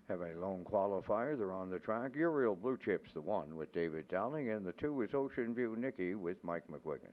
Have a lone qualifier. They're on the track. Uriel Blue Chip's the one with David Dowling, and the two is Ocean View Nicky with Mike McGuigan.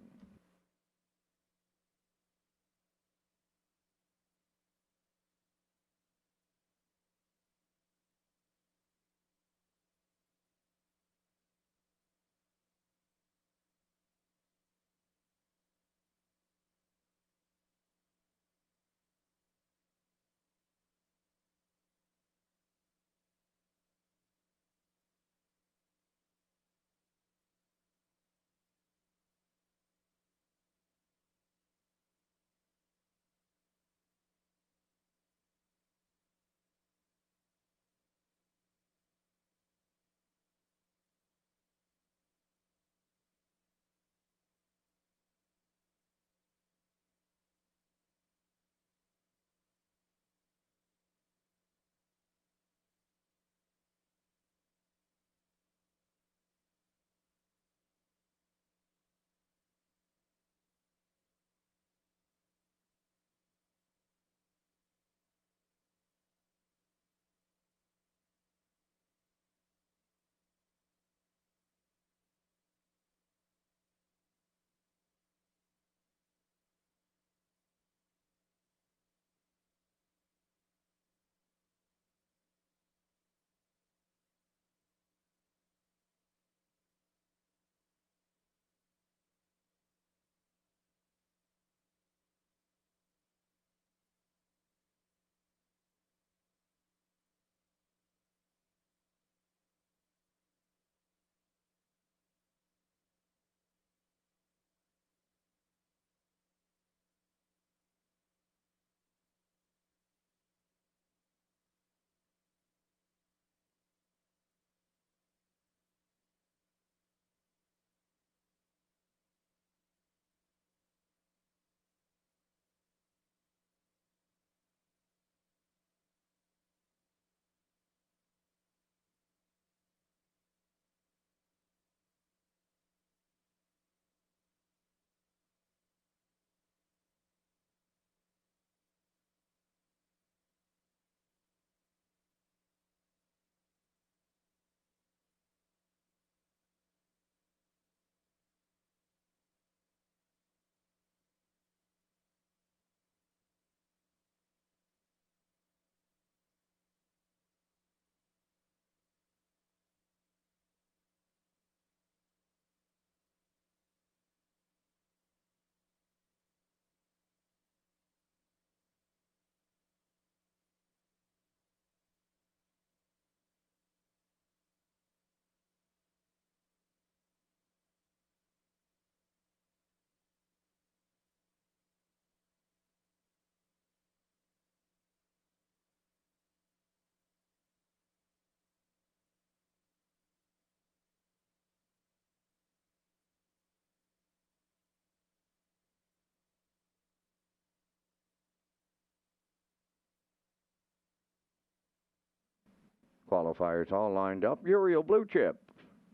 Qualifiers all lined up. Uriel Blue Chip,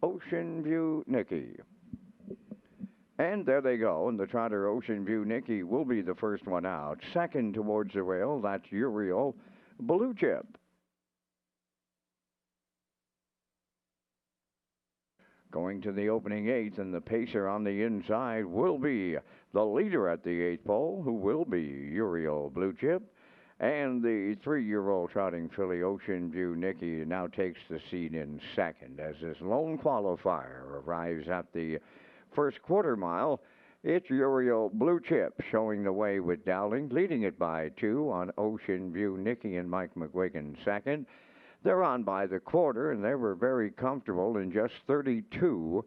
Ocean View Nicky. And there they go. And the trotter Ocean View Nicky will be the first one out. Second towards the rail, that's Uriel Blue Chip. Going to the opening eighth, and the pacer on the inside will be the leader at the eighth pole, who will be Uriel Blue Chip. And the 3-year-old trotting filly Ocean View Nicky now takes the seat in second as this lone qualifier arrives at the first quarter mile. It's Uriel Blue Chip showing the way with Dowling, leading it by 2 on Ocean View Nicky and Mike McGuigan second. They're on by the quarter, and they were very comfortable in just 32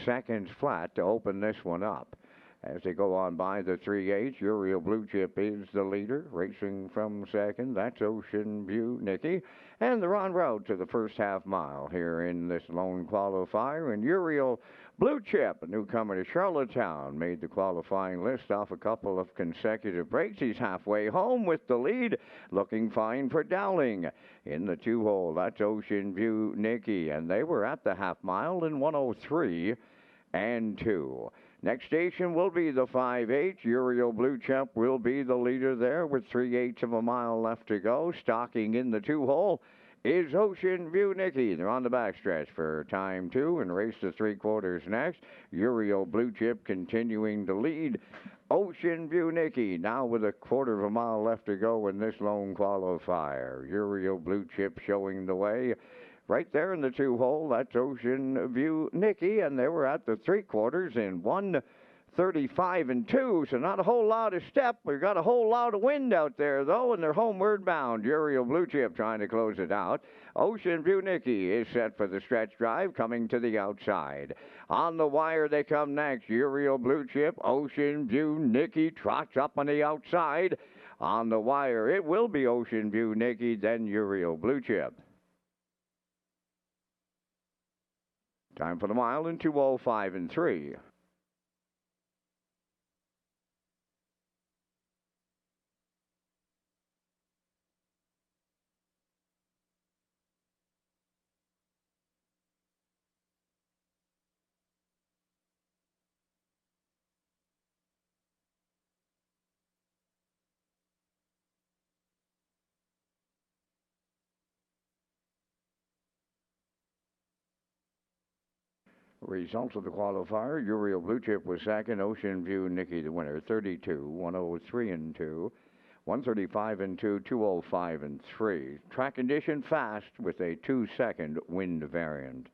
seconds flat to open this one up. As they go on by the 3/8, Uriel Blue Chip is the leader, racing from second. That's Ocean View Nicky. And they're en route to the first half mile here in this lone qualifier. And Uriel Blue Chip, a newcomer to Charlottetown, made the qualifying list off a couple of consecutive breaks. He's halfway home with the lead, looking fine for Dowling. In the 2-hole, that's Ocean View Nicky. And they were at the half mile in 1:03 and 2. Next station will be the 5/8. Uriel Blue Chip will be the leader there with 3/8 of a mile left to go. Stalking in the 2-hole is Ocean View Nicky. They're on the backstretch for time two and race to three quarters next. Uriel Blue Chip continuing to lead. Ocean View Nicky now with a quarter of a mile left to go in this lone qualifier. Uriel Blue Chip showing the way. Right there in the two hole, that's Ocean View Nicky, and they were at the three quarters in 1:35 and 2, so not a whole lot of step. We've got a whole lot of wind out there, though, and they're homeward bound. Uriel Blue Chip trying to close it out. Ocean View Nicky is set for the stretch drive, coming to the outside. On the wire they come next. Uriel Blue Chip, Ocean View Nicky trots up on the outside. On the wire, it will be Ocean View Nicky, then Uriel Blue Chip. Time for the mile in 2:05 and 3. Results of the qualifier: Uriel Blue Chip was second, Ocean View Nicky the winner, 32, 103 and 2, 135 and 2, 205 and 3. Track condition fast with a 2-second wind variant.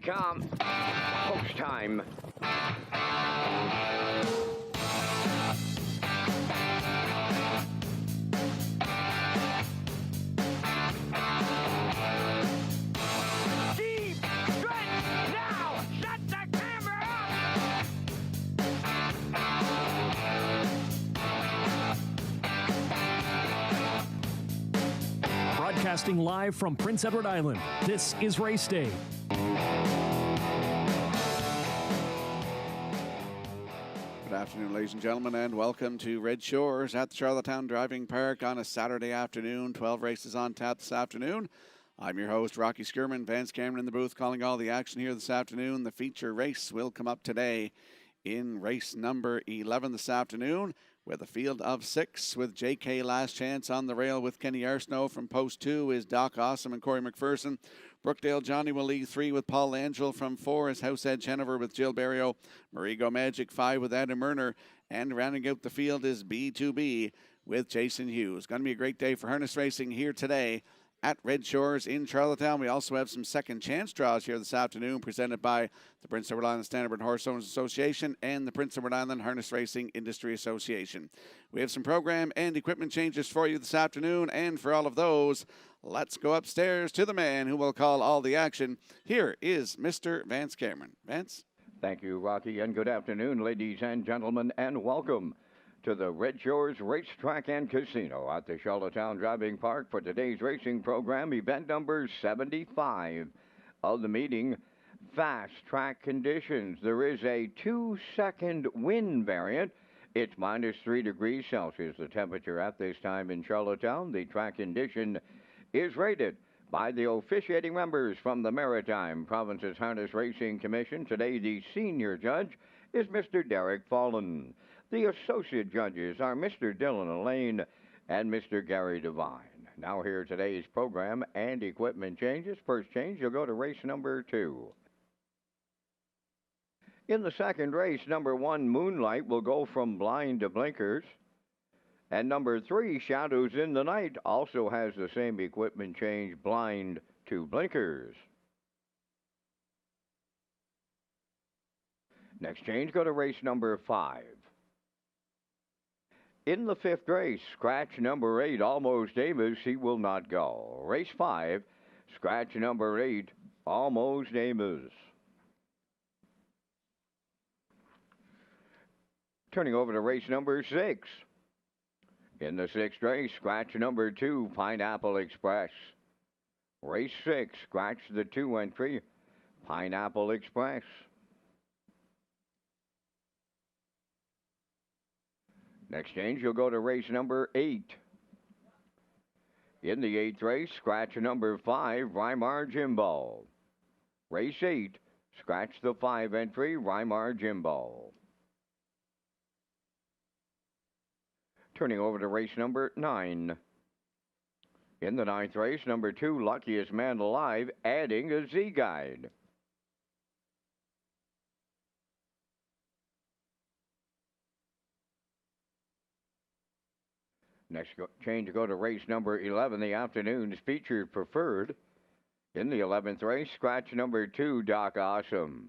come. Post time. Deep stretch now. Shut the camera up. Broadcasting live from Prince Edward Island, this is Race Day. Good afternoon, ladies and gentlemen, and welcome to Red Shores at the Charlottetown Driving Park on a Saturday afternoon. 12 races on tap this afternoon. I'm your host, Rocky Skirman. Vance Cameron in the booth calling all the action here this afternoon. The feature race will come up today in race number 11 this afternoon, with a field of 6 with JK Last Chance on the rail with Kenny Arsenault. From post 2 is Doc Awesome and Corey McPherson. Brookdale Johnny will lead 3 with Paul Angel. From 4 is Househead Chenever with Jill Berrio. Marigo Magic 5 with Adam Murner. And rounding out the field is B2B with Jason Hughes. Going to be a great day for harness racing here today at Red Shores in Charlottetown. We also have some second chance draws here this afternoon presented by the Prince Edward Island Standardbred Horse Owners Association and the Prince Edward Island Harness Racing Industry Association. We have some program and equipment changes for you this afternoon, and for all of those, let's go upstairs to the man who will call all the action. Here is Mr. Vance Cameron. Vance? Thank you, Rocky, and good afternoon, ladies and gentlemen, and welcome to the Red Shores Racetrack and Casino at the Charlottetown Driving Park for today's racing program, event number 75 of the meeting. Fast track conditions. There is a 2-second wind variant. It's minus 3 degrees Celsius, the temperature at this time in Charlottetown. The track condition is rated by the officiating members from the Maritime Provinces Harness Racing Commission. Today, the senior judge is Mr. Derek Fallen. The associate judges are Mr. Dylan Elaine and Mr. Gary Devine. Now here today's program and equipment changes. First change, you'll go to race number 2. In the second race, number 1, Moonlight, will go from blind to blinkers. And number 3, Shadows in the Night, also has the same equipment change, blind to blinkers. Next change, go to race number 5. In the fifth race, scratch number 8, Almost Amos, he will not go. Race 5, scratch number 8, Almost Amos. Turning over to race number 6. In the sixth race, scratch number 2, Pineapple Express. Race 6, scratch the 2 entry, Pineapple Express. Next change, you'll go to race number 8. In the 8th race, scratch number 5, Rymar Jimbo. Race 8, scratch the 5 entry, Rymar Jimbo. Turning over to race number 9. In the 9th race, number 2, Luckiest Man Alive, adding a Z-Guide. Next change to go to race number 11, the afternoon's featured preferred. In the 11th race, scratch number 2, Doc Awesome.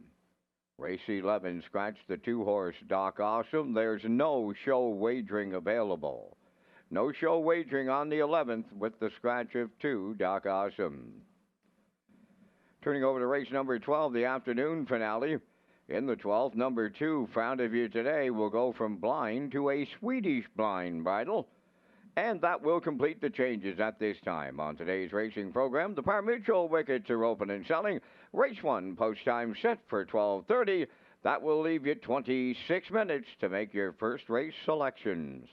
Race 11, scratch the 2-horse Doc Awesome. There's no show wagering available. No show wagering on the 11th with the scratch of 2, Doc Awesome. Turning over to race number 12, the afternoon finale. In the 12th, number 2, Found of You Today, will go from blind to a Swedish blind bridle. And that will complete the changes at this time on today's racing program. The pari-mutuel wickets are open and selling. Race 1, post time set for 12:30. That will leave you 26 minutes to make your first race selections.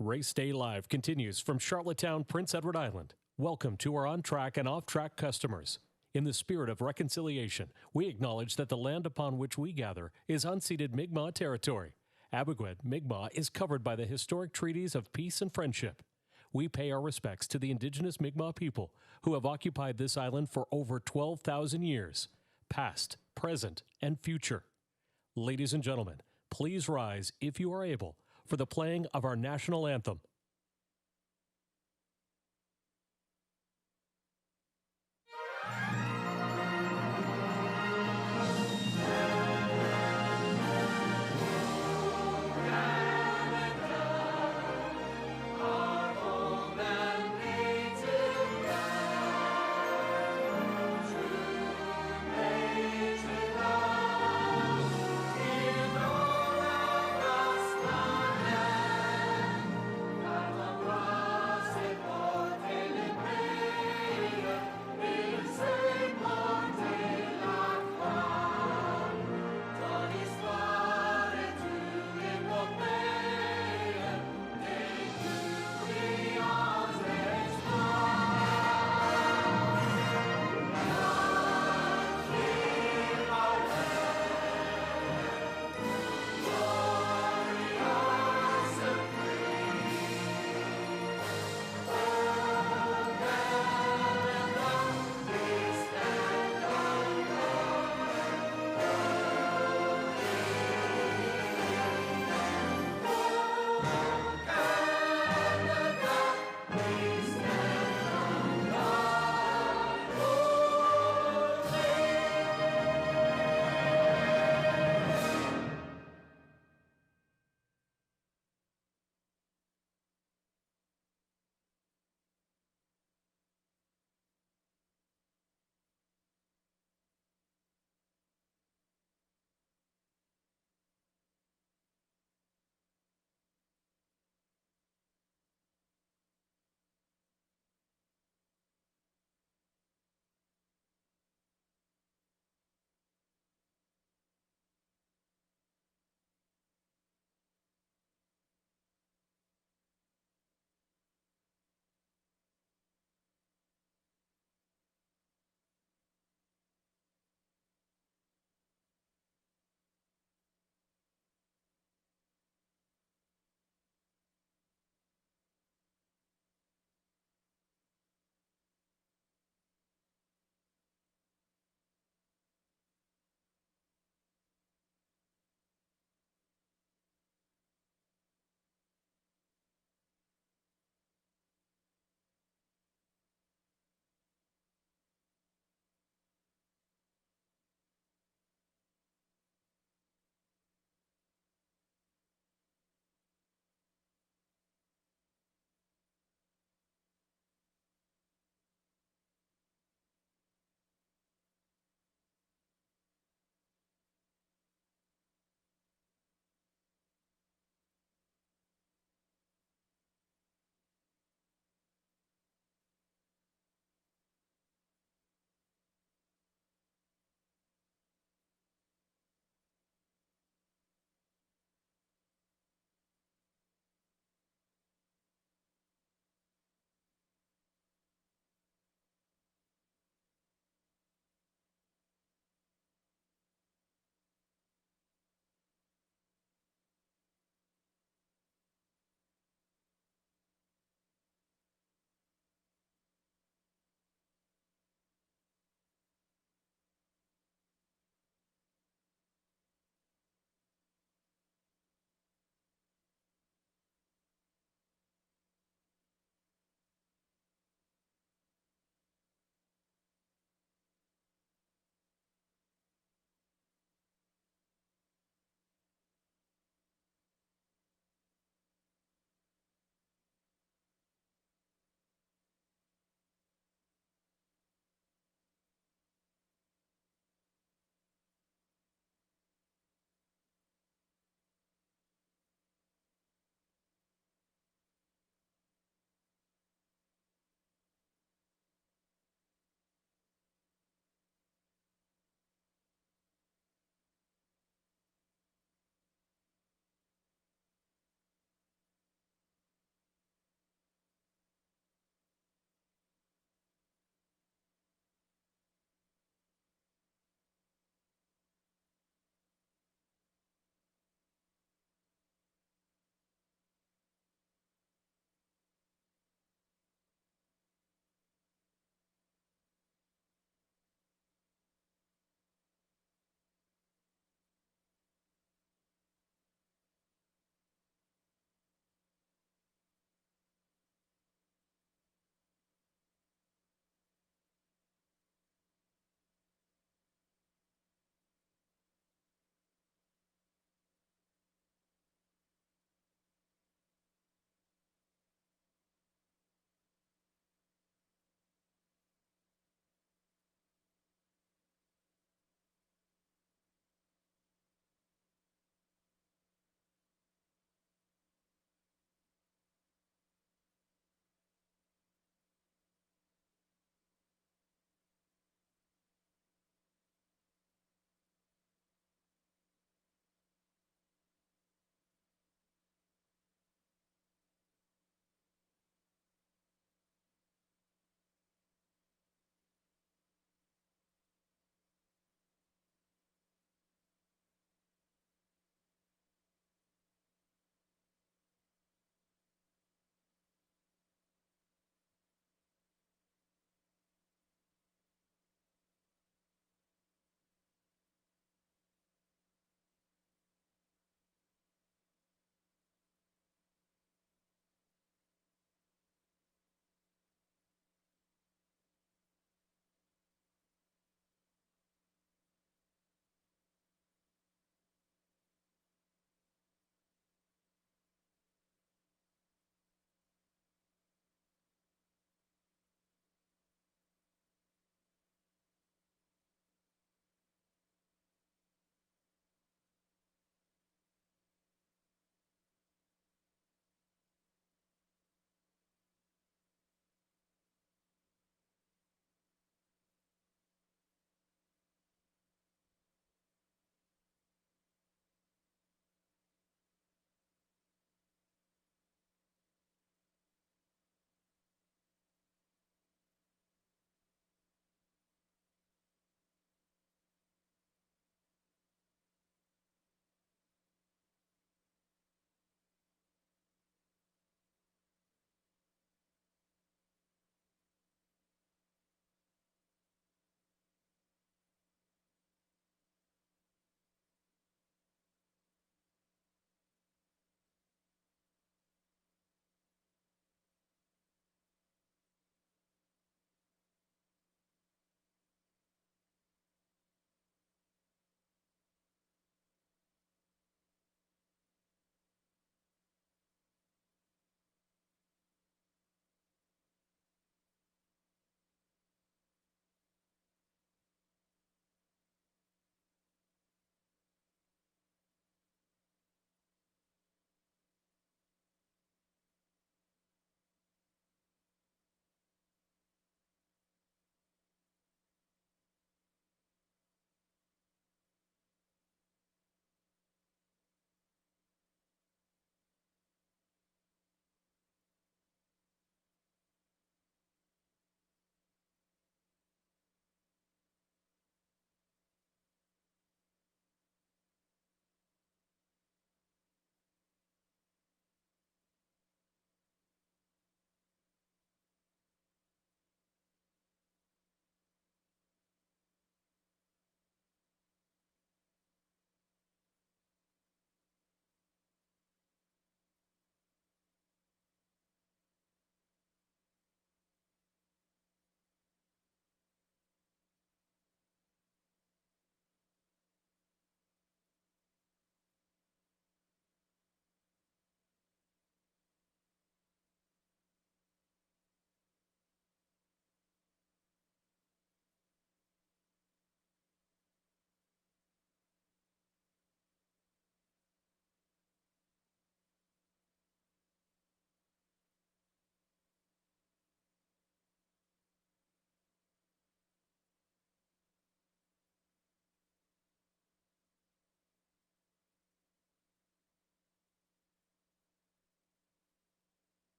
Race Day Live continues from Charlottetown, Prince Edward Island. Welcome to our on-track and off-track customers. In the spirit of reconciliation, we acknowledge that the land upon which we gather is unceded Mi'kmaq territory. Abogwed, Mi'kmaq is covered by the historic treaties of peace and friendship. We pay our respects to the indigenous Mi'kmaq people who have occupied this island for over 12,000 years, past, present, and future. Ladies and gentlemen, please rise, if you are able, for the playing of our national anthem.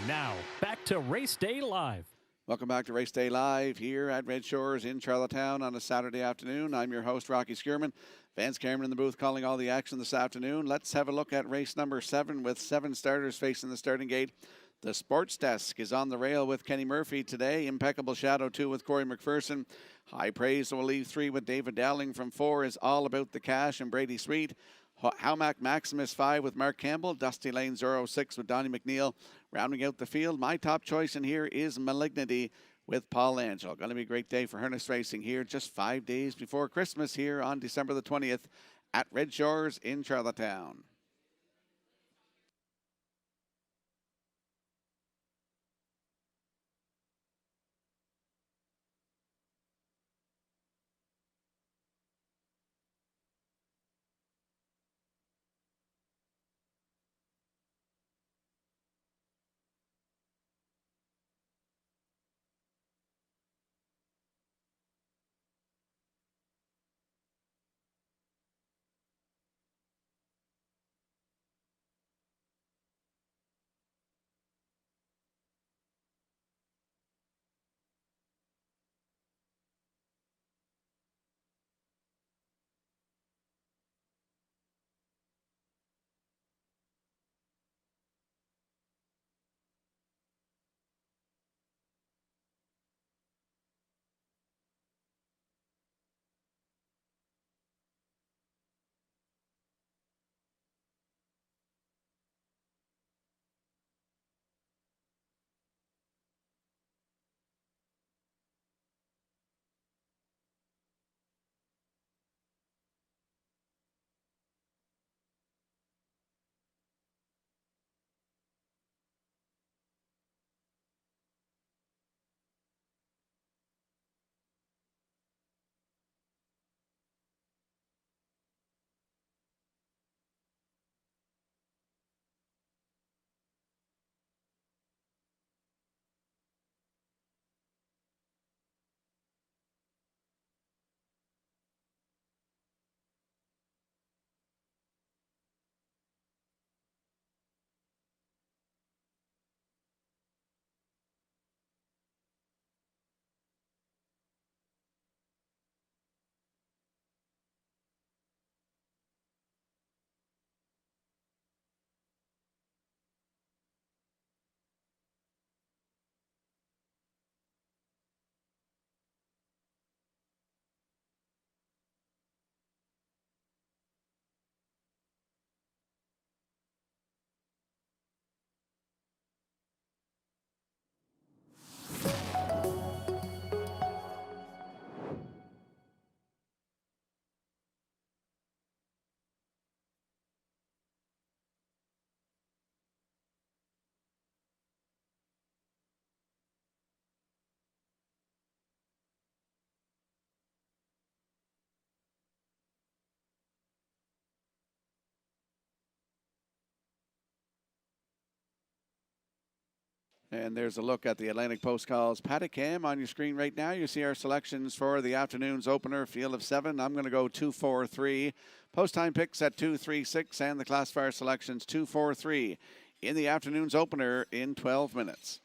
Now, back to Race Day Live. Welcome back to Race Day Live here at Red Shores in Charlottetown on a Saturday afternoon. I'm your host, Rocky Skierman. Vance Cameron in the booth calling all the action this afternoon. Let's have a look at race number 7 with 7 starters facing the starting gate. The Sports Desk is on the rail with Kenny Murphy today. Impeccable Shadow 2 with Corey McPherson. High Praise will leave 3 with David Dowling. From 4 is All About the Cash and Brady Sweet. Howmack Maximus 5 with Mark Campbell. Dusty Lane 06 with Donnie McNeil. Rounding out the field, my top choice in here is Malignity with Paul Angel. Going to be a great day for harness racing here just 5 days before Christmas here on December the 20th at Red Shores in Charlottetown. And there's a look at the Atlantic Post Calls Paddock Cam on your screen right now. You see our selections for the afternoon's opener, field of 7. I'm going to go 2-4-3. Post time picks at 2-3-6, and the classifier selections 2-4-3 in the afternoon's opener in 12 minutes.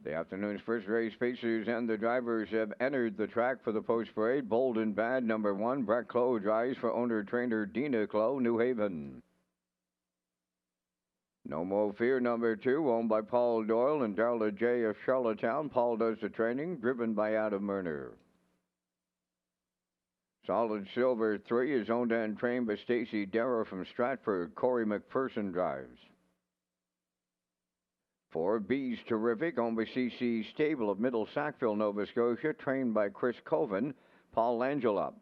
The afternoon's first race pacers and the drivers have entered the track for the post parade. Bold and Bad, number 1. Brett Clough drives for owner-trainer Dina Clough, New Haven. No More Fear, number 2, owned by Paul Doyle and Darla J. of Charlottetown. Paul does the training, driven by Adam Murner. Solid Silver 3 is owned and trained by Stacy Darrow from Stratford. Corey McPherson drives. 4 B's Terrific, owned by CC Stable of Middle Sackville, Nova Scotia, trained by Chris Coven, Paul Langella.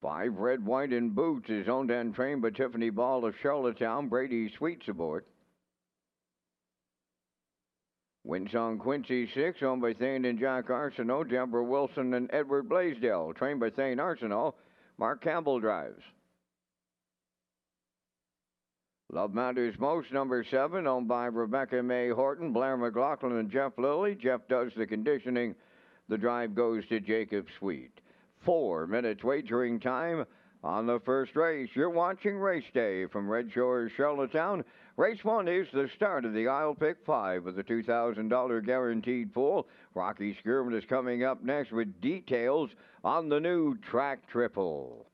5 Red, White, and Boots is owned and trained by Tiffany Ball of Charlottetown, Brady Sweet Support. Winsong Quincy 6, owned by Thane and Jack Arsenault, Deborah Wilson and Edward Blaisdell, trained by Thane Arsenault, Mark Campbell drives. Love Matters Most, number 7, owned by Rebecca May Horton, Blair McLaughlin, and Jeff Lilly. Jeff does the conditioning. The drive goes to Jacob Sweet. 4 minutes wagering time on the first race. You're watching Race Day from Red Shores, Charlottetown. Race 1 is the start of the I'll Pick 5 with the $2,000 guaranteed pool. Rocky Skirman is coming up next with details on the new track triple.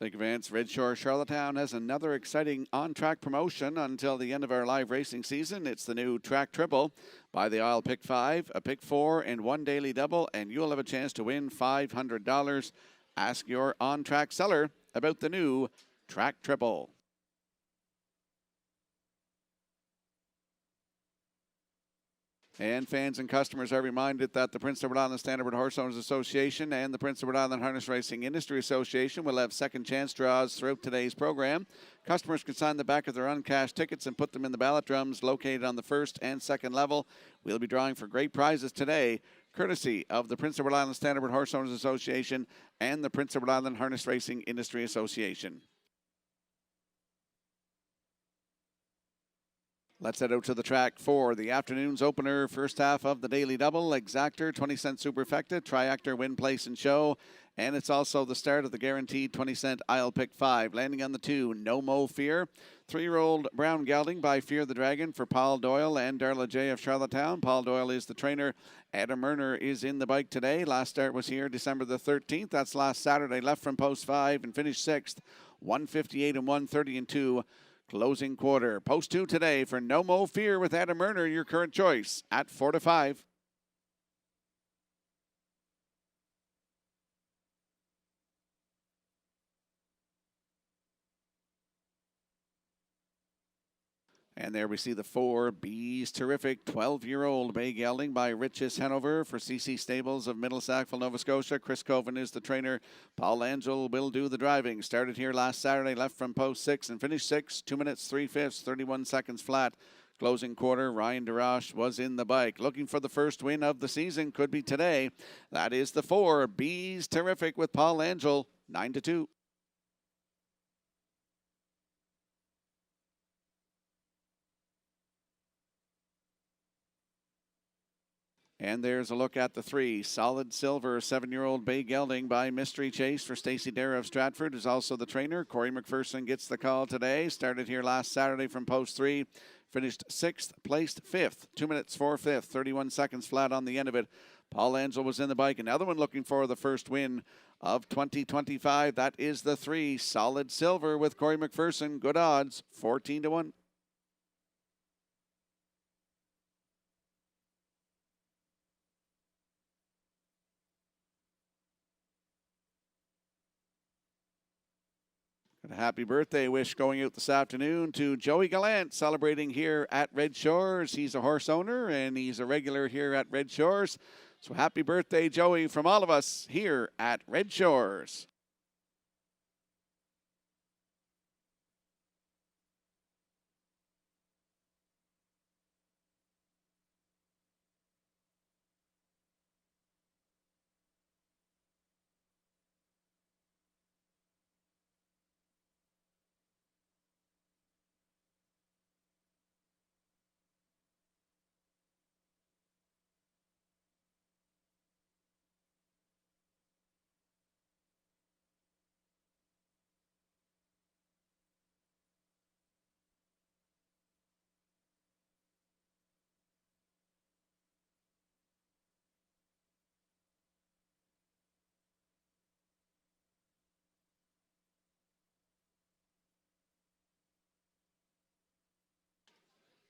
Thank you, Vance. Red Shore Charlottetown has another exciting on-track promotion until the end of our live racing season. It's the new track triple. Buy the I'll Pick 5, a Pick 4, and 1 daily double, and you'll have a chance to win $500. Ask your on-track seller about the new track triple. And fans and customers are reminded that the Prince Edward Island Standard Horse Owners Association and the Prince Edward Island Harness Racing Industry Association will have second chance draws throughout today's program. Customers can sign the back of their uncashed tickets and put them in the ballot drums located on the first and second level. We'll be drawing for great prizes today, courtesy of the Prince Edward Island Standard Horse Owners Association and the Prince Edward Island Harness Racing Industry Association. Let's head out to the track for the afternoon's opener. First half of the daily double. Exactor, 20-cent superfecta, triactor, win, place, and show. And it's also the start of the guaranteed 20-cent I'll Pick 5. Landing on the 2, No Mo Fear. 3-year-old brown gelding by Fear the Dragon for Paul Doyle and Darla J. of Charlottetown. Paul Doyle is the trainer. Adam Murner is in the bike today. Last start was here December the 13th. That's last Saturday. Left from post 5 and finished 6th. 158 and 130 and 2. Closing quarter. Post 2 today for No Mo Fear with Adam Murner, your current choice at 4 to 5. And there we see the 4 B's Terrific, 12-year-old bay gelding by Riches Hanover for CC Stables of Middle Sackville, Nova Scotia. Chris Coven is the trainer. Paul Angel will do the driving. Started here last Saturday, left from post 6 and finished 6, 2 minutes, 3/5, 31 seconds flat. Closing quarter, Ryan DeRoche was in the bike. Looking for the first win of the season, could be today. That is the 4 B's Terrific with Paul Angel, 9 to 2. And there's a look at the 3 Solid Silver, 7-year-old bay gelding by Mystery Chase for Stacy Dare of Stratford, is also the trainer. Corey McPherson gets the call today. Started here last Saturday from post 3. Finished 6th, placed 5th. 2 minutes, 4/5, 31 seconds flat on the end of it. Paul Angel was in the bike. Another one looking for the first win of 2025. That is the 3 Solid Silver with Corey McPherson. Good odds, 14 to 1. A happy birthday wish going out this afternoon to Joey Gallant, celebrating here at Red Shores. He's a horse owner and he's a regular here at Red Shores. So happy birthday, Joey, from all of us here at Red Shores.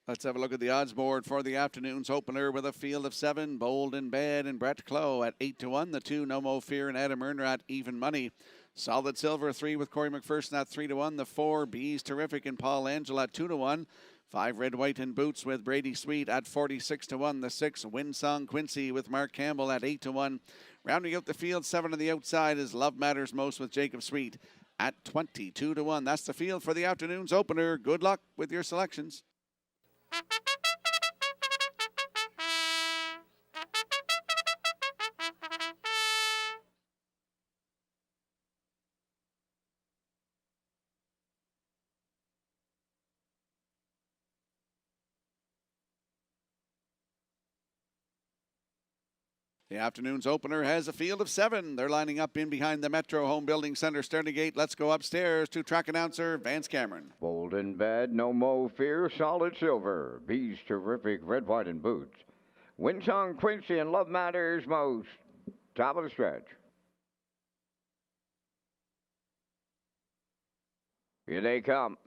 Let's have a look at the odds board for the afternoon's opener with a field of 7. Bold and Bad and Brett Clough at 8-1. The 2, No Mo Fear and Adam Erner at even money. Solid Silver 3 with Corey McPherson at 3-1. The 4, Bees Terrific and Paul Angel at 2-1. 5, Red, White and Boots with Brady Sweet at 46-1. The 6, Winsong Quincy with Mark Campbell at 8-1. Rounding out the field, 7 on the outside is Love Matters Most with Jacob Sweet at 22-1. That's the field for the afternoon's opener. Good luck with your selections. The afternoon's opener has a field of 7. They're lining up in behind the Metro Home Building Center starting gate. Let's go upstairs to track announcer Vance Cameron. Bold and Bad, No Mo Fear, Solid Silver. Bees Terrific, Red, White and Boots. Winsong Quincy and Love Matters Most. Top of the stretch. Here they come.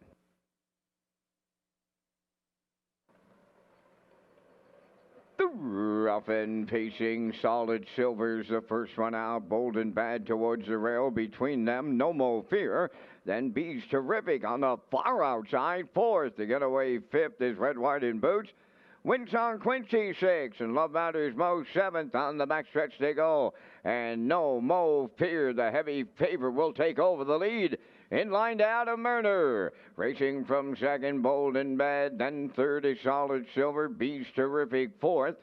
The rough and pacing Solid Silver's the first one out. Bold and Bad towards the rail. Between them, No Mo Fear. Then Bees Terrific on the far outside. 4th. To get away 5th is Red, White and Boots. Winsong Quincy 6th. And Love Matters Most 7th. On the backstretch they go. And No Mo Fear, the heavy favorite, will take over the lead. In line to Adam Erner. Racing from 2nd, Bold and Bad. Then 3rd is Solid Silver. Bees Terrific 4th.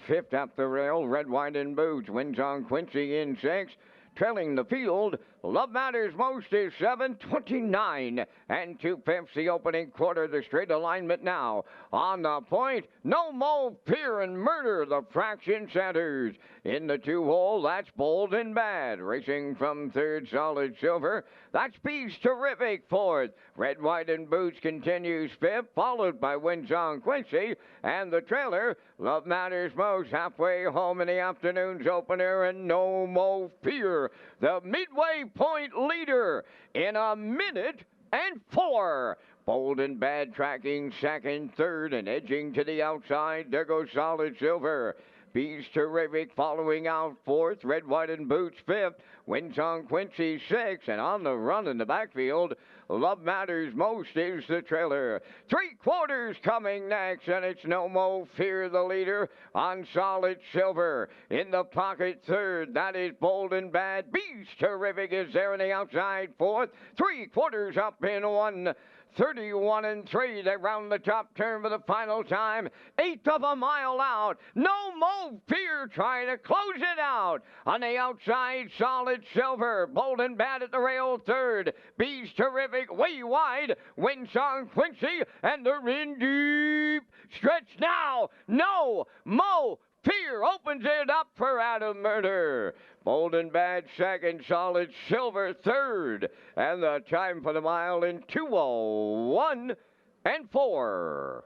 5th up the rail, Red, White and Boots. Winsong Quincy in 6th. Trailing the field, Love Matters Most is 7:29 and 2/5 the opening quarter. The straight alignment now. On the point, No Mo Fear and Murder, the fraction centers. In the 2-hole, that's Bold and Bad. Racing from 3rd, Solid Silver. That's Bees Terrific 4th. Red, White and Boots continues 5th, followed by Winsong Quincy. And the trailer, Love Matters Most, halfway home in the afternoon's opener. And No Mo Fear, the midway point leader in 1:04. Bold and Bad tracking 2nd, 3rd, and edging to the outside. There goes Solid Silver. Bees Terrific following out 4th. Red, White and Boots 5th. Winsong Quincy 6th. And on the run in the backfield, Love Matters Most is the trailer. 3/4 coming next, and it's No Mo Fear, the leader, on Solid Silver. In the pocket 3rd, that is Bold and Bad. Bees Terrific is there on the outside 4th. 3/4 up in 1:31 and 3. They round the top turn for the final time. 1/8 of a mile out. No Mo Fear trying to close it out. On the outside, Solid Silver. Bold and Bad at the rail 3rd. Bees Terrific way wide. Winsong Quincy, and they're in deep stretch now. No Mo Fear opens it up for Adam Erner. Bold and Bad 2nd, Solid Silver 3rd. And the time for the mile in 2:01 and 4.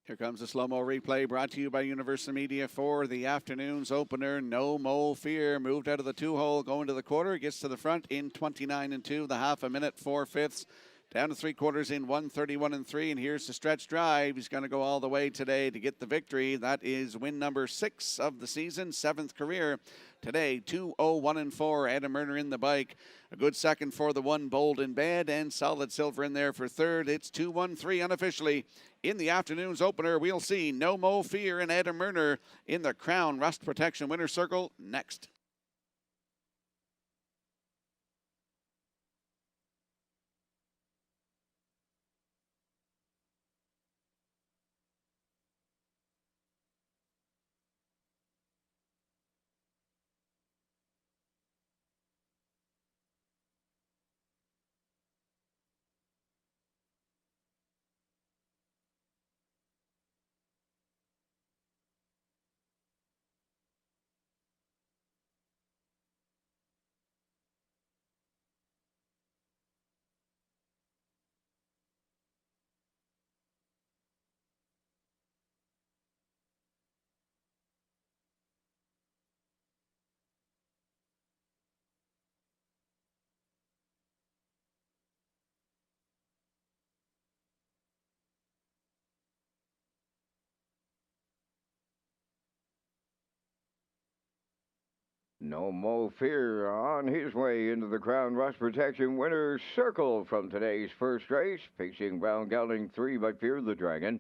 Here comes the slow-mo replay brought to you by Universal Media for the afternoon's opener. No Mo Fear moved out of the 2-hole, going to the quarter, gets to the front in 29 and 2, the half a minute, 4/5. Down to 3/4 in 1:31 and 3, and here's the stretch drive. He's going to go all the way today to get the victory. That is win number 6 of the season, 7th career. Today, 2:01 and 4. Adam Erner in the bike. A good second for the 1, Bold and Bad, and Solid Silver in there for 3rd. It's 2:13 unofficially. In the afternoon's opener, we'll see No Mo Fear and Adam Erner in the Crown Rust Protection Winner's Circle next. No Mo Fear on his way into the Crown Rust Protection winner's circle from today's first race, facing Brown Gelding 3 by Fear the Dragon.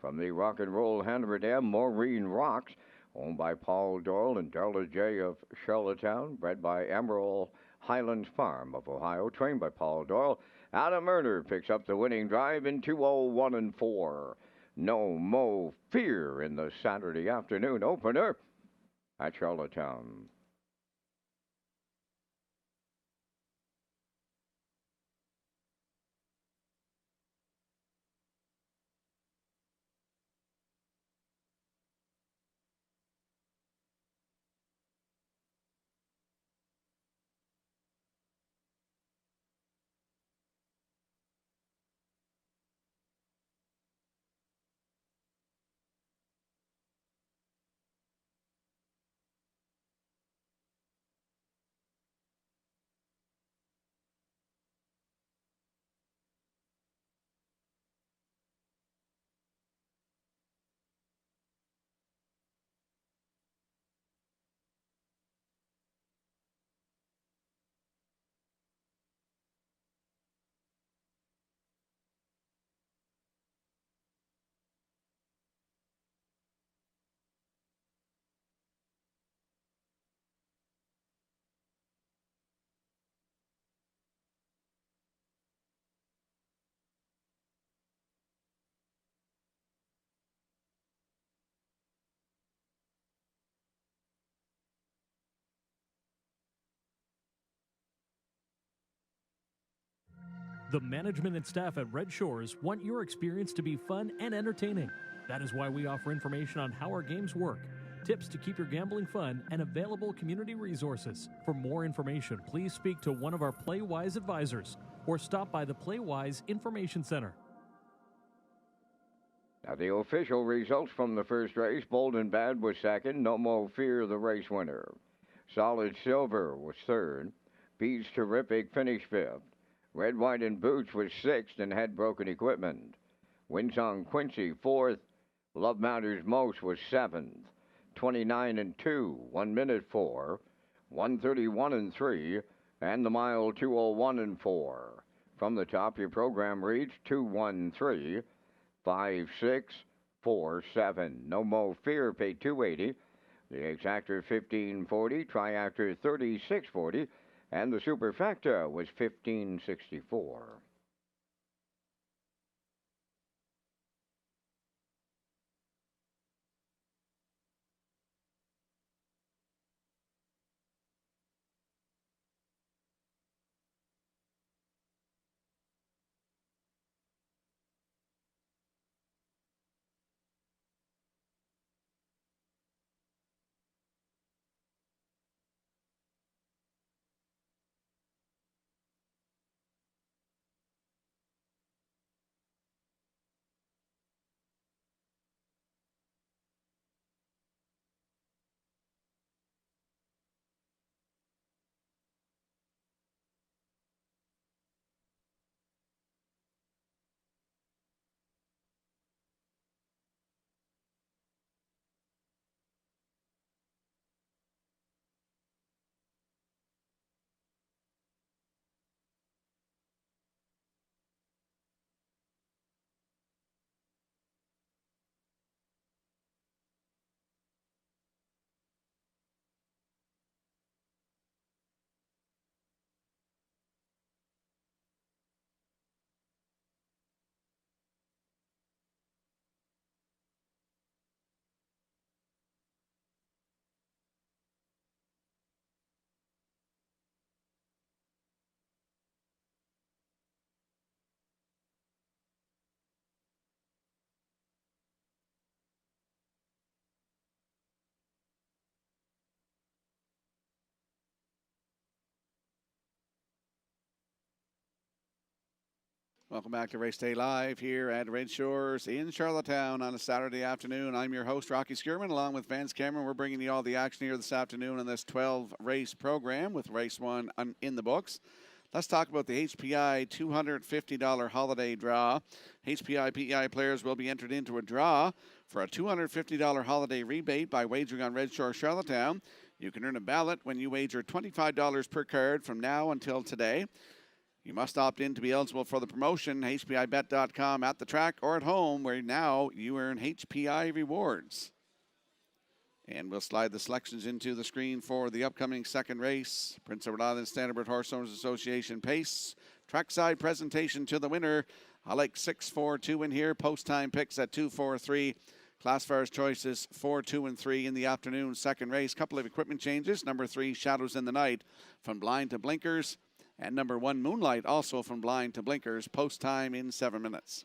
From the Rock and Roll Handler Dam, Maureen Rocks, owned by Paul Doyle and Darla J. of Charlottetown, bred by Emerald Highlands Farm of Ohio, trained by Paul Doyle. Adam Erner picks up the winning drive in 2:01 and 4. No Mo Fear in the Saturday afternoon opener at Charlottetown. The management and staff at Red Shores want your experience to be fun and entertaining. That is why we offer information on how our games work, tips to keep your gambling fun, and available community resources. For more information, please speak to one of our PlayWise advisors or stop by the PlayWise Information Center. Now the official results from the first race, Bold and Bad was second, No Mo Fear the race winner. Solid Silver was third, Beats Terrific finished fifth. Red, White, and Boots was sixth and had broken equipment. Winsong Quincy fourth. Love Matters Most was seventh. 29 and 2, 1 minute 4. 131 and 3, and the mile 2:01 and 4. From the top, your program reads 213 5647. No Mo Fear paid 280. The Exactor 1540, Triactor 3640. And the Superfecta was 1564. Welcome back to Race Day Live here at Red Shores in Charlottetown on a Saturday afternoon. I'm your host, Rocky Skierman, along with Vance Cameron. We're bringing you all the action here this afternoon on this 12-race program with race one in the books. Let's talk about the HPI $250 holiday draw. HPI PEI players will be entered into a draw for a $250 holiday rebate by wagering on Red Shore Charlottetown. You can earn a ballot when you wager $25 per card from now until today. You must opt in to be eligible for the promotion. HPIBet.com at the track or at home, where now you earn HPI rewards. And we'll slide the selections into the screen for the upcoming second race. Prince Edward Island Standardbird Horse Owners Association Pace. Trackside presentation to the winner. I like 6-4-2 in here. Post time picks at 2-4-3. Classifiers choices 4, 2, and 3 in the afternoon. Second race, couple of equipment changes. Number 3, Shadows in the Night, from blind to blinkers. And number 1, Moonlight, also from blind to blinkers. Post time in 7 minutes.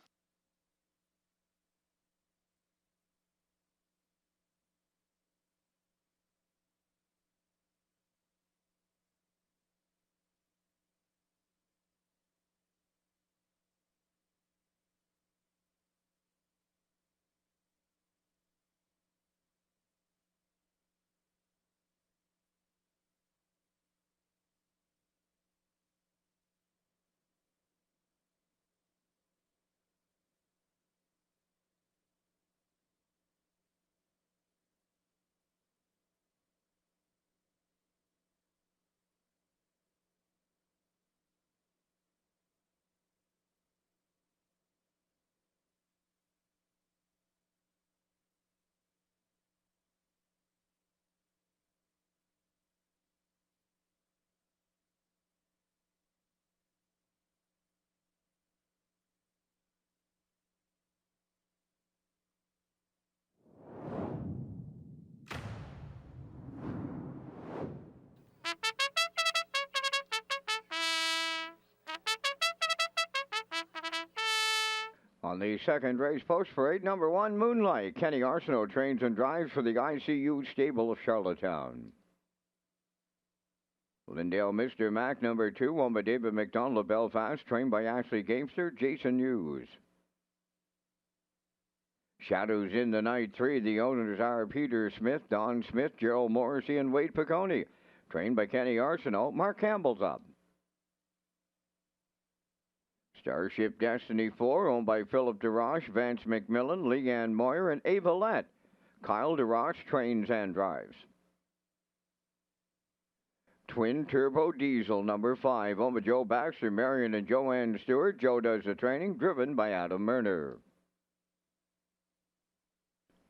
On the second race post parade, number 1, Moonlight. Kenny Arsenault trains and drives for the ICU stable of Charlottetown. Lindale Mr. Mac, number 2, owned by David McDonald of Belfast, trained by Ashley Gamester, Jason Hughes. Shadows in the Night 3, the owners are Peter Smith, Don Smith, Gerald Morrissey, and Wade Piccone. Trained by Kenny Arsenault, Mark Campbell's up. Starship Destiny 4, owned by Philip DeRoche, Vance McMillan, Leanne Moyer, and Ava Lett. Kyle DeRoche trains and drives. Twin Turbo Diesel, number 5, owned by Joe Baxter, Marion, and Joanne Stewart. Joe does the training, driven by Adam Murner.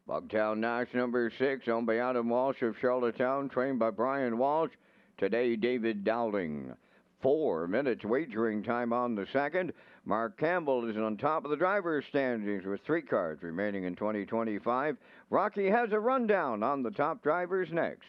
Bugtown Nash, number 6, owned by Adam Walsh of Charlottetown, trained by Brian Walsh. Today, David Dowling. 4 minutes wagering time on the second. Mark Campbell is on top of the driver's standings with 3 cards remaining in 2025. Rocky has a rundown on the top drivers next.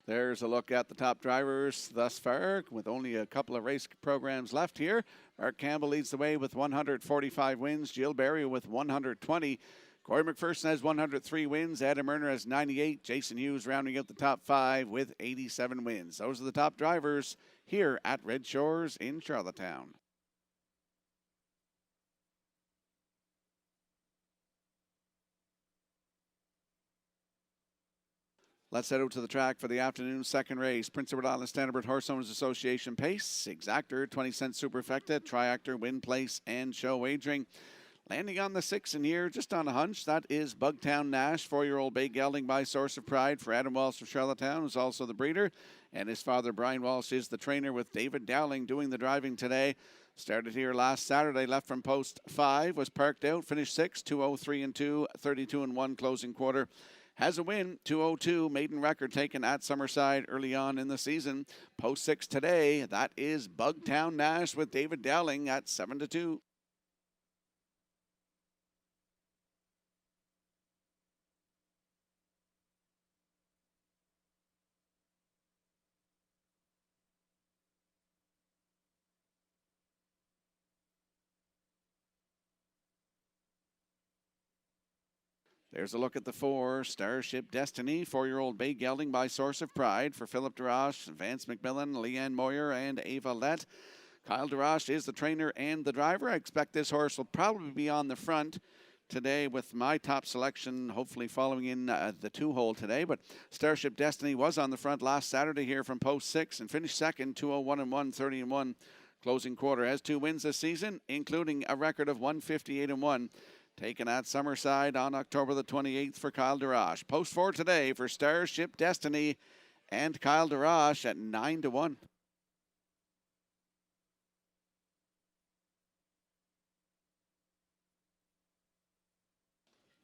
There's a look at the top drivers thus far, with only a couple of race programs left here. Mark Campbell leads the way with 145 wins. Jill Berry with 120. Corey McPherson has 103 wins. Adam Murner has 98. Jason Hughes rounding out the top 5 with 87 wins. Those are the top drivers here at Red Shores in Charlottetown. Let's head out to the track for the afternoon second race. Prince Edward Island Standardbird Horse Owners Association Pace, Exactor, 20-cent Superfecta, Triactor, Win Place, and Show Wagering. Landing on the 6 in here, just on a hunch, that is Bugtown Nash, 4-year-old bay gelding by Source of Pride for Adam Walsh of Charlottetown, who's also the breeder. And his father, Brian Walsh, is the trainer, with David Dowling doing the driving today. Started here last Saturday, left from post 5, was parked out, finished 6, 2:03 and 2, 32 and 1 closing quarter. Has a win, 2:02, maiden record taken at Summerside early on in the season. Post 6 today, that is Bugtown Nash with David Dowling at 7-2. There's a look at the 4, Starship Destiny, 4-year-old bay gelding by Source of Pride for Philip DeRoche, Vance McMillan, Leanne Moyer, and Ava Lett. Kyle DeRoche is the trainer and the driver. I expect this horse will probably be on the front today with my top selection, hopefully following in the 2-hole today. But Starship Destiny was on the front last Saturday here from post 6 and finished second, 2:01 and 1, 30 and 1 closing quarter. Has 2 wins this season, including a record of 158 and 1. taken at Summerside on October the 28th for Kyle DeRoche. Post 4 today for Starship Destiny and Kyle DeRoche at 9-1.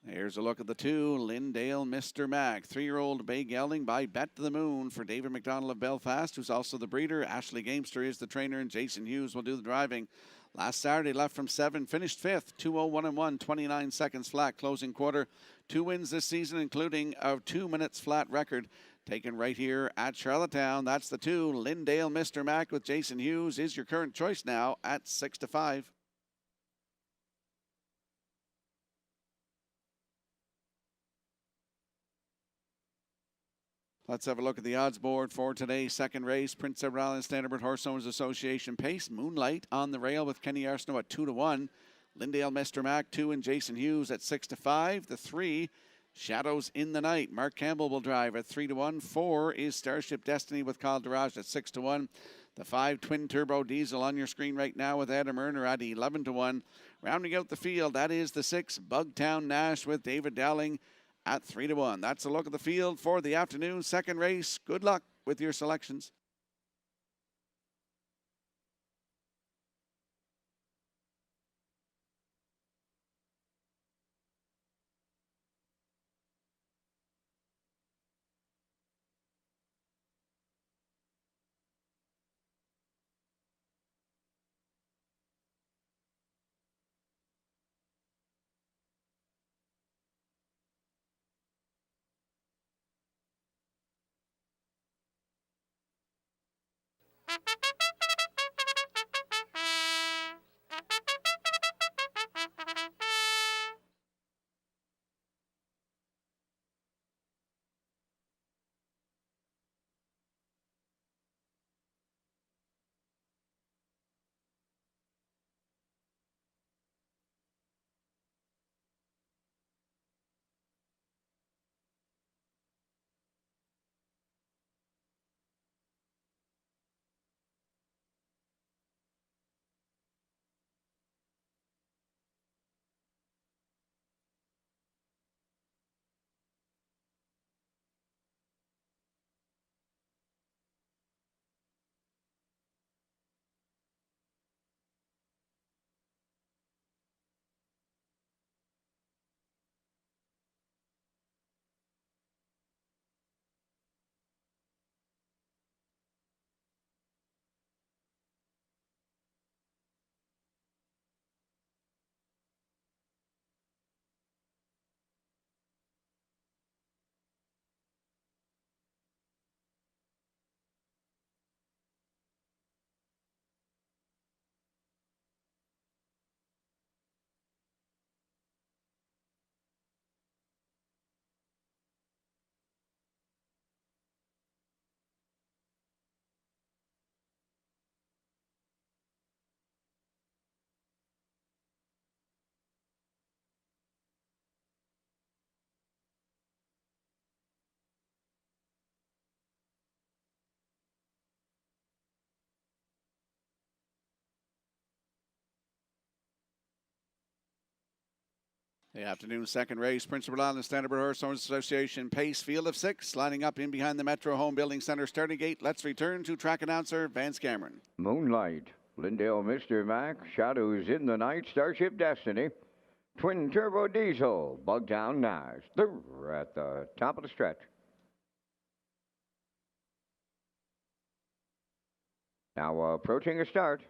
Here's a look at the 2, Lindale Mr. Mac. 3-year-old bay gelding by Bet to the Moon for David McDonald of Belfast, who's also the breeder. Ashley Gamester is the trainer, and Jason Hughes will do the driving. Last Saturday, left from 7, finished 5th, 2:01 29 seconds flat, closing quarter. 2 wins this season, including a 2 minutes flat record taken right here at Charlottetown. That's the 2, Lindale Mr. Mac with Jason Hughes is your current choice now at 6-5. Let's have a look at the odds board for today's second race. Prince Edward Island Standardbred Horse Owners Association pace. Moonlight on the rail with Kenny Arsenault at 2-1. Lindale Mr. Mac 2 and Jason Hughes at 6-5. The 3, Shadows in the Night. Mark Campbell will drive at 3-1. 4 is Starship Destiny with Kyle DeRoche at 6-1. The 5, Twin Turbo Diesel on your screen right now with Adam Erner at 11-1. Rounding out the field, that is the 6, Bugtown Nash with David Dowling at 3-1. That's a look at the field for the afternoon second race. Good luck with your selections. The afternoon second race, Prince Edward Island Standardbred Horse Owners Association pace, field of 6, lining up in behind the Metro Home Building Center starting gate. Let's return to track announcer Vance Cameron. Moonlight, Lindale Mr. Mac, Shadows in the Night, Starship Destiny, Twin Turbo Diesel, Bugtown Nash. They're at the top of the stretch. Now approaching a start.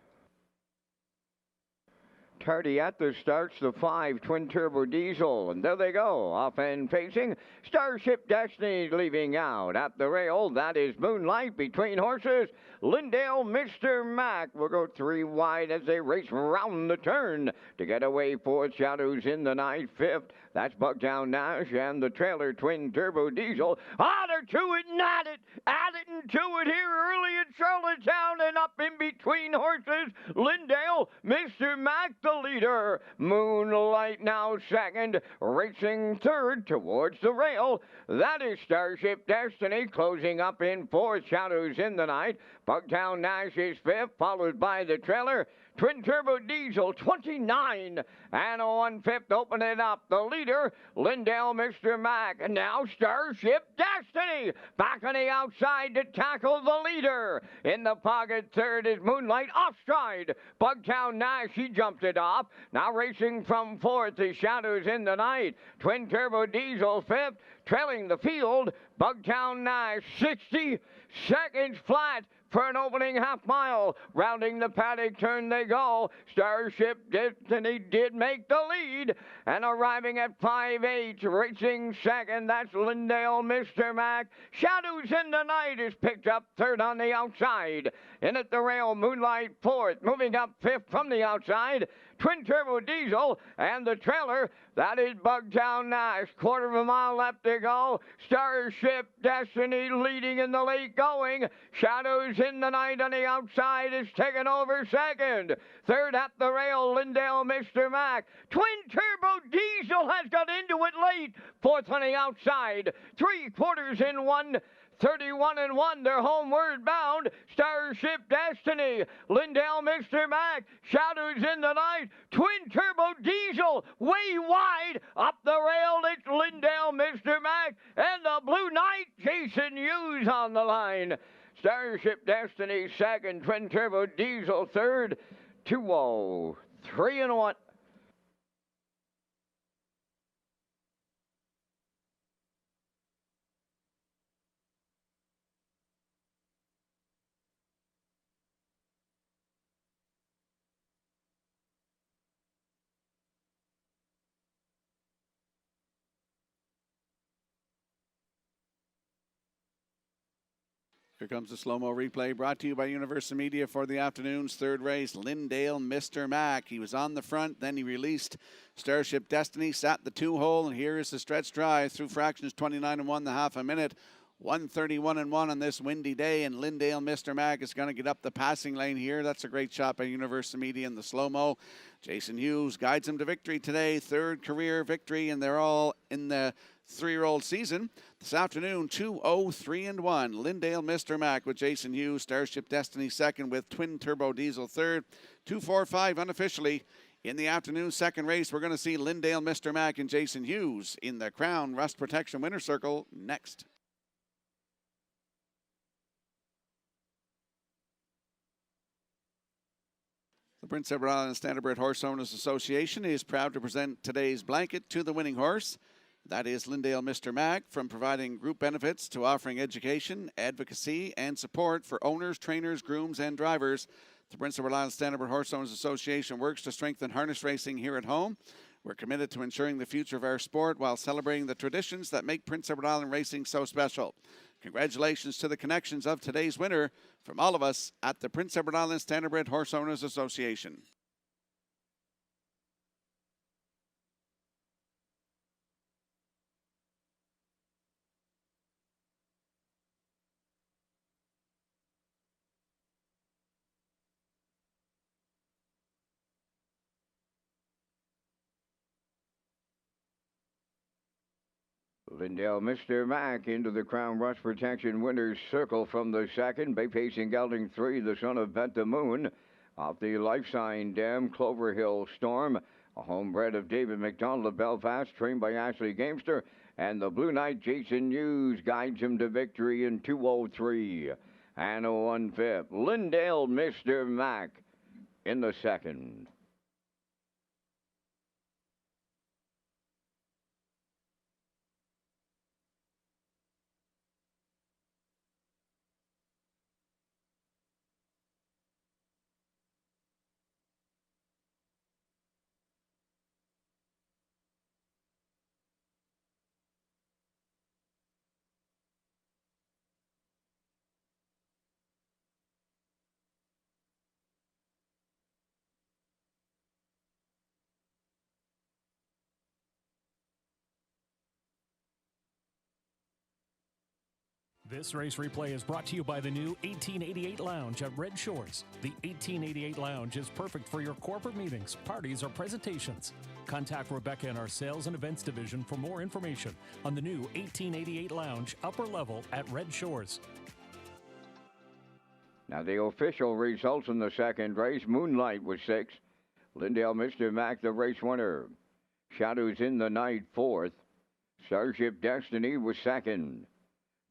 Tardy at the starts, the 5 Twin Turbo Diesel, and there they go, off and facing. Starship Destiny leaving out at the rail. That is Moonlight between horses. Lindale Mr. Mac will go 3 wide as they race round the turn to get away. 4 Shadows in the Night, 5th. That's Bugtown Nash and the trailer Twin Turbo Diesel. They're to it and at it and to it here early at Charlottetown, and up in between horses. Lindale Mr. Mac, the leader. Moonlight now second, racing third towards the rail. That is Starship Destiny closing up in 4th. Shadows in the Night. Bugtown Nash is 5th, followed by the trailer Twin Turbo Diesel 29 and a 1/5 open it up. The leader, Lindale Mr. Mac. And now Starship Destiny back on the outside to tackle the leader. In the pocket, third is Moonlight off stride. Bugtown Nash, he jumped it off. Now racing from fourth, the Shadows in the Night. Twin Turbo Diesel fifth, trailing the field. Bugtown Nash 60 seconds flat for an opening half mile. Rounding the paddock turn they go. Starship Destiny did make the lead. And arriving at 5-8, racing second, that's Lindale Mr. Mac. Shadows in the Night is picked up third on the outside. In at the rail, Moonlight fourth. Moving up fifth from the outside, Twin Turbo Diesel, and the trailer, that is Bugtown Nash. Quarter of a mile left to go. Starship Destiny leading in the late going. Shadows in the Night on the outside is taken over second. Third at the rail, Lindale Mr. Mac. Twin Turbo Diesel has got into it late. Fourth on the outside. 3/4 in one. 31 and 1, they're homeward bound. Starship Destiny, Lindale Mr. Mac, Shadows in the Night, Twin Turbo Diesel, way wide. Up the rail, it's Lindale Mr. Mac, and the Blue Knight, Jason Hughes on the line. Starship Destiny second, Twin Turbo Diesel third, 2-0, 3 and 1. Here comes the slow-mo replay brought to you by Universal Media for the afternoon's third race. Lindale Mr. Mac. He was on the front, then he released Starship Destiny, sat the two-hole, and here is the stretch drive through fractions 29 and 1, the half a minute. 131 and 1 on this windy day, and Lindale Mr. Mac is going to get up the passing lane here. That's a great shot by Universal Media in the slow-mo. Jason Hughes guides him to victory today, third career victory, and they're all in the three-year-old season. This afternoon, 2-0, 3 and 1. Lindale Mr. Mac with Jason Hughes, Starship Destiny second with Twin Turbo Diesel third. 2-4-5 unofficially. In the afternoon second race, we're going to see Lindale Mr. Mac and Jason Hughes in the Crown Rust Protection Winner Circle next. The Prince Edward Island Standardbred Horse Owners Association is proud to present today's blanket to the winning horse. That is Lindale Mr. Mac, from providing group benefits to offering education, advocacy, and support for owners, trainers, grooms, and drivers. The Prince Edward Island Standardbred Horse Owners Association works to strengthen harness racing here at home. We're committed to ensuring the future of our sport while celebrating the traditions that make Prince Edward Island racing so special. Congratulations to the connections of today's winner from all of us at the Prince Edward Island Standardbred Horse Owners Association. Lindale Mr. Mac into the Crown Rust Protection Winners Circle from the second. Bay Pacing Gelding 3, the son of Bet the Moon. Off the Life Sign Dam, Clover Hill Storm. A homebred of David McDonald of Belfast, trained by Ashley Gamester. And the Blue Knight, Jason Hughes, guides him to victory in 2:03 and a 1/5. Lindale Mr. Mac in the second. This race replay is brought to you by the new 1888 Lounge at Red Shores. The 1888 Lounge is perfect for your corporate meetings, parties, or presentations. Contact Rebecca in our Sales and Events Division for more information on the new 1888 Lounge upper level at Red Shores. Now the official results in the second race, Moonlight was 6th. Lindale Mr. Mac, the race winner. Shadows in the Night, 4th. Starship Destiny was 2nd.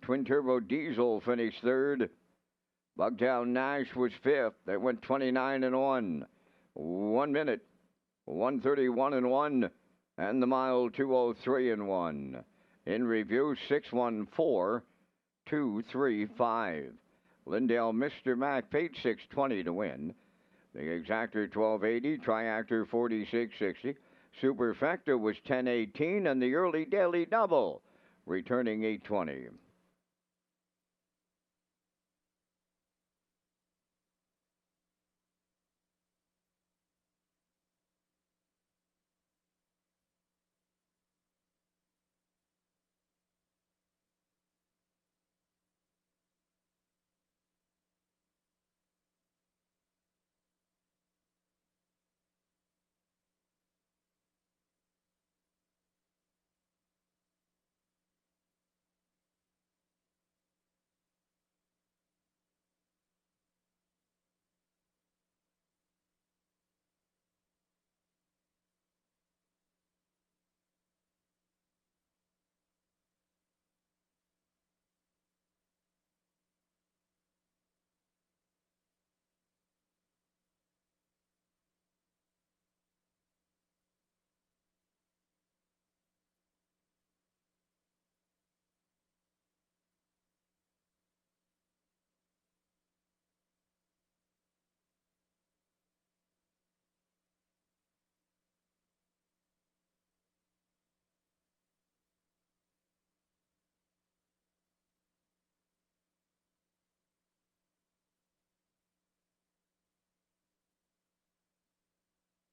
Twin Turbo Diesel finished 3rd. Bugtown Nash was 5th. They went 29 and 1. 1 minute, 131 and 1. And the mile, 203 and 1. In review, 614, 235. Lindale Mr. Mac paid 620 to win. The Exactor 1280, Triactor 4660. Superfecta was 1018, and the Early Daily Double returning 820.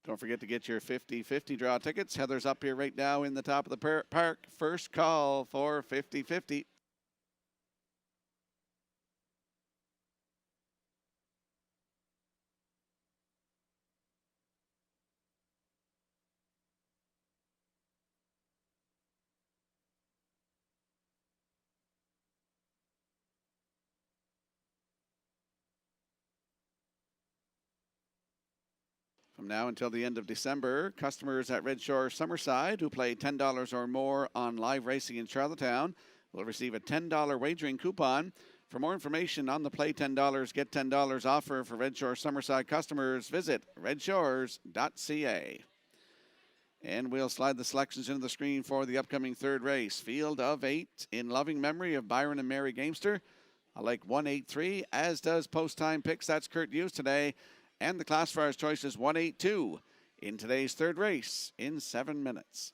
Don't forget to get your 50-50 draw tickets. Heather's up here right now in the top of the park. First call for 50-50. From now until the end of December, customers at Red Shore Summerside who play $10 or more on live racing in Charlottetown will receive a $10 wagering coupon. For more information on the Play $10, Get $10 offer for Red Shore Summerside customers, visit Redshores.ca. And we'll slide the selections into the screen for the upcoming third race. Field of 8 in loving memory of Byron and Mary Gamester. I like 183, as does Post Time Picks. That's Kurt Hughes today. And the classifier's choice is 182 in today's third race in 7 minutes.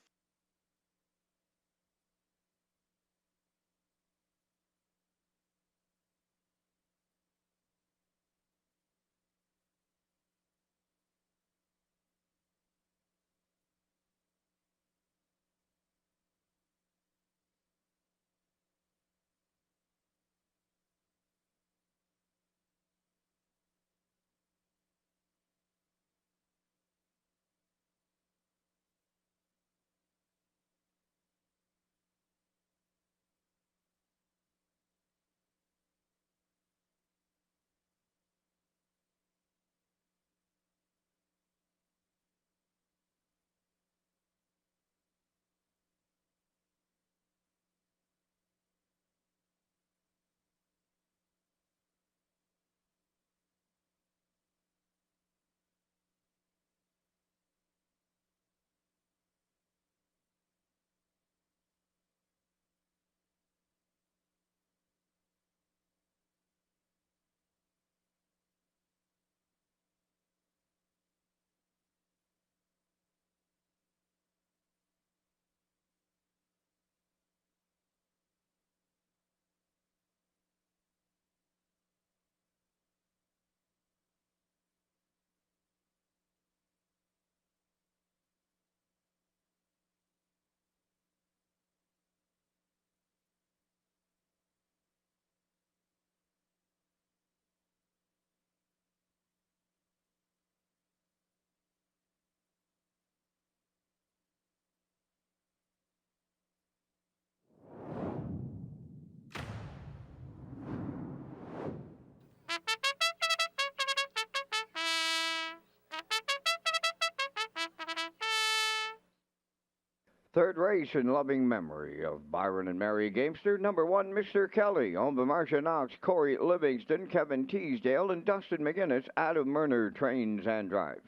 Third race in loving memory of Byron and Mary Gamester. Number 1, Mr. Kelly, owned by Marcia Knox, Corey Livingston, Kevin Teasdale, and Dustin McGinnis. Adam Murner trains and drives.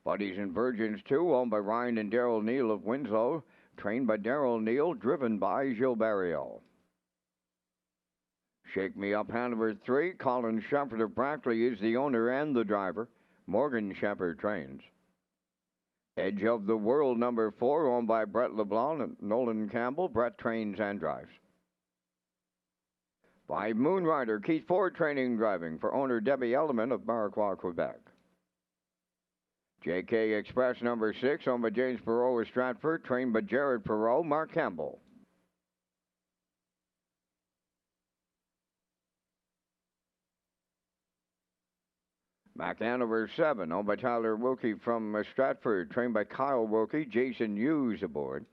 Buddies and Virgins 2, owned by Ryan and Daryl Neal of Winslow, trained by Daryl Neal, driven by Gilberto. Shake Me Up Hanover 3, Colin Shepard of Brackley is the owner and the driver. Morgan Shepard trains. Edge of the World number 4, owned by Brett LeBlanc and Nolan Campbell. Brett trains and drives. 5, Moonrider, Keith Ford training and driving for owner Debbie Elliman of Marquois, Quebec. JK Express number 6, owned by James Perot of Stratford, trained by Jared Perot, Mark Campbell. Mac Hanover 7, owned by Tyler Wilkie from Stratford, trained by Kyle Wilkie, Jason Hughes aboard.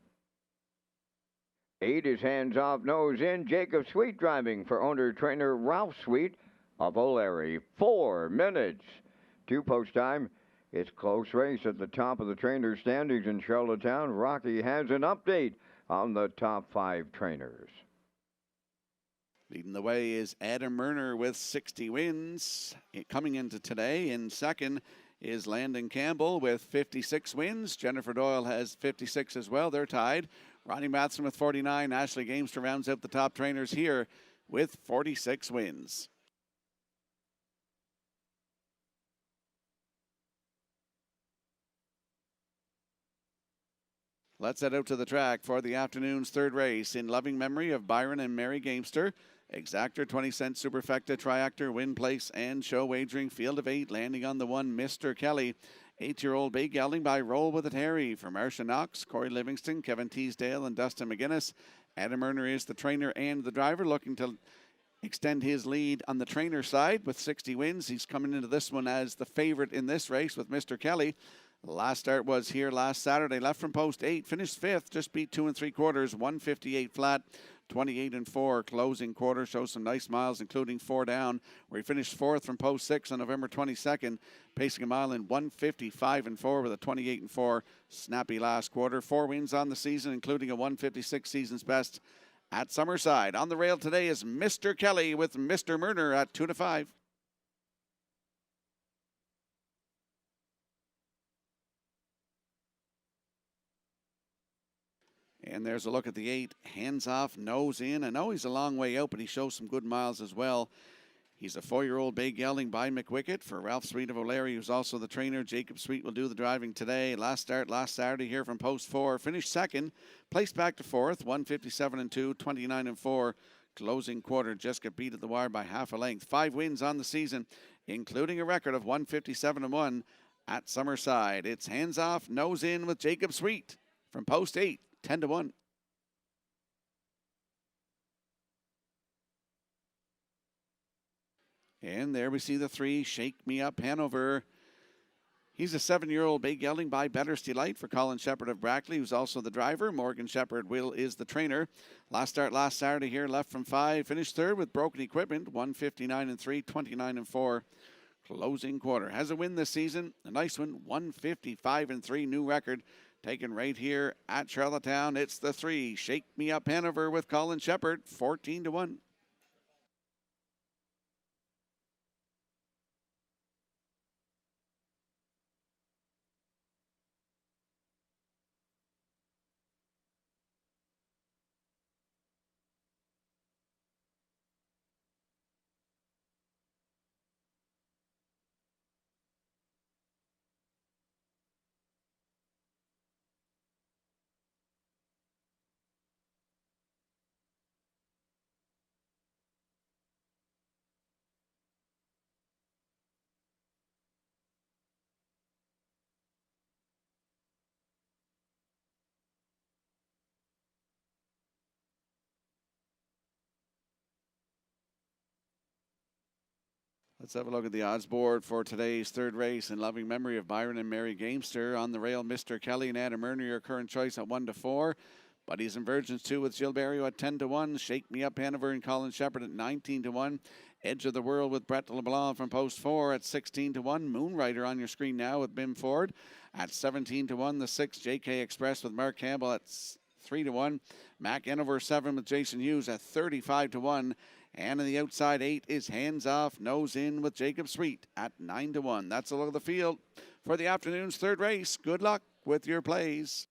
8 is Hands Off, Nose In, Jacob Sweet driving for owner-trainer Ralph Sweet of O'Leary. 4 minutes. 2 post time. It's close race at the top of the trainer standings in Charlottetown. Rocky has an update on the top 5 trainers. Leading the way is Adam Murner with 60 wins. Coming into today in second is Landon Campbell with 56 wins. Jennifer Doyle has 56 as well. They're tied. Ronnie Matheson with 49. Ashley Gamester rounds out the top trainers here with 46 wins. Let's head out to the track for the afternoon's third race in loving memory of Byron and Mary Gamester. Exactor, 20-cent superfecta, triactor, win place, and show wagering. Field of 8, landing on the 1, Mr. Kelly. 8-year-old bay gelding by Roll With It Harry for Marcia Knox, Corey Livingston, Kevin Teasdale, and Dustin McGinnis. Adam Murner is the trainer and the driver, looking to extend his lead on the trainer side with 60 wins. He's coming into this one as the favorite in this race with Mr. Kelly. The last start was here last Saturday. Left from post 8, finished 5th, just beat 2 3/4, 158 flat. 28-4 closing quarter, shows some nice miles, including 4 down, where he finished 4th from post 6 on November 22nd, pacing a mile in 155-4 with a 28-4 snappy last quarter. 4 wins on the season, including a 156 season's best at Summerside. On the rail today is Mr. Kelly with Mr. Murner at 2-5. And there's a look at the 8, Hands Off, Nose In. I know he's a long way out, but he shows some good miles as well. He's a 4-year-old bay gelding by McWickett for Ralph Sweet of O'Leary, who's also the trainer. Jacob Sweet will do the driving today. Last start last Saturday here from post 4. Finished 2nd, placed back to 4th, 157-2, 29-4. Closing quarter, just got beat at the wire by half a length. 5 wins on the season, including a record of 157-1 at Summerside. It's Hands Off, Nose In with Jacob Sweet from post 8. 10-1. And there we see the 3, Shake Me Up Hanover. He's a 7-year-old bay gelding by Better's Delight for Colin Shepard of Brackley, who's also the driver. Morgan Shepard is the trainer. Last start last Saturday here, left from 5, finished 3rd with broken equipment, 159-3, 29-4. Closing quarter. Has a win this season, a nice one, 155-3, new record. Taken right here at Charlottetown. It's the 3, Shake Me Up Hanover with Colin Shepard, 14-1. Let's have a look at the odds board for today's third race in loving memory of Byron and Mary Gamester. On the rail, Mr. Kelly and Adam Murner, your current choice at 1-4. Buddies and Virgins 2 with Gilberto at 10-1. Shake Me Up Hanover and Colin Shepard at 19-1. Edge of the World with Brett LeBlanc from post 4 at 16-1. Moonrider on your screen now with Bim Ford at 17-1. The 6, JK Express with Mark Campbell at 3-1. Mac Enover 7 with Jason Hughes at 35-1. And on the outside 8 is Hands Off, Nose In with Jacob Sweet at 9-1. That's a look at the field for the afternoon's third race. Good luck with your plays.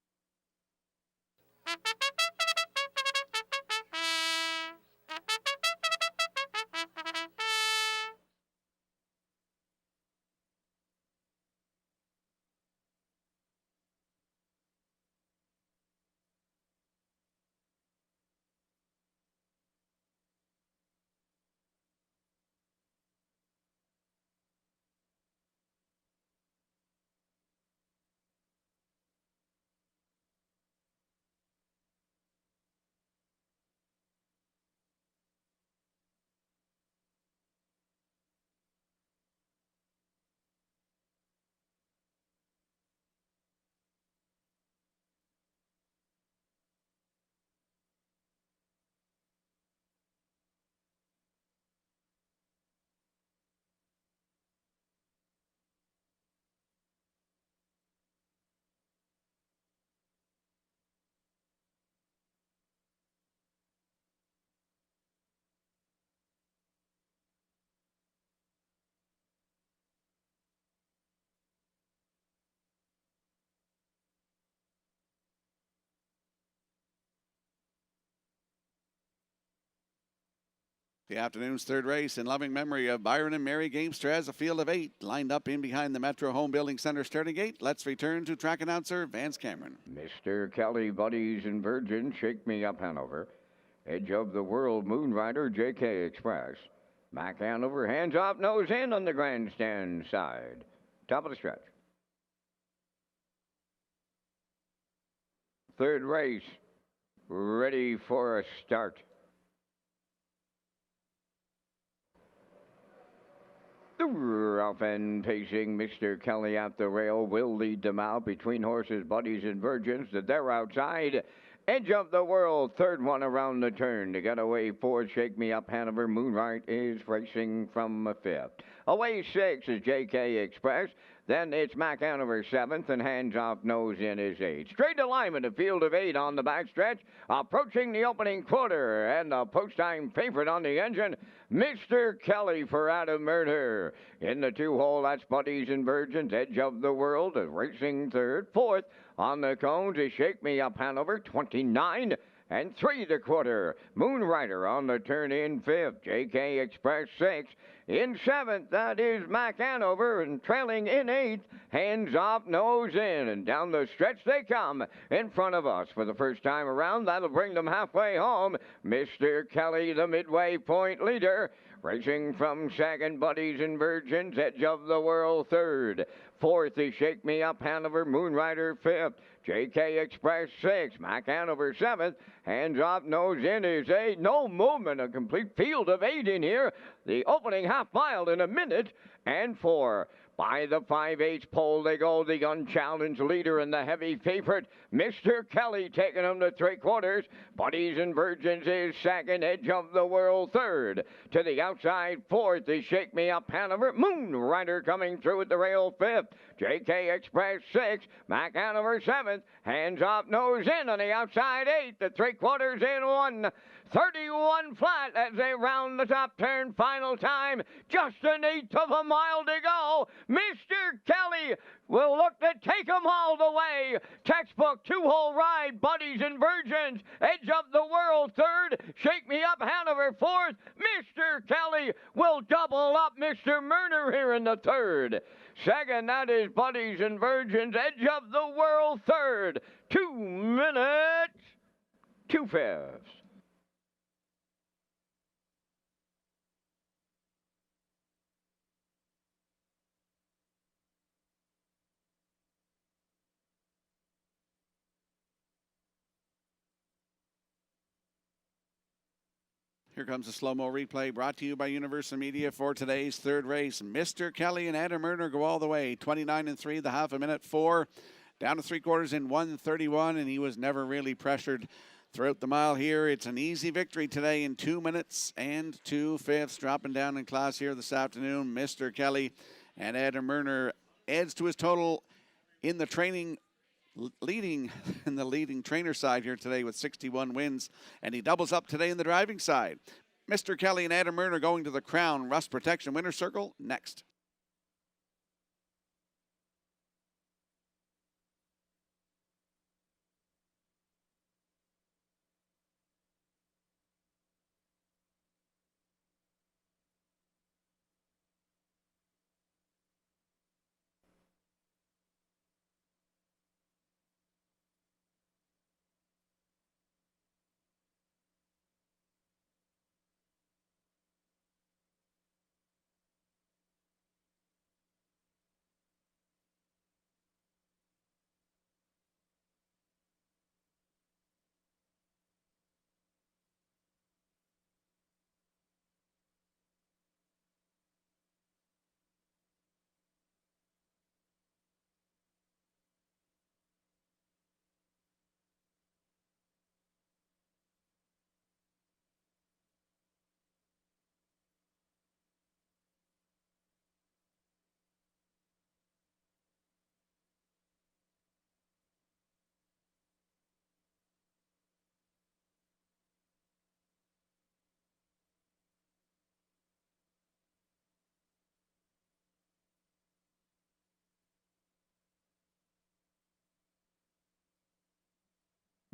The afternoon's third race in loving memory of Byron and Mary Gamestra as a field of 8 lined up in behind the Metro Home Building Center starting gate. Let's return to track announcer Vance Cameron. Mr. Kelly, Buddies and Virgin, Shake Me Up Hanover. Edge of the World, Moonrider, JK Express. Mac Hanover, Hands Off, Nose In on the grandstand side. Top of the stretch. Third race, ready for a start. The rough and pacing Mr. Kelly at the rail will lead them out between horses, Buddies and Virgins. They're outside. Edge of the World, third one around the turn. To get away fourth, Shake Me Up Hanover. Moonlight is racing from fifth. Away 6 is JK Express. Then it's Mac Hanover 7th, and Hands Off, Nose In is 8th. Straight alignment, a field of 8 on the backstretch. Approaching the opening quarter, and the post-time favorite on the engine, Mr. Kelly for Adam Murder. In the 2-hole, that's Buddies and Virgins. Edge of the World, racing third. Fourth on the cones is Shake Me Up Hanover, 29 and 3/4. Moonrider on the turn in 5th. JK Express 6th. In 7th, that is Mac Hanover, and trailing in 8th, Hands Off, Nose In. And down the stretch they come in front of us for the first time around. That'll bring them halfway home. Mr. Kelly, the midway point leader. Racing from second, Buddies and Virgins. Edge of the World, third. Fourth is Shake Me Up Hanover. Moonrider, fifth. JK Express, 6th. Mac Hanover, 7th. Hands Off, Nose In is 8. No movement. A complete field of 8 in here. The opening half mile in a minute and 4. By the 5/8 pole they go, the unchallenged leader and the heavy favorite, Mr. Kelly, taking them to 3/4. Buddies and Virgins is second, Edge of the World third. To the outside, fourth is Shake Me Up Hanover. Moonrider coming through at the rail, 5th. JK Express 6th, Mac Hanover 7th. Hands Off, Nose In on the outside, 8th. The 3/4 in 1:31 flat as they round the top turn. Final time, just an 1/8 of a mile to go. Mr. Kelly will look to take them all the way. Textbook 2-hole ride, Buddies and Virgins. Edge of the World third. Shake Me Up Hanover 4th. Mr. Kelly will double up Mr. Murner here in the third. Second, that is Buddies and Virgins. Edge of the World third. 2 minutes, 2/5. Here comes a slow-mo replay brought to you by Universal Media for today's third race. Mr. Kelly and Adam Murner go all the way. 29 and 3, the half a minute 4. Down to 3/4 in 1:31, and he was never really pressured throughout the mile here. It's an easy victory today in 2 minutes and 2/5. Dropping down in class here this afternoon. Mr. Kelly and Adam Murner adds to his total in the leading in the leading trainer side here today with 61 wins, and he doubles up today in the driving side. Mr. Kelly and Adam Murner going to the Crown Rust Protection Winner's Circle next.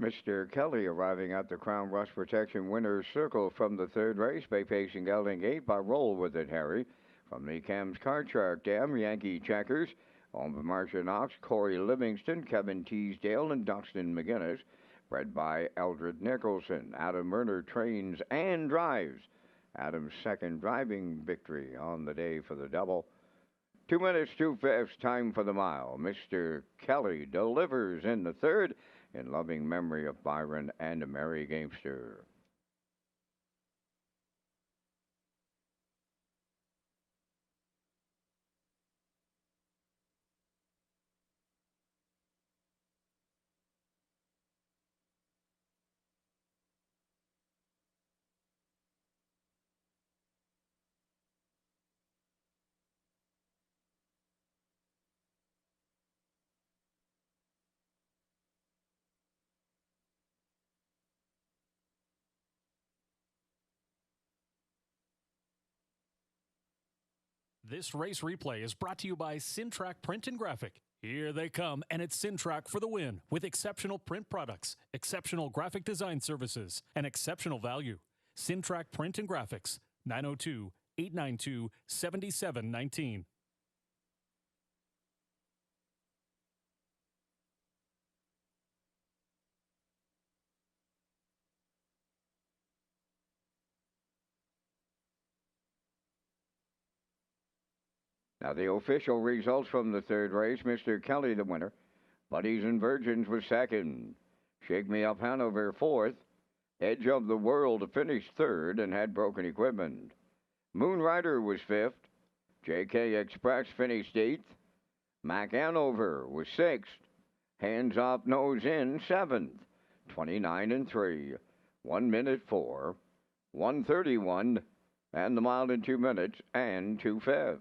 Mr. Kelly arriving at the Crown Rust Protection Winner's Circle from the third race, by pacing gelding 8 by Roll With It, Harry. From the Cam's Card Shark Dam, Yankee Checkers, on the Marcia Knox, Corey Livingston, Kevin Teasdale, and Dustin McGinnis. Bred by Eldred Nicholson. Adam Murner trains and drives. Adam's second driving victory on the day for the double. 2 minutes, 2/5, time for the mile. Mr. Kelly delivers in the third, in loving memory of Byron and Mary Gamester. This race replay is brought to you by Racetrack Print and Graphic. Here they come, and it's Racetrack for the win with exceptional print products, exceptional graphic design services, and exceptional value. Racetrack Print and Graphics, 902-892-7719. Now the official results from the third race, Mr. Kelly the winner. Buddies and Virgins was second. Shake Me Up Hanover fourth. Edge of the World finished third and had broken equipment. Moonrider was fifth. JK Express finished eighth. Mac Hanover was sixth. Hands Off Nose In seventh. 29 and 3. 1 minute 4. 131. And the mile in 2 minutes and 2/5.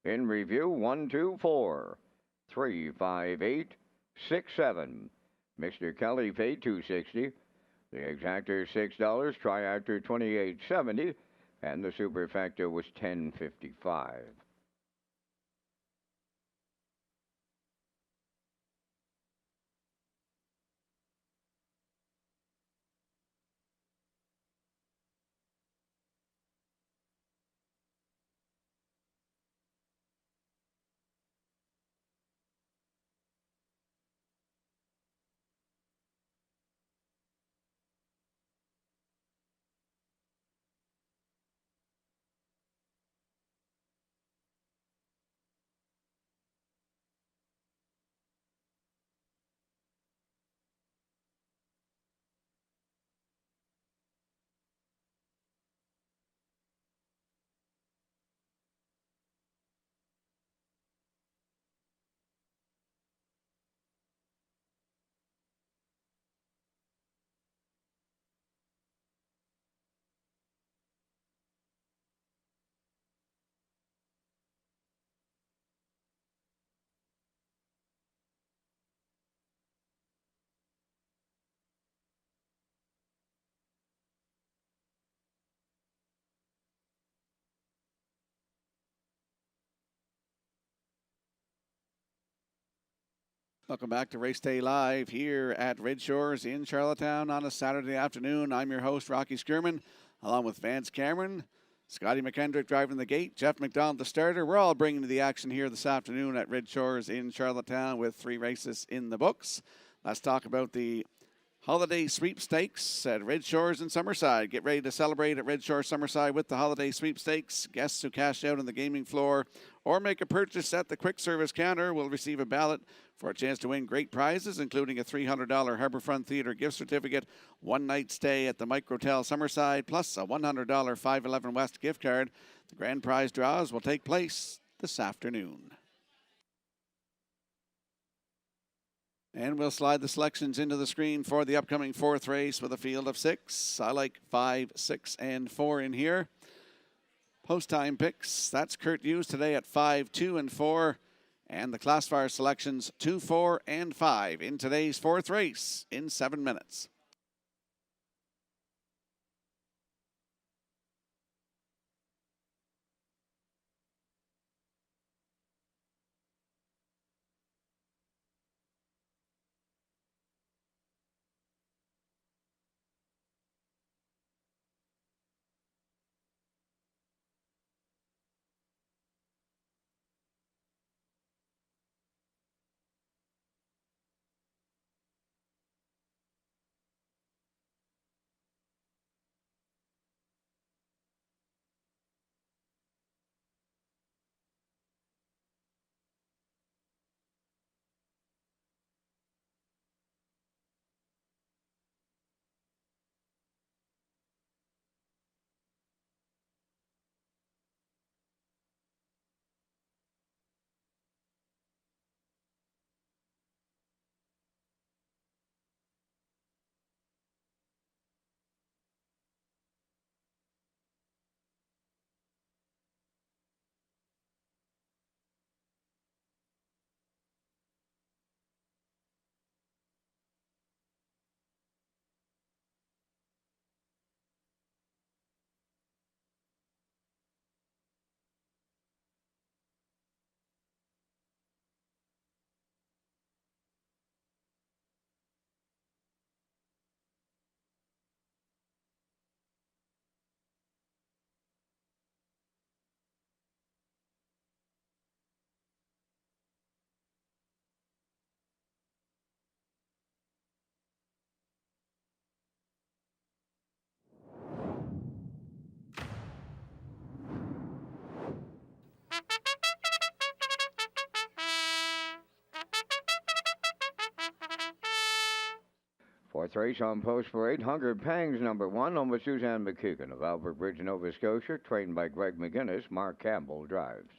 In review, 1, 2, 4, 3, 5, 8, 6, 7. Mr. Kelly paid $2.60. The exactor $6. Triactor $28.70, and the superfecta was $10.55. Welcome back to Race Day Live here at Red Shores in Charlottetown on a Saturday afternoon. I'm your host, Rocky Skirman, along with Vance Cameron, Scotty McKendrick driving the gate, Jeff McDonald the starter. We're all bringing you the action here this afternoon at Red Shores in Charlottetown with 3 races in the books. Let's talk about the holiday sweepstakes at Red Shores and Summerside. Get ready to celebrate at Red Shores Summerside with the holiday sweepstakes. Guests who cash out on the gaming floor or make a purchase at the quick service counter will receive a ballot for a chance to win great prizes, including a $300 Harbourfront Theatre gift certificate, 1-night stay at the Microtel Summerside, plus a $100 511 West gift card. The grand prize draws will take place this afternoon. And we'll slide the selections into the screen for the upcoming 4th race with a field of 6. I like 5, 6, and 4 in here. Post time picks. That's Kurt Hughes today at 5, 2, and 4. And the classifier selections 2, 4, and 5 in today's 4th race in 7 minutes. Fourth race on post for 800 Pangs, number 1, on with Suzanne McKeegan of Albert Bridge, Nova Scotia, trained by Greg McGinnis. Mark Campbell drives.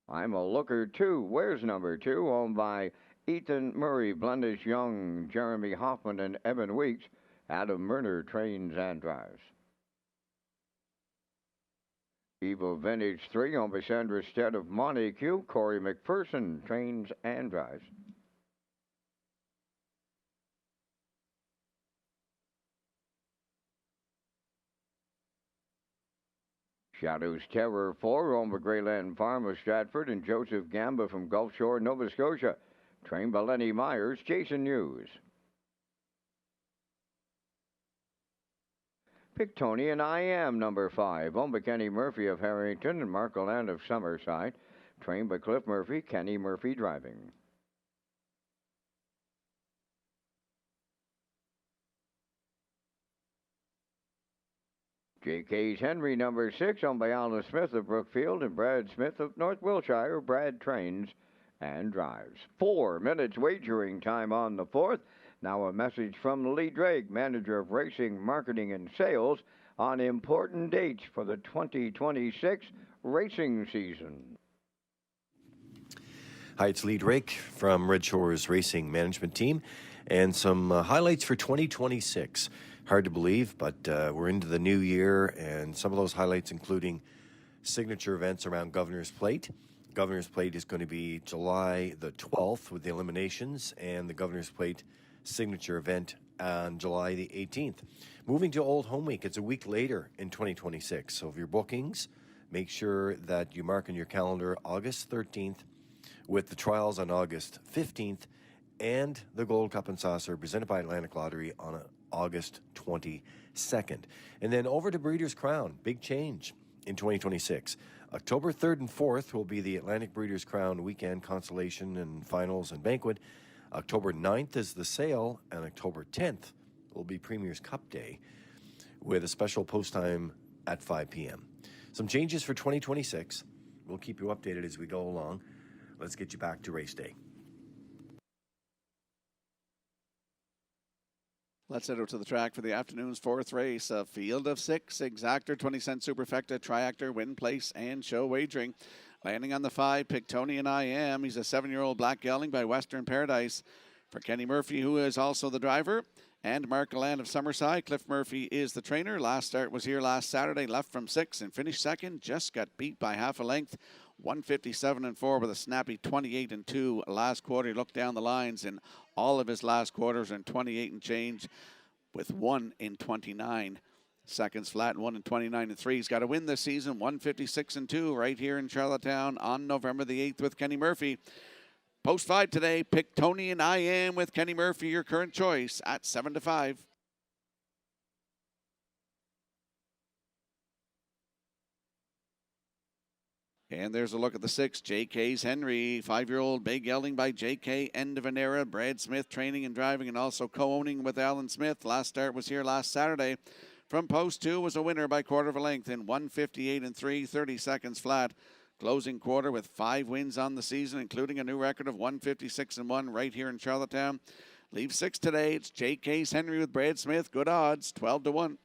I'm a Looker 2. Where's number 2? Owned by Ethan Murray, Blendish Young, Jeremy Hoffman, and Evan Weeks. Adam Murner trains and drives. Evil Vintage 3 on by Sandra Stead of Montague. Corey McPherson trains and drives. Shadow's Terror 4 on the Greyland Farm of Stratford, and Joseph Gamba from Gulf Shore, Nova Scotia. Trained by Lenny Myers, Jason Hughes. Pictoni and I Am, number 5, on by Kenny Murphy of Harrington and Mark Land of Summerside. Trained by Cliff Murphy, Kenny Murphy driving. J.K.'s Henry, number 6, on by Alan Smith of Brookfield and Brad Smith of North Wiltshire. Brad trains and drives. 4 minutes wagering time on the 4th. Now a message from Lee Drake, manager of racing, marketing, and sales, on important dates for the 2026 racing season. Hi, it's Lee Drake from Red Shores Racing Management Team, and some highlights for 2026. Hard to believe, but we're into the new year, and some of those highlights including signature events around Governor's Plate. Governor's Plate is going to be July the 12th with the eliminations, and the Governor's Plate signature event on July the 18th. Moving to Old Home Week, it's a week later in 2026. So if your bookings, make sure that you mark on your calendar August 13th with the trials on August 15th and the Gold Cup and Saucer presented by Atlantic Lottery on August 22nd. And then over to Breeders' Crown, big change in 2026. October 3rd and 4th will be the Atlantic Breeders' Crown weekend consolation and finals and banquet. October 9th is the sale, and October 10th will be Premier's Cup Day with a special post time at 5 p.m. Some changes for 2026. We'll keep you updated as we go along. Let's get you back to race day. Let's head out to the track for the afternoon's fourth race. A field of six, Exactor, 20-cent Superfecta, Triactor, Win Place, and Show Wagering. Landing on the 5, Pictonian I Am. He's a 7-year-old black gelding by Western Paradise. For Kenny Murphy, who is also the driver, and Mark Galan of Summerside. Cliff Murphy is the trainer. Last start was here last Saturday, left from 6 and finished second. Just got beat by half a length. 157-4 with a snappy 28-2 last quarter. He looked down the lines in all of his last quarters and 28 and change with 1 in 29 seconds flat and 1 in 29 and 3. He's got to win this season. 156-2 right here in Charlottetown on November the 8th with Kenny Murphy. Post 5 today, Pictonian I Am with Kenny Murphy, your current choice at 7-5. And there's a look at the 6, JK's Henry, 5-year-old bay gelding by JK, end of an era. Brad Smith training and driving and also co-owning with Alan Smith. Last start was here last Saturday. From post 2 was a winner by quarter of a length in 158-3, 30 seconds flat. Closing quarter with 5 wins on the season, including a new record of 156-1 right here in Charlottetown. Leave 6 today. It's JK's Henry with Brad Smith. Good odds, 12-1.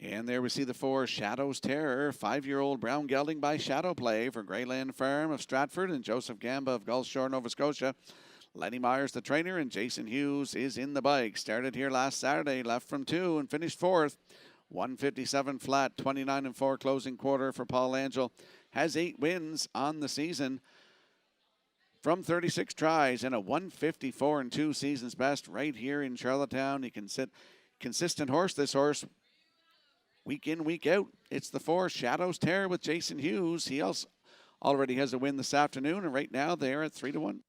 And there we see the 4, Shadow's Terror, 5-year-old brown gelding by Shadow Play for Greyland Farm of Stratford and Joseph Gamba of Gulf Shore, Nova Scotia. Lenny Myers, the trainer, and Jason Hughes is in the bike. Started here last Saturday, left from 2 and finished 4th. 157 flat, 29-4 closing quarter for Paul Angel. Has 8 wins on the season from 36 tries and a 154-2 season's best right here in Charlottetown. He can sit consistent horse, this horse. Week in, week out. It's the 4, Shadow's Terror with Jason Hughes. He also already has a win this afternoon, and right now they're at 3-1.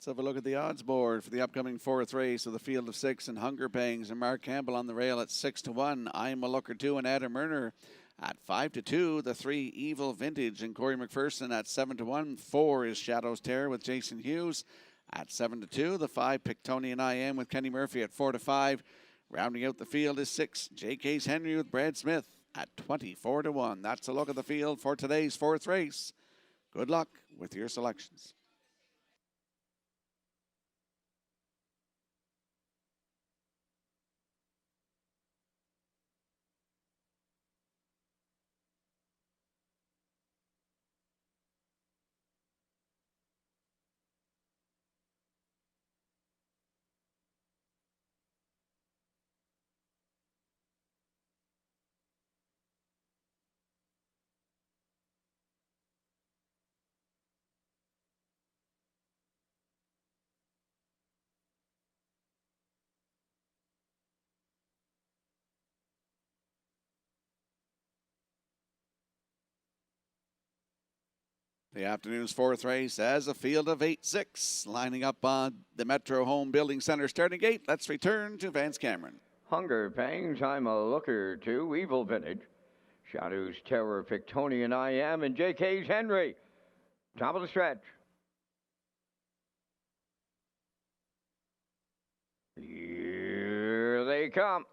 Let's have a look at the odds board for the upcoming 4th race of the field of 6 and Hunger Pangs and Mark Campbell on the rail at 6-1. I'm a Looker 2 and Adam Murner at 5-2. The 3, Evil Vintage and Corey McPherson at 7-1. 4 is Shadow's Terror with Jason Hughes at 7-2. The 5, Pictonian I Am with Kenny Murphy at 4-5. Rounding out the field is 6, JK's Henry with Brad Smith at 24-1. That's a look at the field for today's 4th race. Good luck with your selections. The afternoon's fourth race as a field of 8-6 lining up on the Metro Home Building Center starting gate. Let's return to Vance Cameron. Hunger Pangs, I'm a Looker to, Evil Vintage. Shadows Terror, Pictonian I Am, and JK's Henry. Top of the stretch. Here they come.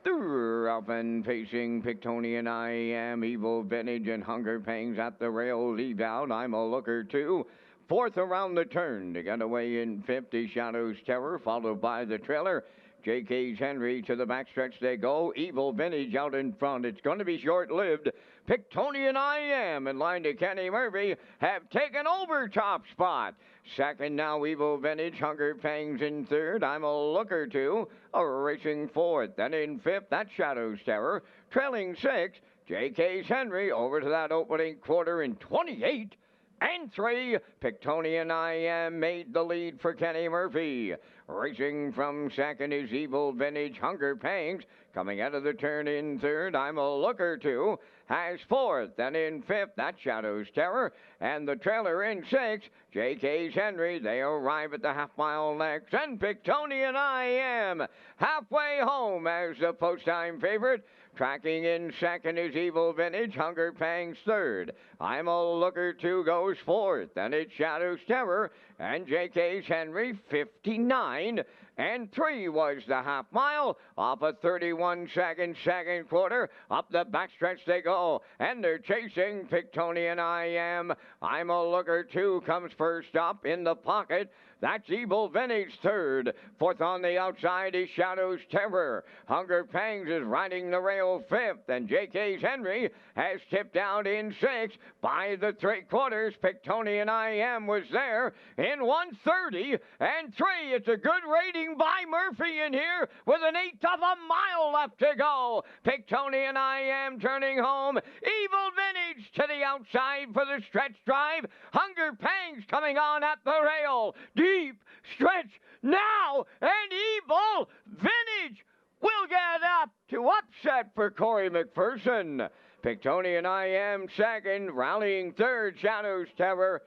Through and facing Pictonian I Am, Evil Vintage, and Hunger Pangs at the rail lead out. I'm a Looker too. Fourth around the turn to get away in 50. Shadows Terror, followed by the trailer. JK's Henry to the backstretch they go. Evil Vintage out in front. It's going to be short-lived. Pictonian I Am in line to Kenny Murphy have taken over top spot. Second now Evil Vintage, Hunger Pangs in third. I'm a Looker to, racing fourth. Then in fifth, that's Shadows Terror. Trailing sixth, JK's Henry over to that opening quarter in 28. And three, Pictonian I Am made the lead for Kenny Murphy. Racing from second is Evil Vintage, Hunger Pangs. Coming out of the turn in third, I'm a Looker to. Has fourth, then in fifth, that's Shadows Terror. And the trailer in sixth, JK's Henry. They arrive at the half-mile next. And Pictonian I Am halfway home as the post-time favorite. Tracking in second is Evil Vintage, Hunger Pangs third. I'm a Looker to goes fourth. Then it's Shadows Terror and JK's Henry 59. And 3 was the half mile. Off a 31-second second quarter. Up the backstretch they go. And they're chasing Pictonian I Am. I'm a Looker to comes first up in the pocket. That's Evil Vintage third. Fourth on the outside is Shadows Terror. Hunger Pangs is riding the rail fifth. And JK's Henry has tipped out in sixth. By the 3/4, Pictonian I Am was there in 1:30 and 3. It's a good rating by Murphy in here with an 1/8 of a mile left to go. Pictonian I Am turning home. Evil Vintage to the outside for the stretch drive. Hunger Pangs coming on at the rail. Deep stretch now, and Evil Vintage will get up to upset for Corey McPherson. Pictonian I Am second, rallying third, Shadows Terror.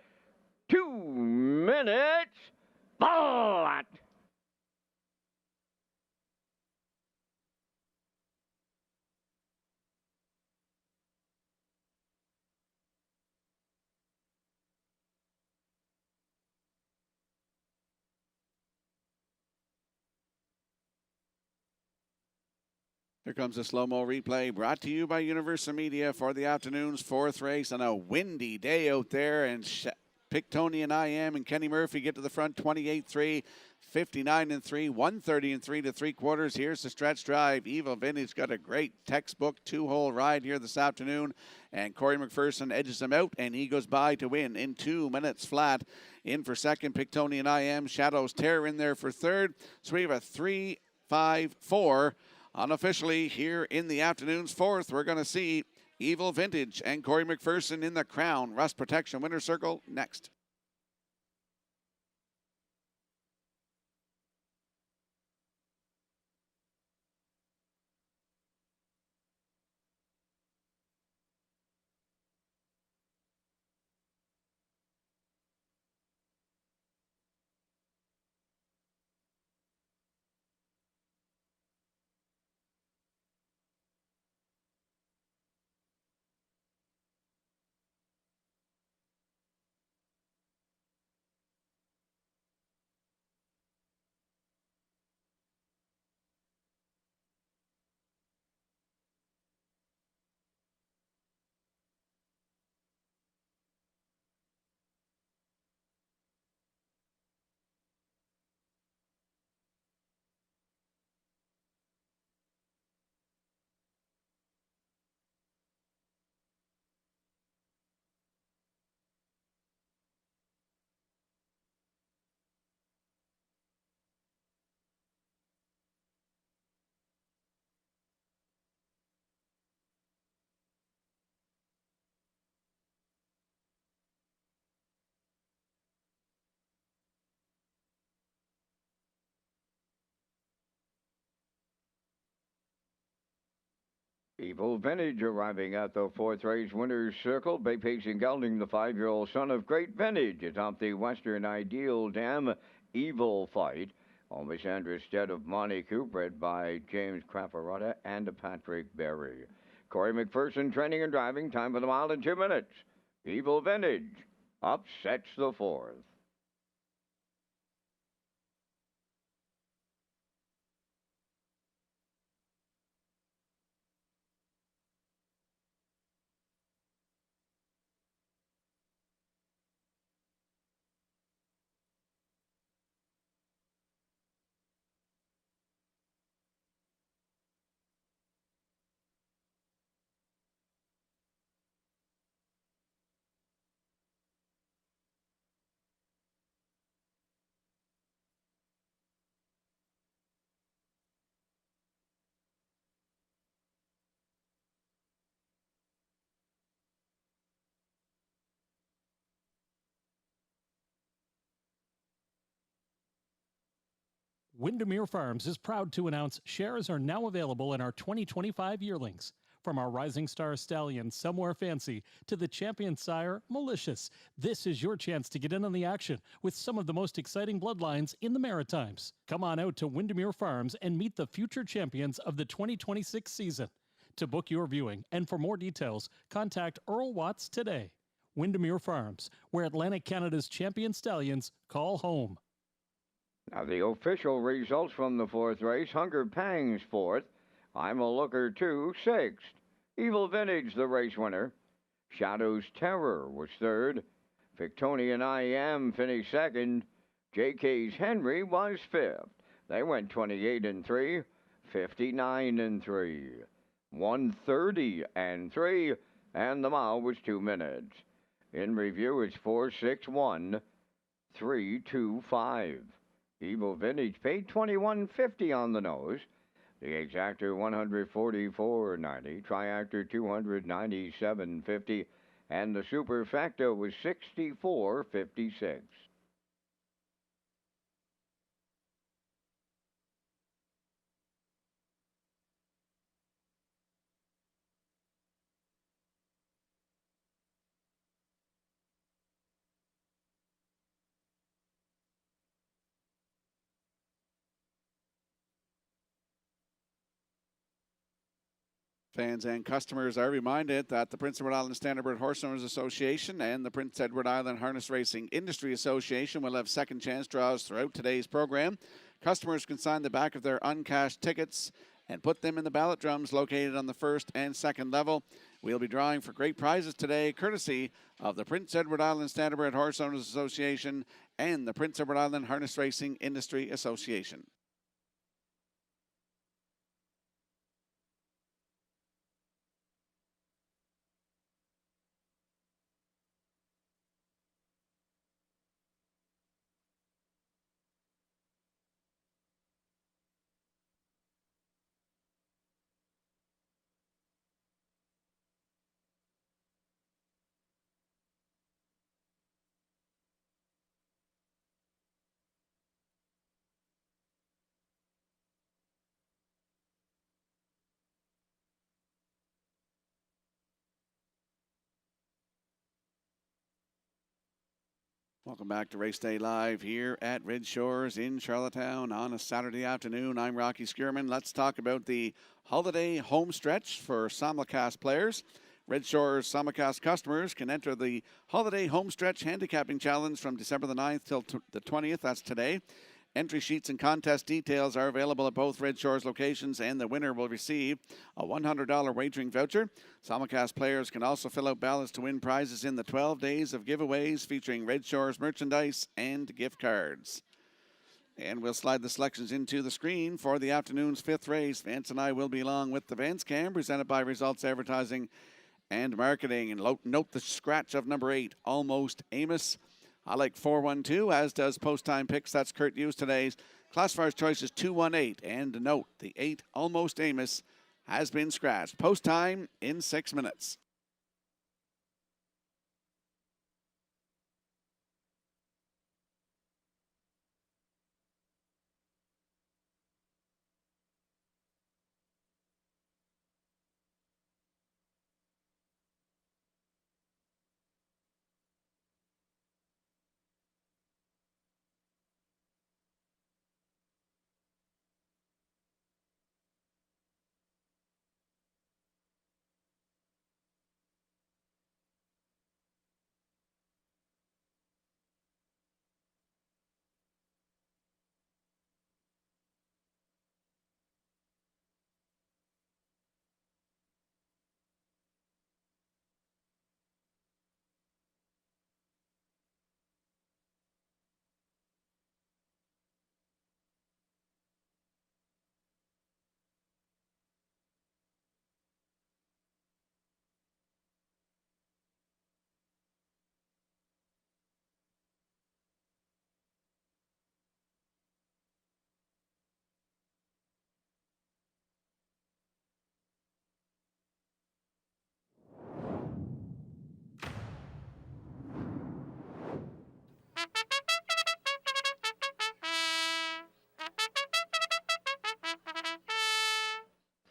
2 minutes flat. Here comes a slow-mo replay brought to you by Universal Media for the afternoon's fourth race on a windy day out there. And Pictonian I Am and Kenny Murphy get to the front 28-3, 59-3, 130-3 to 3/4. Here's the stretch drive. Evil Vintage got a great textbook 2-hole ride here this afternoon. And Corey McPherson edges him out, and he goes by to win in 2 minutes flat. In for second, Pictonian I Am. Shadows Terror in there for third. So we have a 3-5-4. Unofficially, here in the afternoon's fourth, we're going to see Evil Vintage and Corey McPherson in the Crown Rust Protection Winner's Circle next. Evil Vintage arriving at the fourth race winner's circle. Bay Pacing Gelding, the 5-year-old son of Great Vintage, atop the Western Ideal Dam Evil Fight. Only Sandra Stead of Montague, bred by James Crafferotta and Patrick Berry. Corey McPherson training and driving. Time for the mile in 2 minutes. Evil Vintage upsets the fourth. Windermere Farms is proud to announce shares are now available in our 2025 yearlings. From our Rising Star Stallion, Somewhere Fancy, to the champion sire, Malicious, this is your chance to get in on the action with some of the most exciting bloodlines in the Maritimes. Come on out to Windermere Farms and meet the future champions of the 2026 season. To book your viewing and for more details, contact Earl Watts today. Windermere Farms, where Atlantic Canada's champion stallions call home. Now the official results from the fourth race. Hunger Pangs fourth. I'm a Looker 2 sixth. Evil Vintage the race winner. Shadow's Terror was third. Victonian I Am finished second. JK's Henry was fifth. They went 28 and 3, 59 and 3, 130 and 3, and the mile was 2 minutes. In review, it's 4-6-1, 3-2-5. Evil Vintage paid $21.50 on the nose. The exactor $144.90, triactor $297.50, and the superfecta was $64.56. Fans and customers are reminded that the Prince Edward Island Standardbred Horse Owners Association and the Prince Edward Island Harness Racing Industry Association will have second chance draws throughout today's program. Customers can sign the back of their uncashed tickets and put them in the ballot drums located on the first and second level. We'll be drawing for great prizes today, courtesy of the Prince Edward Island Standardbred Horse Owners Association and the Prince Edward Island Harness Racing Industry Association. Welcome back to Race Day Live here at Red Shores in Charlottetown on a Saturday afternoon. I'm Rocky Skierman. Let's talk about the holiday home stretch for Simulcast players. Red Shores Simulcast customers can enter the holiday home stretch handicapping challenge from December the 9th till the 20th. That's today. Entry sheets and contest details are available at both Red Shores locations, and the winner will receive a $100 wagering voucher. Simulcast players can also fill out ballots to win prizes in the 12 days of giveaways featuring Red Shores merchandise and gift cards. And we'll slide the selections into the screen for the afternoon's fifth race. Vance and I will be along with the Vance Cam, presented by Results Advertising and Marketing. And note the scratch of number 8, Almost Amos. I like 412, as does Post Time Picks. That's Kurt Hughes today's. Classifier's choice is 218. And note, the 8, Almost Amos, has been scratched. Post time in 6 minutes.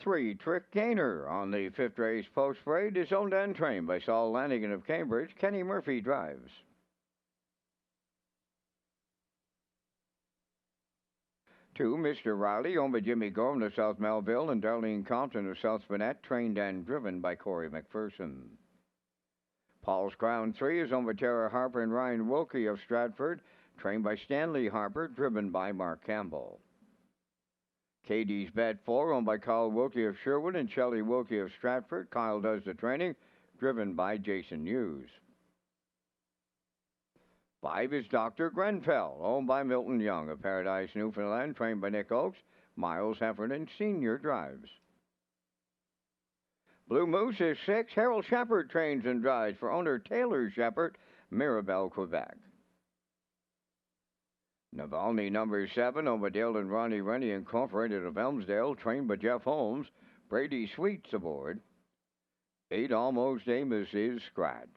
3 Trick Gainer on the 5th race post parade is owned and trained by Saul Lanigan of Cambridge. Kenny Murphy drives. 2 Mr. Riley, owned by Jimmy Gorman of South Melville and Darlene Compton of South Spinette, trained and driven by Corey McPherson. Paul's Crown 3 is owned by Tara Harper and Ryan Wilkie of Stratford, trained by Stanley Harper, driven by Mark Campbell. Katie's Bet 4, owned by Kyle Wilkie of Sherwood and Shelley Wilkie of Stratford. Kyle does the training, driven by Jason Hughes. 5 is Dr. Grenfell, owned by Milton Young of Paradise, Newfoundland, trained by Nick Oakes. Miles Heffernan Sr. drives. Blue Moose is 6. Harold Shepard trains and drives for owner Taylor Shepard, Mirabel, Quebec. Navalny number 7, owned by Dale and Ronnie Rennie Incorporated of Elmsdale, trained by Jeff Holmes. Brady Sweets aboard. 8 Almost Amos is scratched.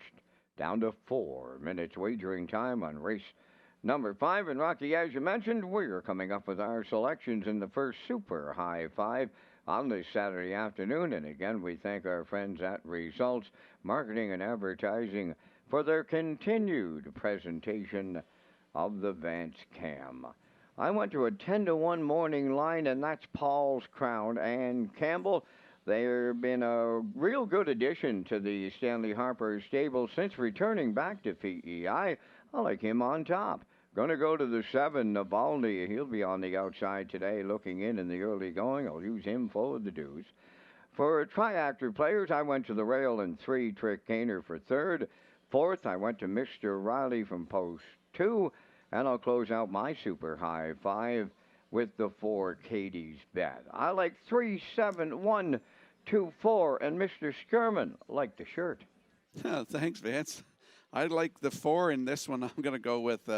Down to 4 minutes wagering time on race number 5. And Rocky, as you mentioned, we're coming up with our selections in the first Super High 5 on this Saturday afternoon. And again, we thank our friends at Results Marketing and Advertising for their continued presentation of the Vance Cam. I went to a 10-1 morning line, and that's Paul's Crown and Campbell. They've been a real good addition to the Stanley Harper stable since returning back to PEI. I like him on top. Going to go to the 7, Navalny. He'll be on the outside today looking in the early going. I'll use him full of the deuce. For triactor players, I went to the rail and 3 Trick Gainer for 3rd. 4th, I went to Mr. Riley from post 2. And I'll close out my Super High 5 with the 4 Katie's Bet. I like 3, 7, 1, 2, 4, and Mr. Skirman like the shirt. Thanks, Vance. I like the 4 in this one. I'm going to go with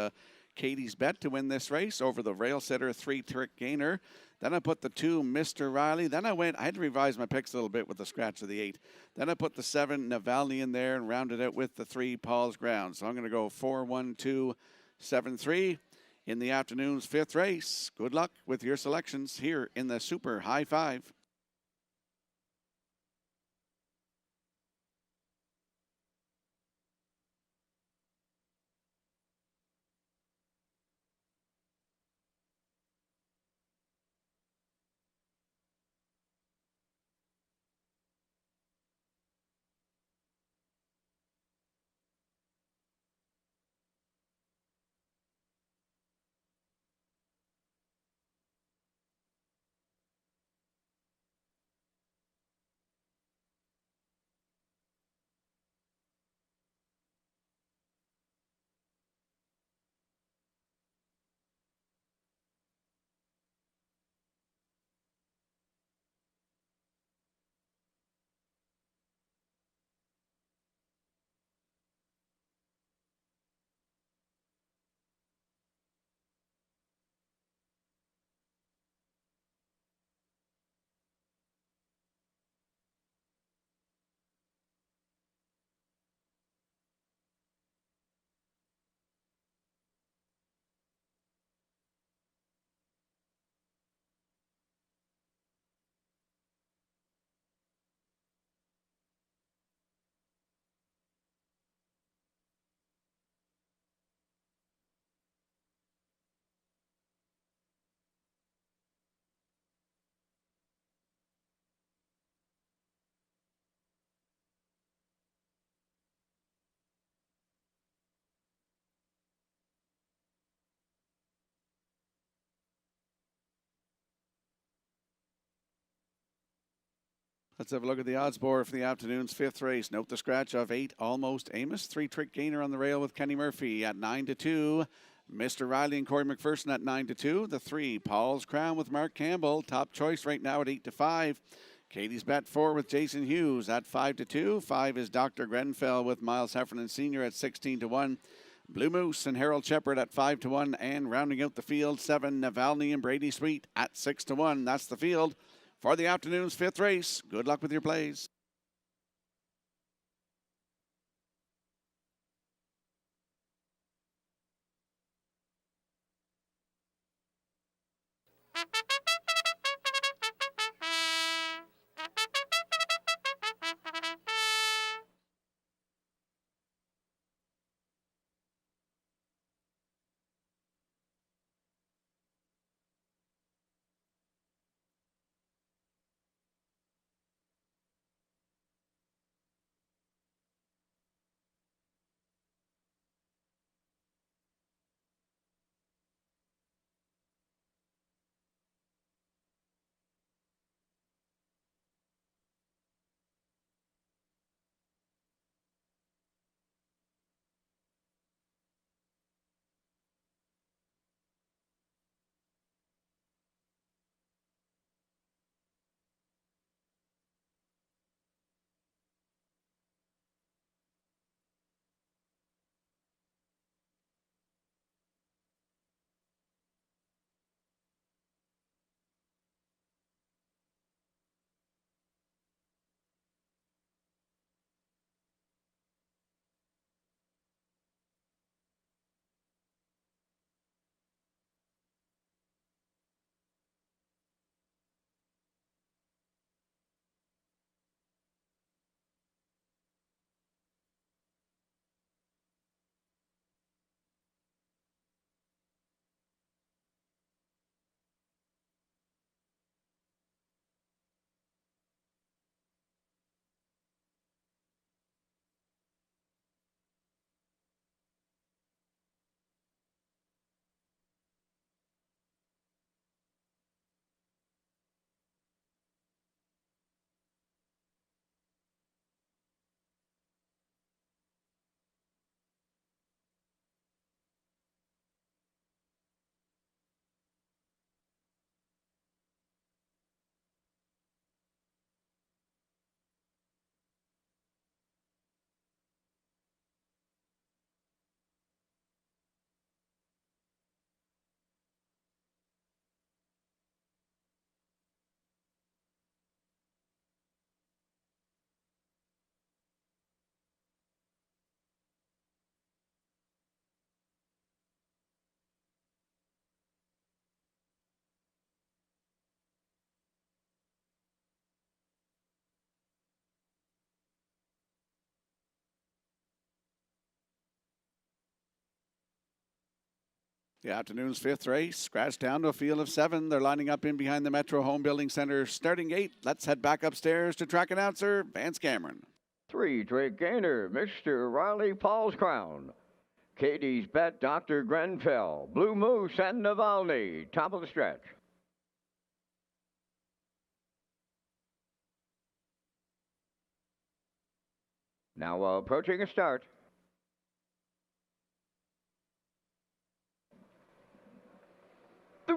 Katie's Bet to win this race over the rail setter 3 Trick Gainer. Then I put the 2 Mr. Riley. Then I had to revise my picks a little bit with the scratch of the 8. Then I put the 7 Navalny in there and rounded it with the 3 Paul's Ground. So I'm going to go 4, 1, 2, 7, 3 in the afternoon's 5th race. Good luck with your selections here in the Super High 5. Let's have a look at the odds board for the afternoon's 5th race. Note the scratch of 8 Almost Amos. 3 Trick Gainer on the rail with Kenny Murphy at 9-2. Mr. Riley and Corey McPherson at 9-2. The 3 Paul's Crown with Mark Campbell. Top choice right now at 8-5. Katie's Bet 4 with Jason Hughes at 5-2. 5 is Dr. Grenfell with Miles Heffernan Sr. at 16-1. Blue Moose and Harold Shepard at 5-1. And rounding out the field, 7 Navalny and Brady Sweet at 6-1. That's the field for the afternoon's 5th race. Good luck with your plays. The afternoon's fifth race, scratched down to a field of 7. They're lining up in behind the Metro Home Building Center starting gate. Let's head back upstairs to track announcer Vance Cameron. 3-trick gainer, Mr. Riley, Paul's Crown. Katie's Bet, Dr. Grenfell, Blue Moose, and Navalny. Top of the stretch. Now approaching a start.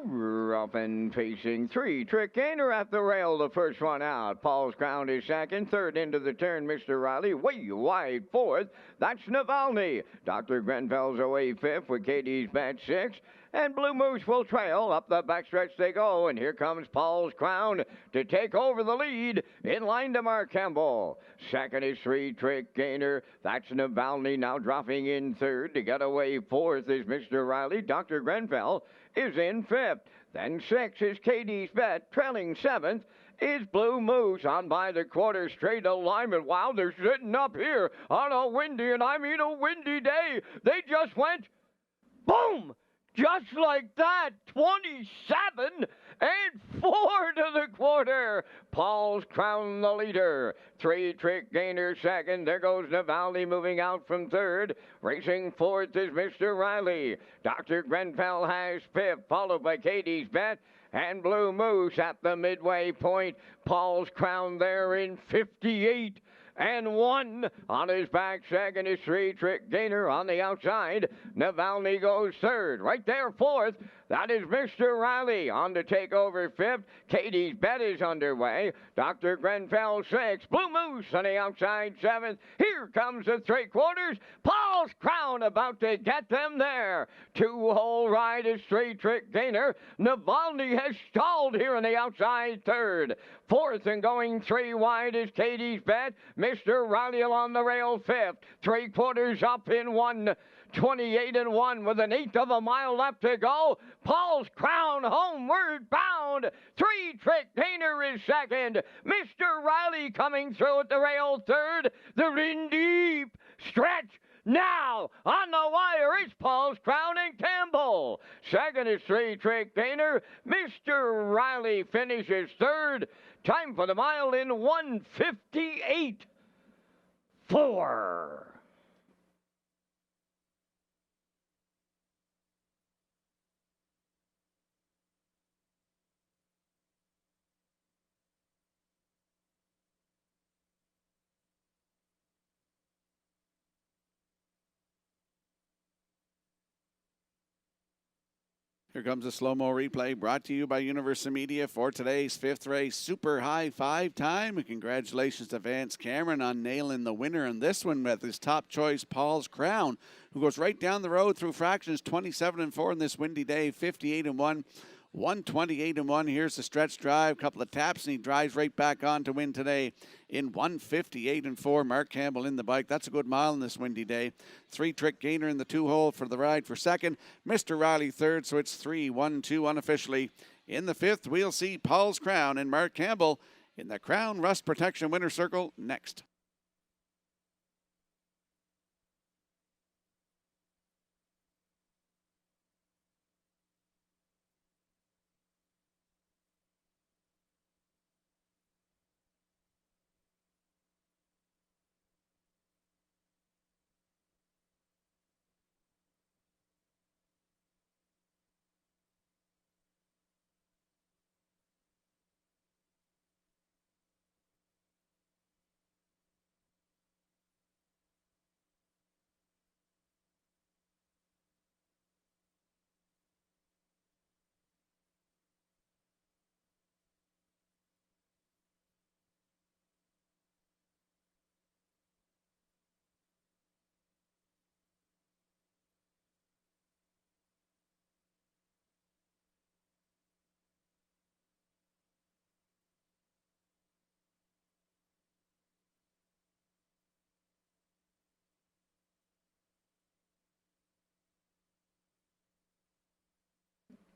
Rough and pacing, 3-trick gainer at the rail, the first one out. Paul's Crown is second, third into the turn, Mr. Riley, way wide fourth. That's Navalny. Dr. Grenfell's away fifth with Katie's Bet sixth. And Blue Moose will trail. Up the backstretch they go, and here comes Paul's Crown to take over the lead. In line to Mark Campbell. Second is 3-trick gainer. That's Navalny now dropping in third. To get away fourth is Mr. Riley. Dr. Grenfell is in fifth. Then sixth is Katie's Bet. Trailing seventh is Blue Moose on by the quarter straight alignment. Wow, they're sitting up here on a windy, and I mean a windy day. They just went boom! Just like that, 27 and 4 to the quarter. Paul's Crown the leader. 3-trick gainer second. There goes Navalny moving out from third. Racing fourth is Mr. Riley. Dr. Grenfell has fifth, followed by Katie's Bet and Blue Moose at the midway point. Paul's Crown there in 58 and 1 on his back. Second is 3-trick gainer on the outside. Navalny goes third. Right there, fourth. That is Mr. Riley on to take over fifth. Katie's Bet is underway. Dr. Grenfell sixth. Blue Moose on the outside seventh. Here comes the three-quarters. Paul's Crown about to get them there. Two-hole ride is 3-trick gainer. Navalny has stalled here on the outside third. Fourth and going 3 wide is Katie's Bet. Mr. Riley along the rail fifth. 3/4 up in 1. 28 and 1 with an eighth of a mile left to go. Paul's Crown homeward bound. 3-trick gainer is second. Mr. Riley coming through at the rail third. They're in deep stretch. Now, on the wire is Paul's Crown and Campbell. Second is 3-trick gainer. Mr. Riley finishes third. Time for the mile in 1:58.4. Here comes a slow-mo replay brought to you by Universal Media for today's fifth race super high 5 time. And congratulations to Vance Cameron on nailing the winner in this one with his top choice, Paul's Crown, who goes right down the road through fractions, 27 and 4 on this windy day, 58 and 1. 128 and 1. Here's the stretch drive, couple of taps, and he drives right back on to win today in 158 and 4. Mark Campbell in the bike. That's a good mile on this windy day. 3-trick gainer in the 2-hole for the ride for second. Mr. Riley third, so it's 3-1-2 unofficially. In the fifth, we'll see Paul's Crown and Mark Campbell in the Crown Rust Protection winner circle next.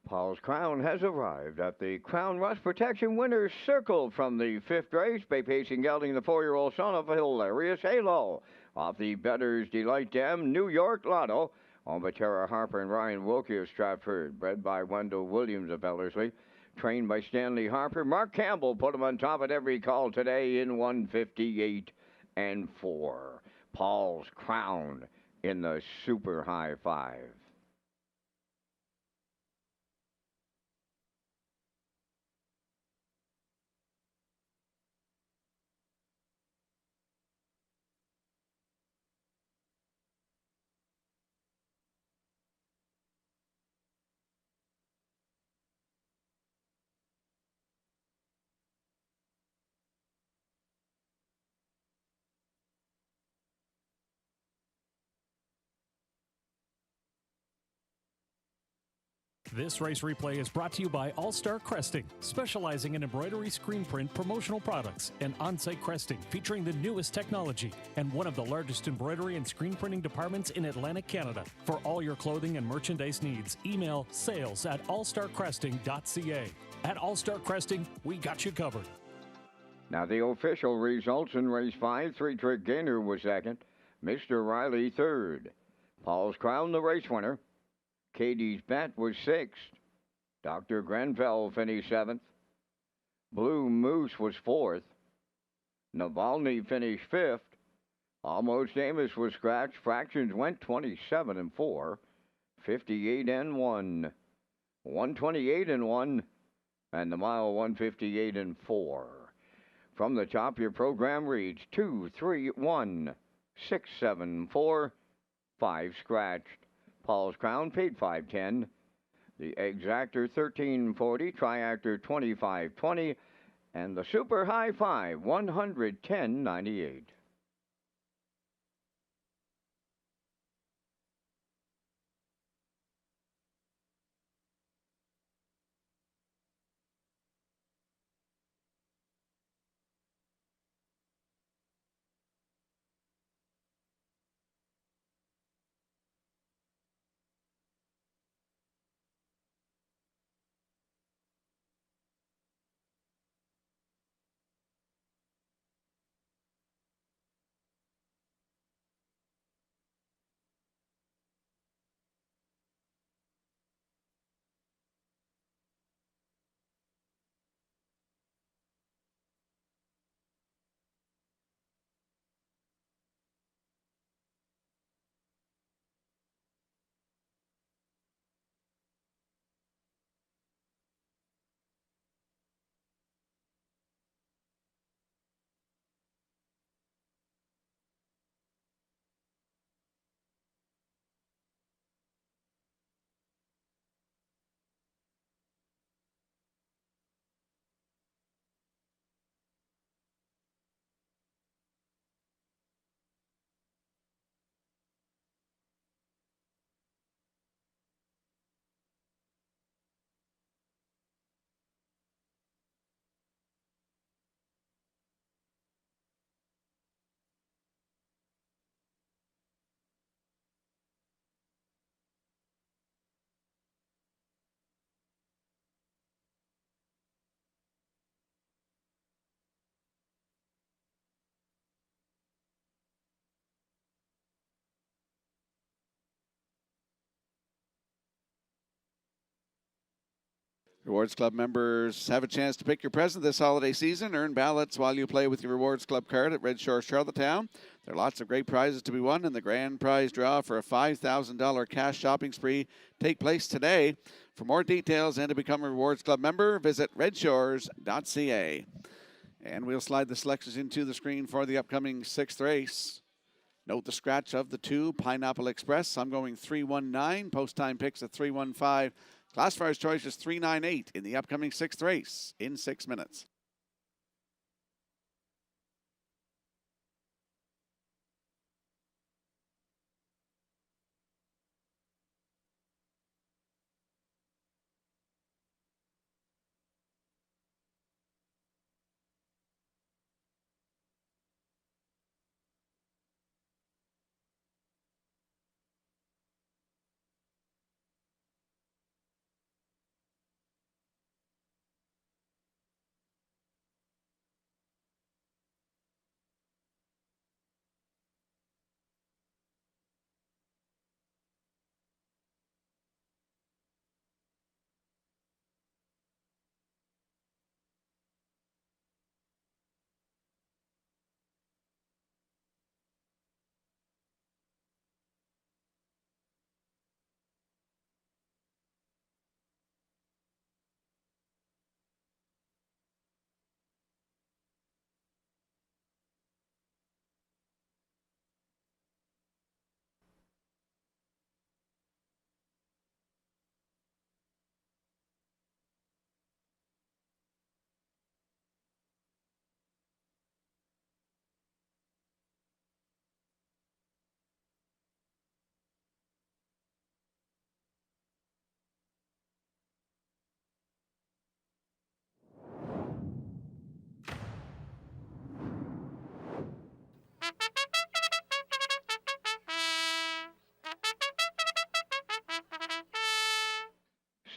Paul's Crown has arrived at the Crown Rust Protection Winners Circle from the fifth race. Bay Pacing gelding, the 4-year-old son of Hilarious Halo. Off the Bettor's Delight Dam New York Lotto. Albatera Harper and Ryan Wilkie of Stratford, bred by Wendell Williams of Ellerslie. Trained by Stanley Harper. Mark Campbell put him on top at every call today in 158 and 4. Paul's Crown in the Super High 5. This race replay is brought to you by All Star Cresting, specializing in embroidery, screen print, promotional products, and on-site cresting featuring the newest technology, and one of the largest embroidery and screen printing departments in Atlantic Canada. For all your clothing and merchandise needs, email sales@allstarcresting.ca. At All Star Cresting, we got you covered. Now the official results in race 5, 3-trick Gainer was second, Mr. Riley third, Paul's Crown the race winner, Katie's Bet was sixth, Dr. Grenfell finished seventh, Blue Moose was fourth, Navalny finished fifth, Almost Amos was scratched, Fractions went 27 and 4, 58 and 1, 128 and 1, and the mile 158 and 4. From the top, your program reads 2, 3, 1, 6, 7, 4, 5 scratched. Paul's Crown paid $5.10. The Exactor $13.40, Triactor $25.20, and the Super High 5 $110.98. Rewards Club members have a chance to pick your present this holiday season. Earn ballots while you play with your Rewards Club card at Red Shores, Charlottetown. There are lots of great prizes to be won, and the grand prize draw for a $5,000 cash shopping spree take place today. For more details and to become a Rewards Club member, visit Redshores.ca. And we'll slide the selections into the screen for the upcoming sixth race. Note the scratch of the 2, Pineapple Express. I'm going 319. Post time picks at 315. Classifier's choice is 398 in the upcoming sixth race in 6 minutes.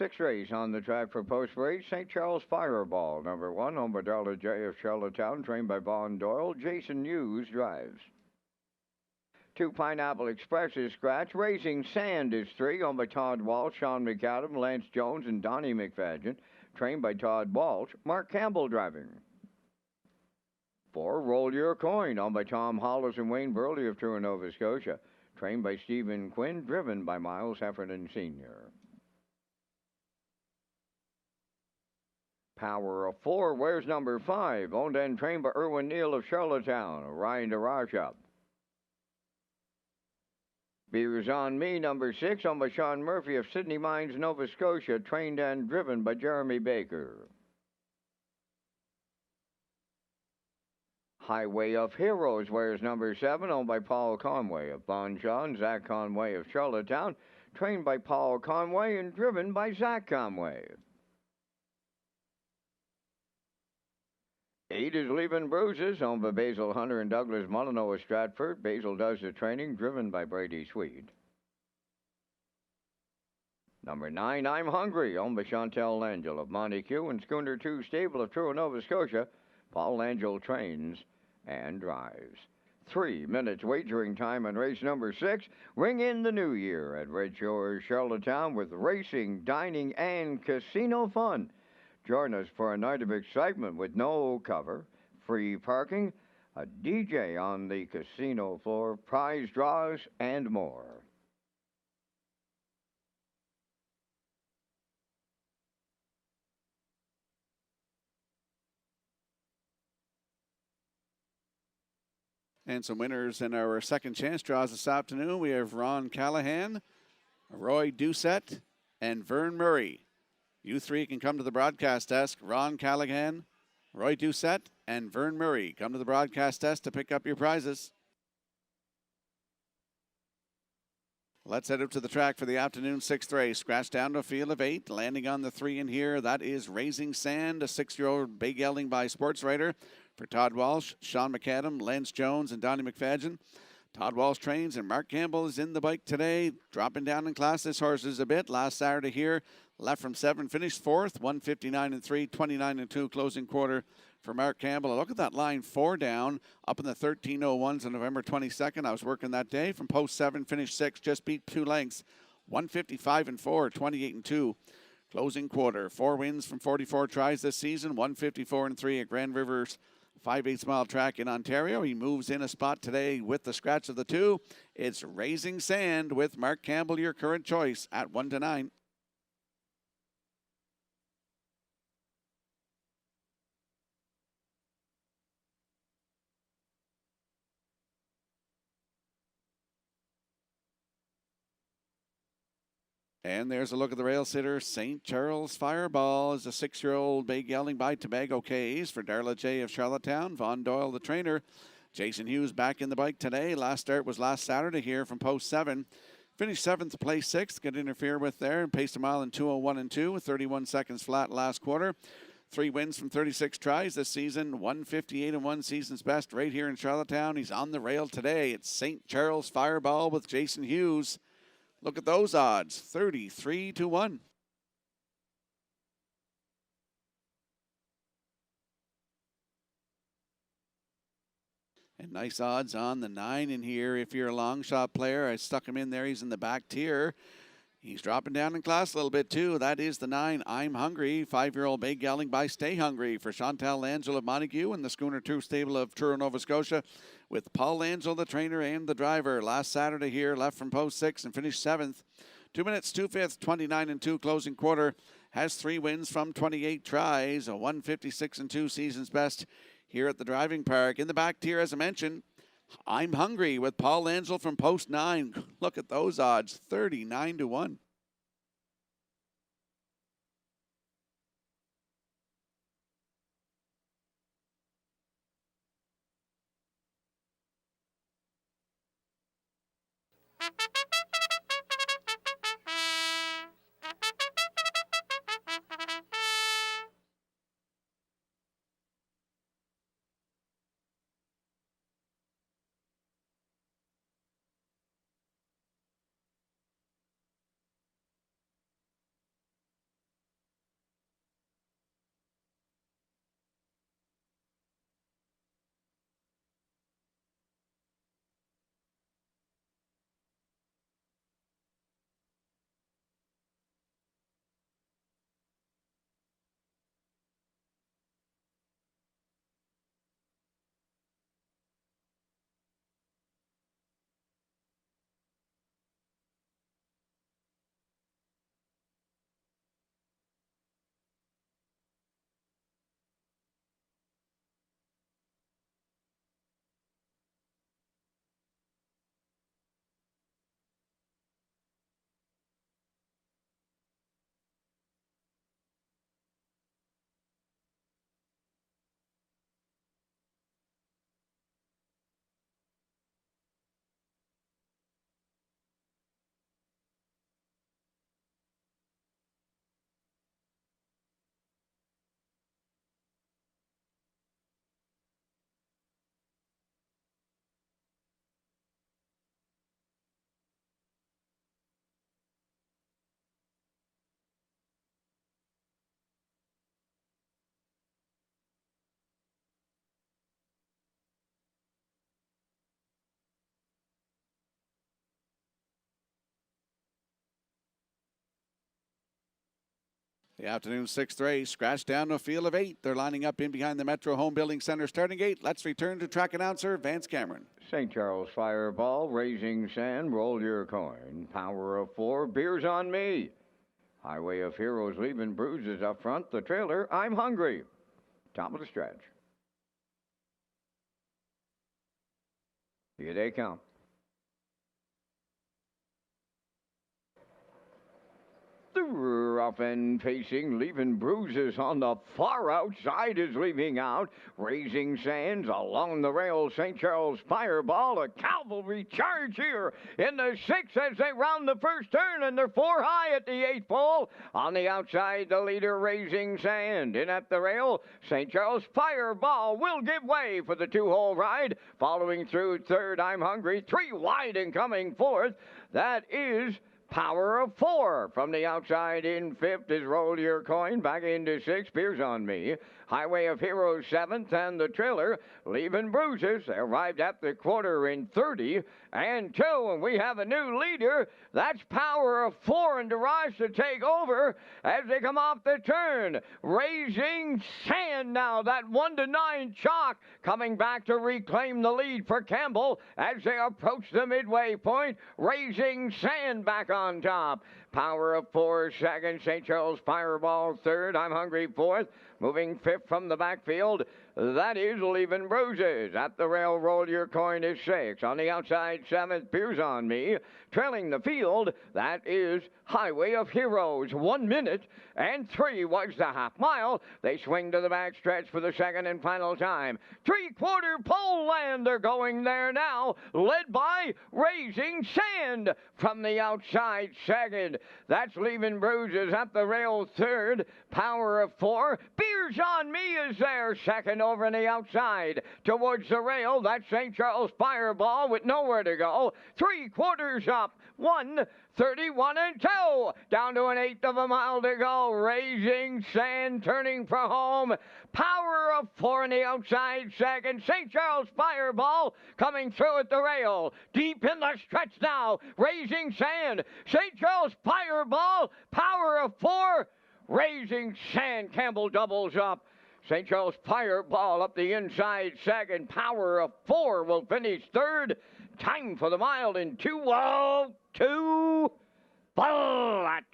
sixth race on the track for post race, St. Charles Fireball, number 1, owned by Darla J. of Charlottetown, trained by Vaughn Doyle. Jason Hughes drives. 2, Pineapple Express is scratch. Racing Sand is 3, owned by Todd Walsh, Sean McAdam, Lance Jones, and Donnie McFadgen, trained by Todd Walsh. Mark Campbell driving. 4, Roll Your Coin, owned by Tom Hollis and Wayne Burley of Truro, Nova Scotia, trained by Stephen Quinn, driven by Miles Heffernan Sr. Power of 4 wears number 5, owned and trained by Erwin Neal of Charlottetown, Ryan DeRajab. Beers on Me, number 6, owned by Sean Murphy of Sydney Mines, Nova Scotia, trained and driven by Jeremy Baker. Highway of Heroes wears number 7, owned by Paul Conway of Bonshaw and Zach Conway of Charlottetown, trained by Paul Conway and driven by Zach Conway. 8 is Leaving Bruises, owned by Basil Hunter and Douglas Molyneux of Stratford. Basil does the training, driven by Brady Sweet. Number 9, I'm Hungry, owned by Chantel Langell of Montague and Schooner 2 Stable of Truro, Nova Scotia. Paul Langell trains and drives. 3 minutes wagering time on race number 6. Ring in the new year at Red Shores, Charlottetown, with racing, dining, and casino fun. Join us for a night of excitement with no cover, free parking, a DJ on the casino floor, prize draws, and more. And some winners in our second chance draws this afternoon. We have Ron Callahan, Roy Doucette, and Vern Murray. You three can come to the broadcast desk. Ron Callahan, Roy Doucette, and Vern Murray. Come to the broadcast desk to pick up your prizes. Let's head up to the track for the afternoon 6th race. Scratch down to a field of 8. Landing on the 3 in here, that is Raising Sand, a 6-year-old bay gelding by Sports Writer. For Todd Walsh, Sean McAdam, Lance Jones, and Donnie McFadgen. Todd Walsh trains, and Mark Campbell is in the bike today. Dropping down in class, this horse is a bit. Last Saturday here, left from 7, finished 4th, 159-3, 29-2, closing quarter for Mark Campbell. Look at that line, 4 down, up in the 13:01s on November 22nd. I was working that day. From post 7, finished 6, just beat 2 lengths, 155-4, 28-2. Closing quarter, 4 wins from 44 tries this season, 154-3 at Grand Rivers 5/8 mile track in Ontario. He moves in a spot today with the scratch of the 2. It's Raising Sand with Mark Campbell, your current choice at 1-9. And there's a look at the rail sitter. St. Charles Fireball is a 6-year-old bay gelding by Tobago K's for Darla J. of Charlottetown. Vaughn Doyle, the trainer. Jason Hughes back in the bike today. Last start was last Saturday here from post 7. Finished 7th, placed 6th. Could interfere with there and paced a mile in 2:01-2 with 31 seconds flat last quarter. 3 wins from 36 tries this season. 158-1 season's best right here in Charlottetown. He's on the rail today. It's St. Charles Fireball with Jason Hughes. Look at those odds, 33-1. And nice odds on the 9 in here. If you're a long shot player, I stuck him in there. He's in the back tier. He's dropping down in class a little bit too. That is the 9, I'm Hungry. 5-year-old bay gelding by Stay Hungry for Chantal Langell of Montague and the Schooner 2 stable of Truro, Nova Scotia, with Paul Langell, the trainer and the driver. Last Saturday here, left from post 6 and finished 7th. 2 minutes, 2/5, 29-2 closing quarter. Has 3 wins from 28 tries, a 156-2 season's best here at the driving park. In the back tier, as I mentioned, I'm Hungry with Paul Langell from post 9. Look at those odds, 39-1. The afternoon sixth race, scratched down to a field of 8. They're lining up in behind the Metro Home Building Center starting gate. Let's return to track announcer Vance Cameron. St. Charles Fireball, Raising Sand, Roll Your Coin. Power of 4, Beers on Me. Highway of Heroes, Leaving Bruises up front. The trailer, I'm Hungry. Top of the stretch. Here they come. The rough and pacing, Leaving Bruises on the far outside is leaving out. Raising Sands along the rail. St. Charles Fireball, a cavalry charge here in the 6th as they round the first turn, and they're 4 high at the 8th pole. On the outside, the leader, Raising Sand. In at the rail, St. Charles Fireball will give way for the 2-hole ride. Following through 3rd, I'm Hungry. 3 wide and coming 4th. That is Power of 4. From the outside in 5th is Roll Your Coin. Back into 6th, Beers on Me. Highway of Heroes 7th, and the trailer, Leaving Bruises. They arrived at the quarter in 30 and 2, and we have a new leader. That's Power of 4 and derives to take over as they come off the turn. Raising Sand now, that 1-9 chalk coming back to reclaim the lead for Campbell as they approach the midway point. Raising Sand back on top. Power of 4 second. St. Charles Fireball 3rd. I'm Hungry 4th. Moving 5th from the backfield, that is Leaving Bruises. At the rail, Roll Your Coin is 6. On the outside, 7th, Beers on Me. Trailing the field, that is Highway of Heroes. 1 minute and 3 was the half mile. They swing to the back stretch for the second and final time. 3/4 pole land, they're going there now, led by Raising Sand. From the outside, second, that's Leaving Bruises. At the rail, 3rd, Power of 4. Beers on Me is there, second over on the outside. Towards the rail, that's St. Charles Fireball with nowhere to go. 3/4 up, 1:31 and 2. Down to an 1/8 of a mile to go. Raising Sand turning for home. Power of 4 on the outside second. St. Charles Fireball coming through at the rail. Deep in the stretch now. Raising Sand. St. Charles Fireball. Power of 4. Raising Sand. Campbell doubles up. St. Charles Fireball up the inside second. Power of 4 will finish 3rd. Time for the mile in 2:02 flat.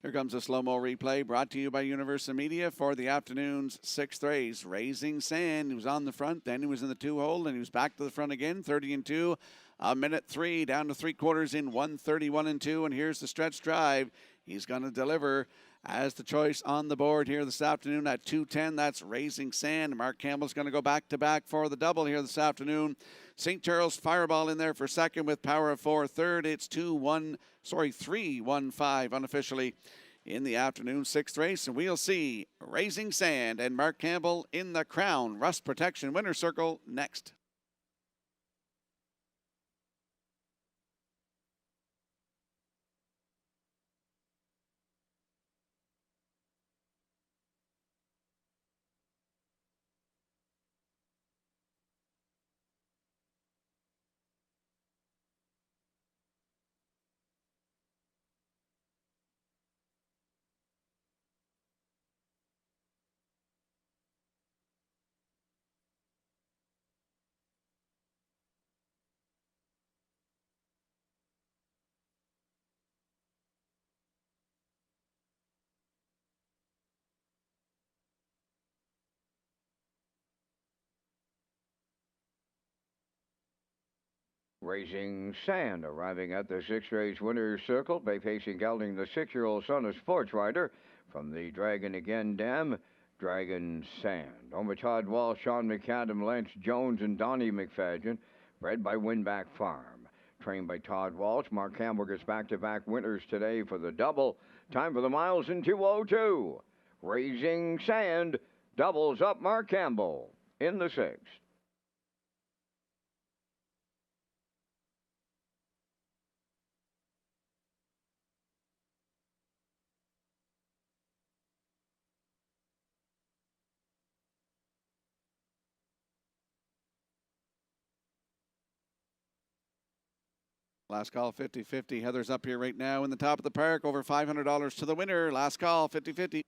Here comes a slow-mo replay brought to you by Universal Media for the afternoon's 6th race. Raising Sand, he was on the front, then he was in the 2-hole, and he was back to the front again, 30 and 2. A minute 3, down to 3/4 in 1:31 and 2, and here's the stretch drive. He's going to deliver as the choice on the board here this afternoon at 2:10. That's Raising Sand. Mark Campbell's going to go back-to-back for the double here this afternoon. St. Charles Fireball in there for second with Power of 4. Third, it's 3-1-5 unofficially in the afternoon 6th race. And we'll see Raising Sand and Mark Campbell in the Crown Rust Protection Winner's Circle next. Raising Sand arriving at the 6th race winner's circle. Bay facing gelding, the 6-year-old son of Sports Rider from the Dragon Again dam, Dragon Sand. Over Todd Walsh, Sean McAdam, Lance Jones, and Donnie McFadden. Bred by Winback Farm. Trained by Todd Walsh. Mark Campbell gets back-to-back winners today for the double. Time for the miles in 2:02. Raising Sand doubles up Mark Campbell in the 6th. Last call 50-50. Heather's up here right now in the top of the park. Over $500 to the winner. Last call 50-50.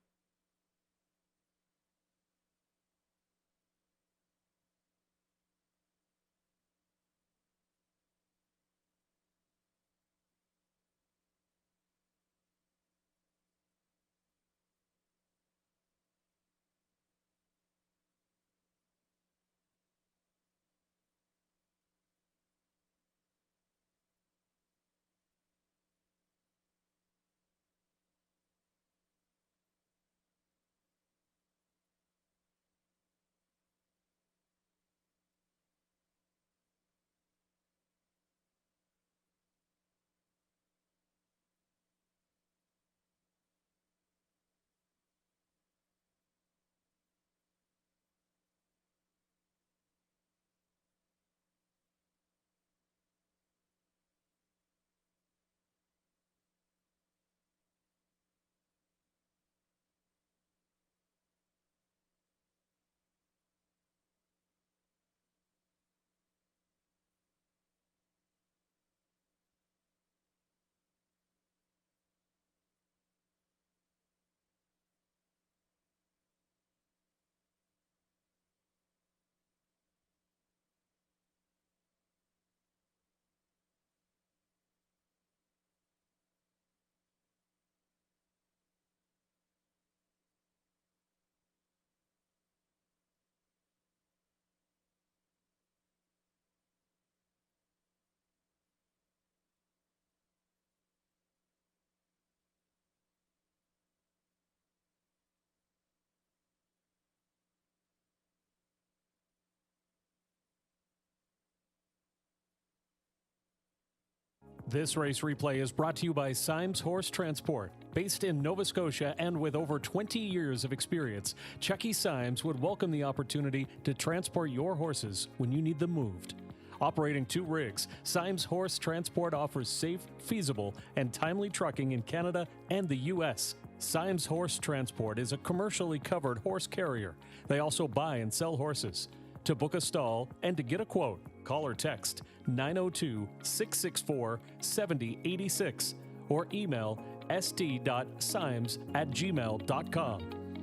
This race replay is brought to you by Symes Horse Transport. Based in Nova Scotia and with over 20 years of experience, Chucky Symes would welcome the opportunity to transport your horses when you need them moved. Operating 2 rigs, Symes Horse Transport offers safe, feasible, and timely trucking in Canada and the U.S. Symes Horse Transport is a commercially covered horse carrier. They also buy and sell horses. To book a stall and to get a quote, call or text 902-664-7086 or email st.symes@gmail.com.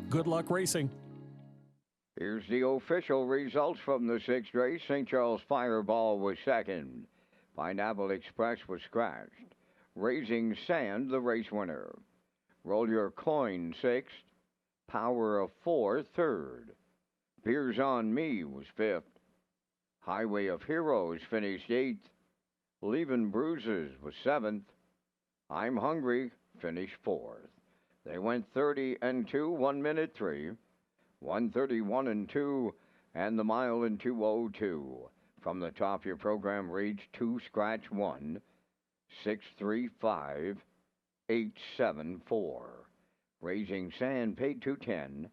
Good luck racing. Here's the official results from the 6th race. St. Charles Fireball was second. Pineapple Express was scratched. Raising Sand, the race winner. Roll Your Coin, 6th. Power of 4, 3rd. Beers on Me was 5th. Highway of Heroes finished 8th. Leavin' Bruises was 7th. I'm Hungry finished 4th. They went 30 and 2, 1 minute 3. 131 and 2, and the mile in 2:02. From the top, your program reads 2 scratch 1, 635, 874. Raising Sand paid 210.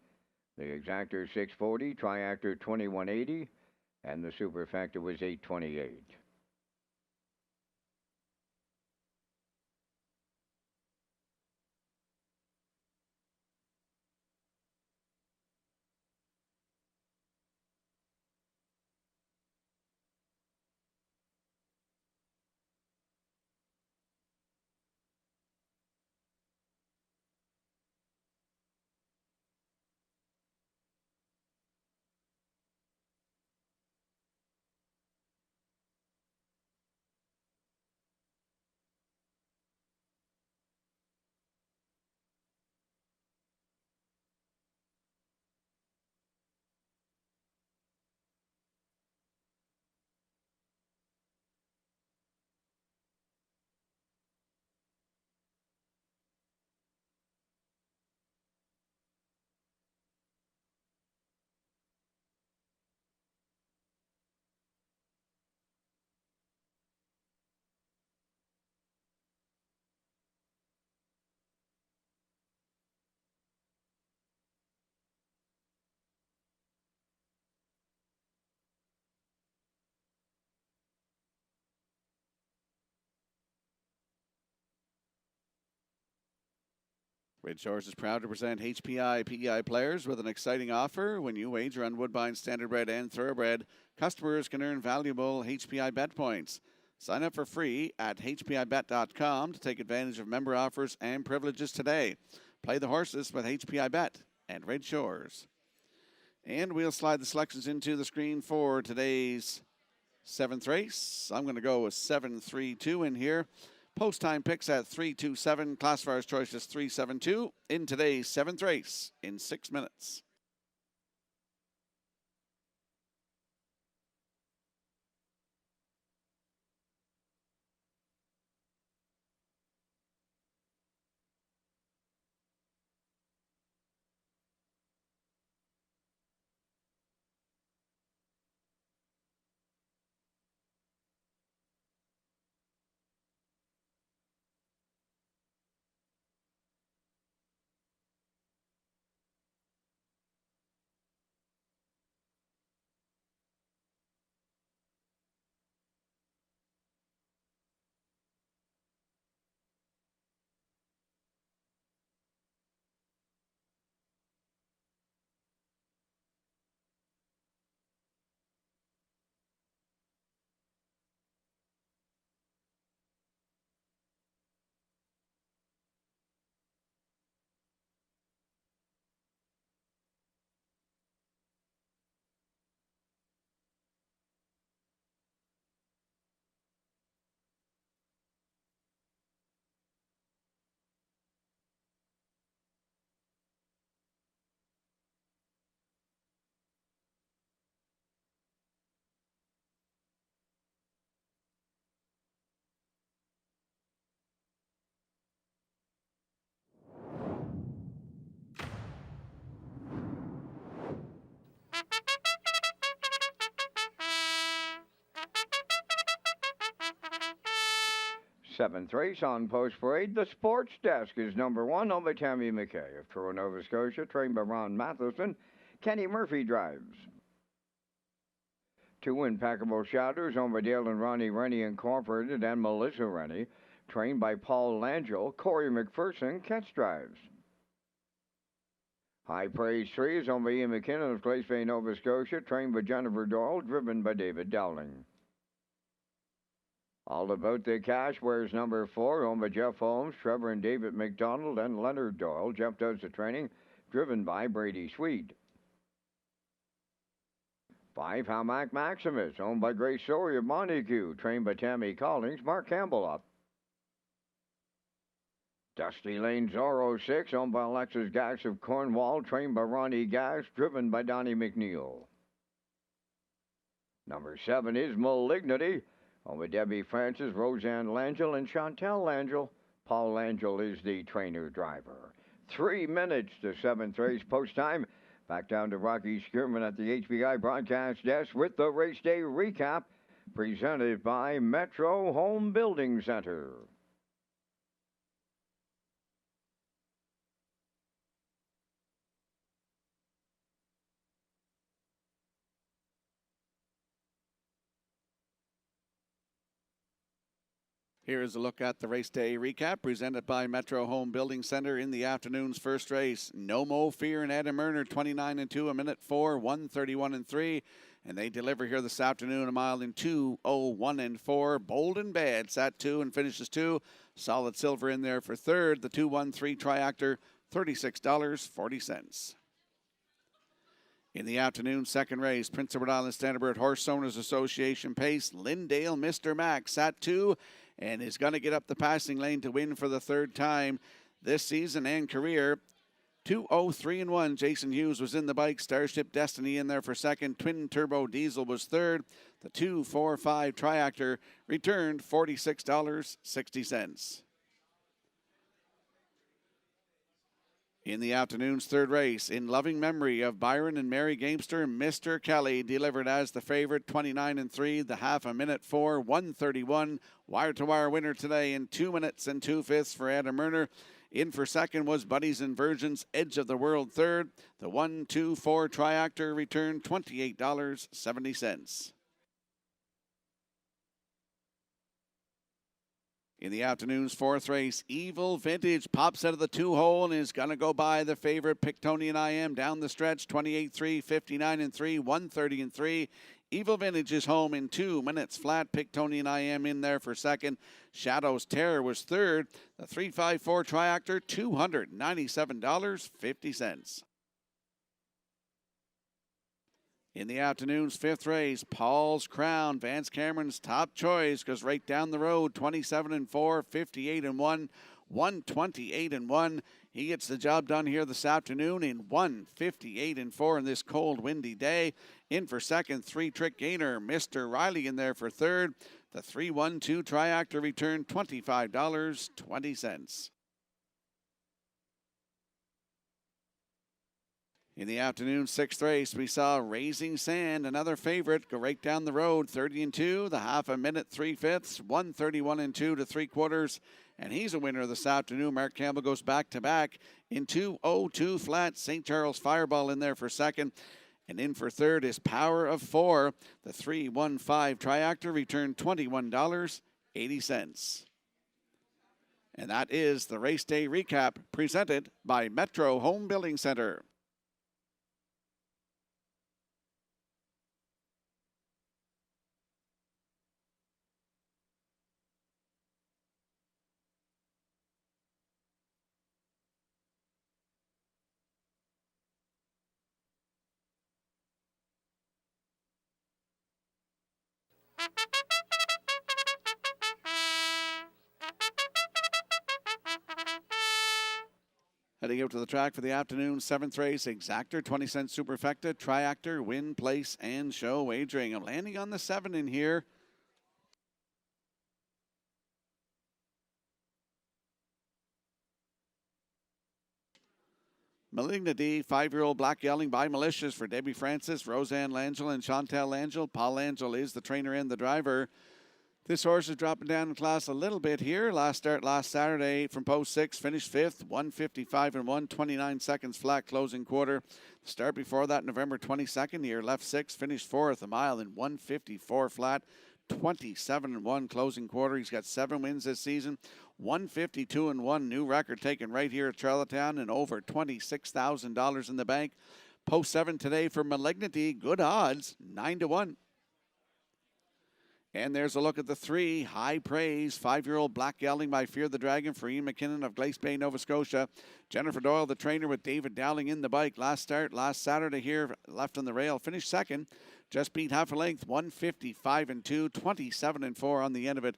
The exactor 640, triactor 2180, and the superfactor was 828. Red Shores is proud to present HPI PEI players with an exciting offer. When you wager on Woodbine Standardbred and Thoroughbred, customers can earn valuable HPI bet points. Sign up for free at hpibet.com to take advantage of member offers and privileges today. Play the horses with HPI Bet and Red Shores. And we'll slide the selections into the screen for today's 7th race. I'm going to go with 7-3-2 in here. Post time picks at 3-2-7. Classifier's choice is 3-7-2 in today's 7th race in 6 minutes. Seventh race on Post Parade. The Sports Desk is number 1, owned by Tammy McKay of Truro, Nova Scotia, trained by Ron Matheson. Kenny Murphy drives. 2 Impeccable Shouters, owned by Dale and Ronnie Rennie Incorporated and Melissa Rennie, trained by Paul Langell. Corey McPherson catch drives. High Praise 3 is owned by Ian McKinnon of Glace Bay, Nova Scotia, trained by Jennifer Doyle, driven by David Dowling. All About the Cash wears number 4, owned by Jeff Holmes, Trevor and David McDonald, and Leonard Doyle. Jeff does the training, driven by Brady Sweet. 5 Hamac Maximus, owned by Grace Story of Montague, trained by Tammy Collins. Mark Campbell up. Dusty Lane Zorro 6, owned by Alexis Gax of Cornwall, trained by Ronnie Gax, driven by Donnie McNeil. Number 7 is Malignity, owned by Debbie Francis, Roseanne Langell, and Chantel Langell. Paul Langell is the trainer driver. 3 minutes to 7th race post time. Back down to Rocky Skierman at the HBI broadcast desk with the race day recap, presented by Metro Home Building Center. Here is a look at the race day recap presented by Metro Home Building Center in the afternoon's first race. No Mo Fear and Adam Murner, 29-2, a minute 4, 131-3. And they deliver here this afternoon a mile in 2:01-4. Bold and Bad sat 2 and finishes 2. Solid Silver in there for third. The 213 Triactor, $36.40. In the afternoon, second race, Prince Edward Island Standardbird Horse Owners Association pace. Lindale Mr. Max sat 2 and is going to get up the passing lane to win for the third time this season and career. 2:03-1. Jason Hughes was in the bike. Starship Destiny in there for second. Twin Turbo Diesel was third. The 245 Triactor returned $46.60. In the afternoon's third race, in loving memory of Byron and Mary Gamester, Mr. Kelly delivered as the favorite, 29-3, the half a minute 4, 131. Wire-to-wire winner today in 2 minutes and 2/5 for Adam Murner. In for second was Buddies and Virgins, Edge of the World third. The 124 Triactor returned $28.70. In the afternoon's fourth race, Evil Vintage pops out of the 2-hole and is going to go by the favorite Pictonian IM down the stretch, 28-3, 59-3, 130-3. Evil Vintage is home in 2 minutes flat. Pictonian IM in there for second. Shadow's Terror was third. The 354 Triactor, $297.50. In the afternoon's fifth race, Paul's Crown, Vance Cameron's top choice, goes right down the road, 27-4, 58-1, 128-1. He gets the job done here this afternoon in 158-4 in this cold, windy day. In for second, 3-trick gainer, Mr. Riley in there for third. The 312 Triactor return, $25.20. In the afternoon sixth race, we saw Raising Sand, another favorite, go right down the road, 30-2, the half a minute, 3/5, 131-2 to 3/4. And he's a winner this afternoon. Mark Campbell goes back-to-back in 2:02 flat. St. Charles Fireball in there for second. And in for third is Power of 4. The 315 Triactor returned $21.80. And that is the race day recap presented by Metro Home Building Center. Heading out to the track for the afternoon seventh race, Exactor, 20-cent Superfecta, Triactor, Win, Place, and Show wagering. I'm landing on the 7 in here. Malignity, 5-year-old Black Yelling by Malicious for Debbie Francis, Roseanne Langell, and Chantel Langell. Paul Langell is the trainer and the driver. This horse is dropping down in class a little bit here. Last start last Saturday from post 6, finished 5th, 155-1, 29 seconds flat closing quarter. The start before that, November 22nd, here left 6, finished 4th, a mile in 154 flat, 27-1 closing quarter. He's got 7 wins this season, 152-1, new record taken right here at Charlottetown, and over $26,000 in the bank. Post 7 today for Malignity, good odds, 9-1. And there's a look at the 3, High Praise, 5-year-old Black Gelding by Fear the Dragon for Ian McKinnon of Glace Bay, Nova Scotia. Jennifer Doyle, the trainer, with David Dowling in the bike. Last start, last Saturday here, left on the rail, finished second. Just beat half a length, 155-2, 27-4 on the end of it.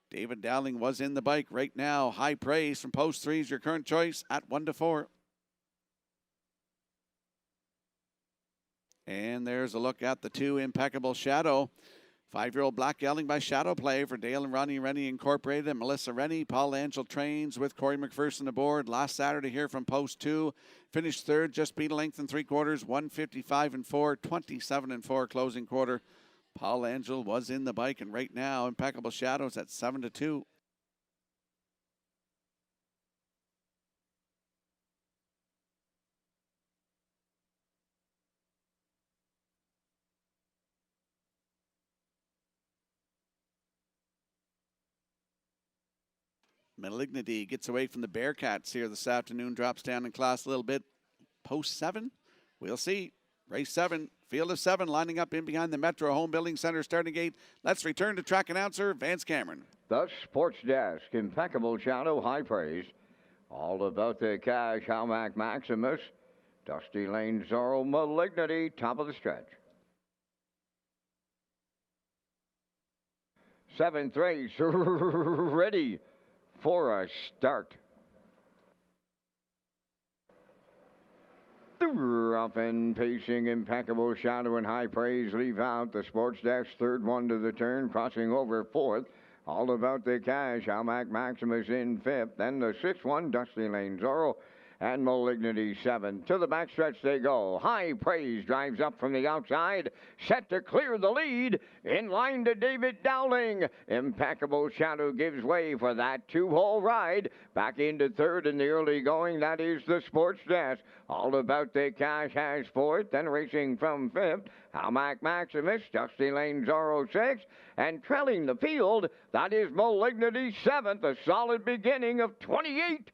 David Dowling was in the bike right now. High Praise from post 3 is your current choice at 1-4. And there's a look at the 2, Impeccable Shadow. 5-year-old Black Gelding by Shadow Play for Dale and Ronnie Rennie Incorporated and Melissa Rennie. Paul Angel trains with Corey McPherson aboard. Last Saturday here from post 2. Finished third, just beat a length and 3/4, 155-4, 27-4 closing quarter. Paul Angel was in the bike, and right now, Impeccable Shadows at 7-2. Malignity gets away from the Bearcats here this afternoon, drops down in class a little bit. Post 7, we'll see. Race 7, field of 7, lining up in behind the Metro Home Building Center starting gate. Let's return to track announcer Vance Cameron. The Sports Desk, Impeccable Shadow, High Praise. All about the cash, Halmac Maximus. Dusty Lane Zorro, Malignity, top of the stretch. 7th race, ready for a start. Rough and pacing, Impeccable Shadow and High Praise leave out. The Sports Desk, third one to the turn, crossing over 4th. All about the cash, Almac Maximus in 5th. Then the 6th one, Dusty Lane Zorro. and Malignity 7. To the backstretch they go. High Praise drives up from the outside, set to clear the lead. In line to David Dowling. Impeccable Shadow gives way for that two-hole ride. Back into third in the early going, that is the Sports Desk. All About the Cash has fourth, then racing from fifth. Hamac Maximus, Dusty Lane Zorro 6, and trailing the field, that is Malignity 7th, a solid beginning of 28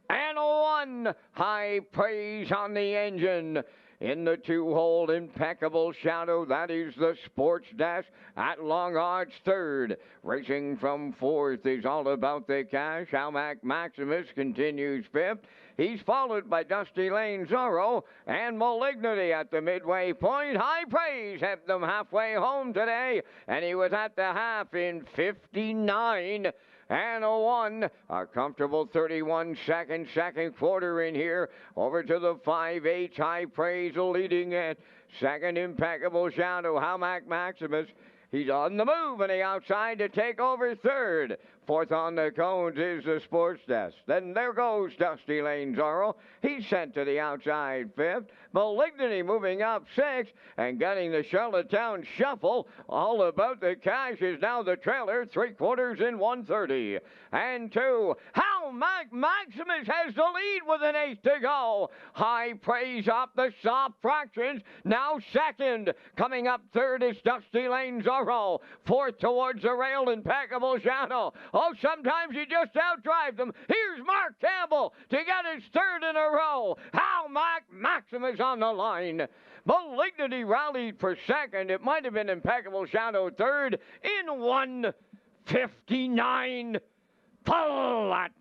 and 1. High Praise on the engine. In the two-hole, Impeccable Shadow, that is the Sports Dash at long odds third. Racing from fourth is All About the Cash. Hamac Maximus continues fifth. He's followed by Dusty Lane Zorro and Malignity at the midway point. High Praise helped them halfway home today, and he was at the half in 59 and 1. A comfortable 31 seconds, second quarter in here. Over to the 5-8. High Praise leading it. Second, Impeccable Shadow. Hamac Maximus. He's on the move on the outside to take over third. Fourth on the cones is the Sports Desk. Then there goes Dusty Lane Zorro. He's sent to the outside fifth. Malignity moving up sixth and getting the Charlottetown Shuffle. All About the Cash is now the trailer, 3/4 in 1:30 and 2. Hamac Maximus has the lead with an eighth to go. High Praise off the soft fractions. Now second. Coming up third is Dusty Lane Zorro. Fourth towards the rail, Impeccable Shadow. Oh, sometimes you just outdrive them. Here's Mark Campbell to get his third in a row. Hamac Maximus on the line. Malignity rallied for second. It might have been Impeccable Shadow third in 1:59 flat.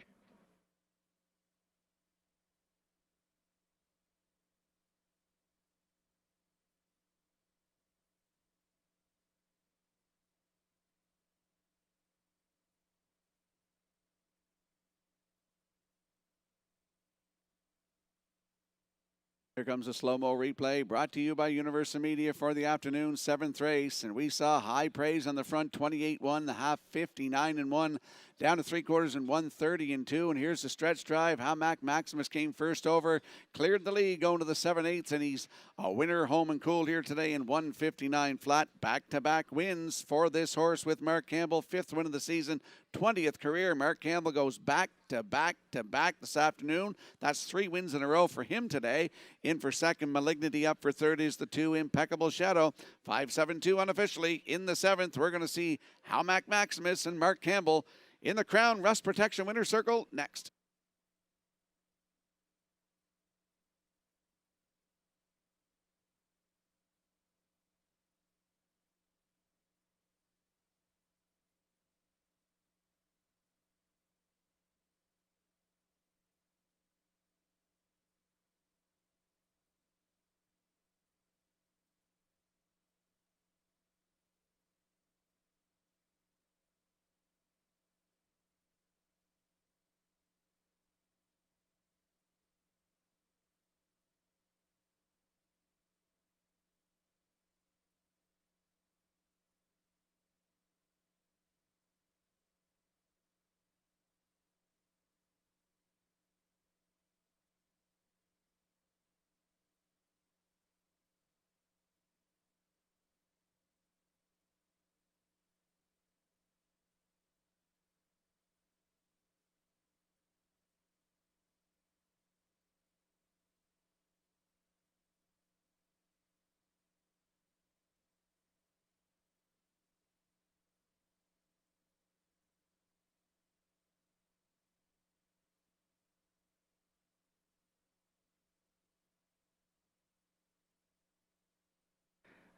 Here comes a slow-mo replay brought to you by Universal Media for the afternoon 7th race. And we saw High Praise on the front, 28-1, the half 59-1, down to 3/4 in 1:30-2. And here's the stretch drive. Hamac Maximus came first over, cleared the lead going to the 7/8, and he's a winner home and cooled here today in 1:59 flat. Back-to-back wins for this horse with Mark Campbell, 5th win of the season, 20th career. Mark Campbell goes back to back this afternoon. That's 3 wins in a row for him today. In for second, Malignity. Up for third is the 2, Impeccable Shadow. 5-7-2 unofficially. In the 7th, we're going to see Hamac Maximus and Mark Campbell in the Crown Rust Protection Winner's Circle next.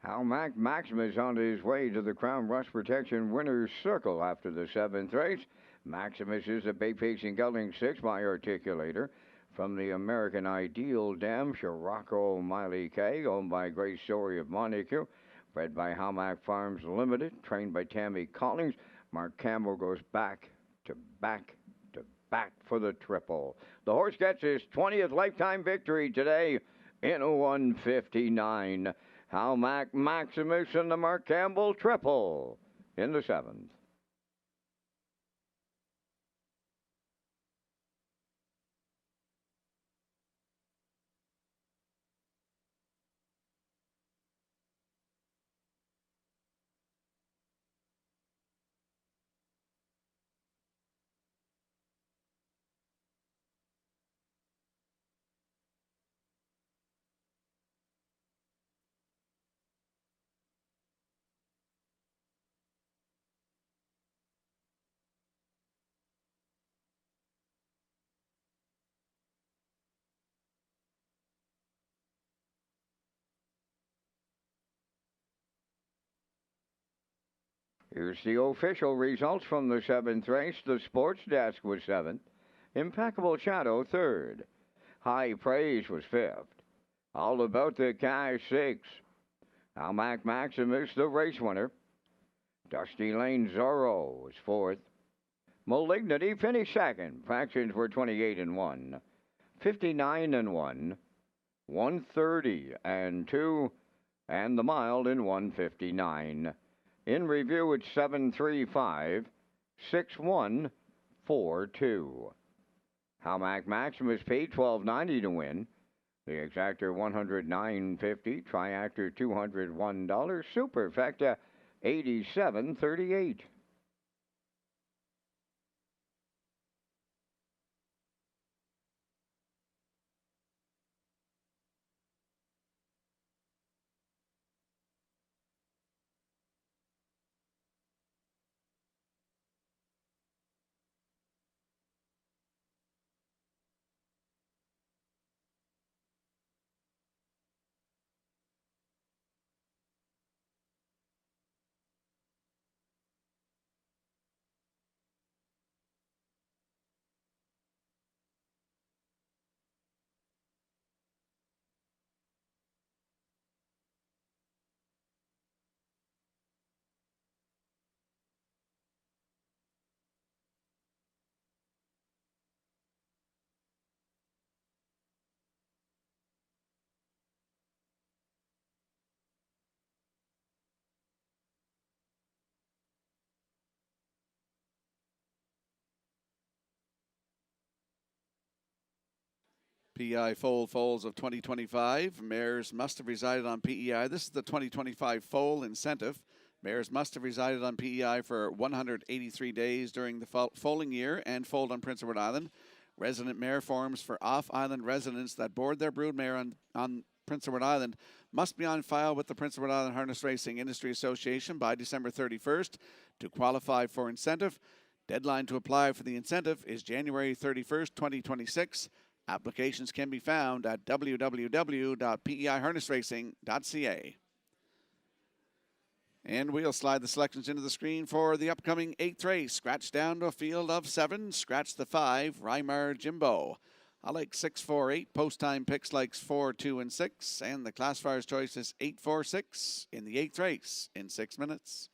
Hamac Maximus on his way to the Crown Rust Protection Winner's Circle after the 7th race. Maximus is a bay-facing gelding 6 by Articulator. From the American Ideal Dam, Scirocco Miley K, owned by Grace Story of Montague. Bred by Hamac Farms Limited, trained by Tammy Collins. Mark Campbell goes back to back to back for the triple. The horse gets his 20th lifetime victory today in 1:59. Hamac Maximus and the Mark Campbell triple in the 7th. Here's the official results from the 7th race. The Sports Desk was 7th. Impeccable Shadow 3rd. High Praise was 5th. All About the Cash 6th. Almac Maximus, the race winner. Dusty Lane Zorro was 4th. Malignity finished 2nd. Fractions were 28 and 1. 59 and 1. 130 and 2. And the Mild in 159. In review, it's 735 6142. Halmac Maximus paid $12.90 to win. The Exactor $109.50. Triactor $201. Superfecta $87.38. PEI foals of 2025. Mares must have resided on PEI. This is the 2025 foal incentive. Mares must have resided on PEI for 183 days during the foaling year and foaled on Prince Edward Island. Resident mare forms for off-island residents that board their broodmare on Prince Edward Island must be on file with the Prince Edward Island Harness Racing Industry Association by December 31st to qualify for incentive. Deadline to apply for the incentive is January 31st, 2026. Applications can be found at www.peiharnessracing.ca. And we'll slide the selections into the screen for the upcoming 8th race. Scratch down to a field of 7. Scratch the 5, Rymar Jimbo. I like 6, 4, 8. Post time picks likes 4, 2, and 6. And the classifier's choice is 8, 4, 6 in the 8th race in 6 minutes.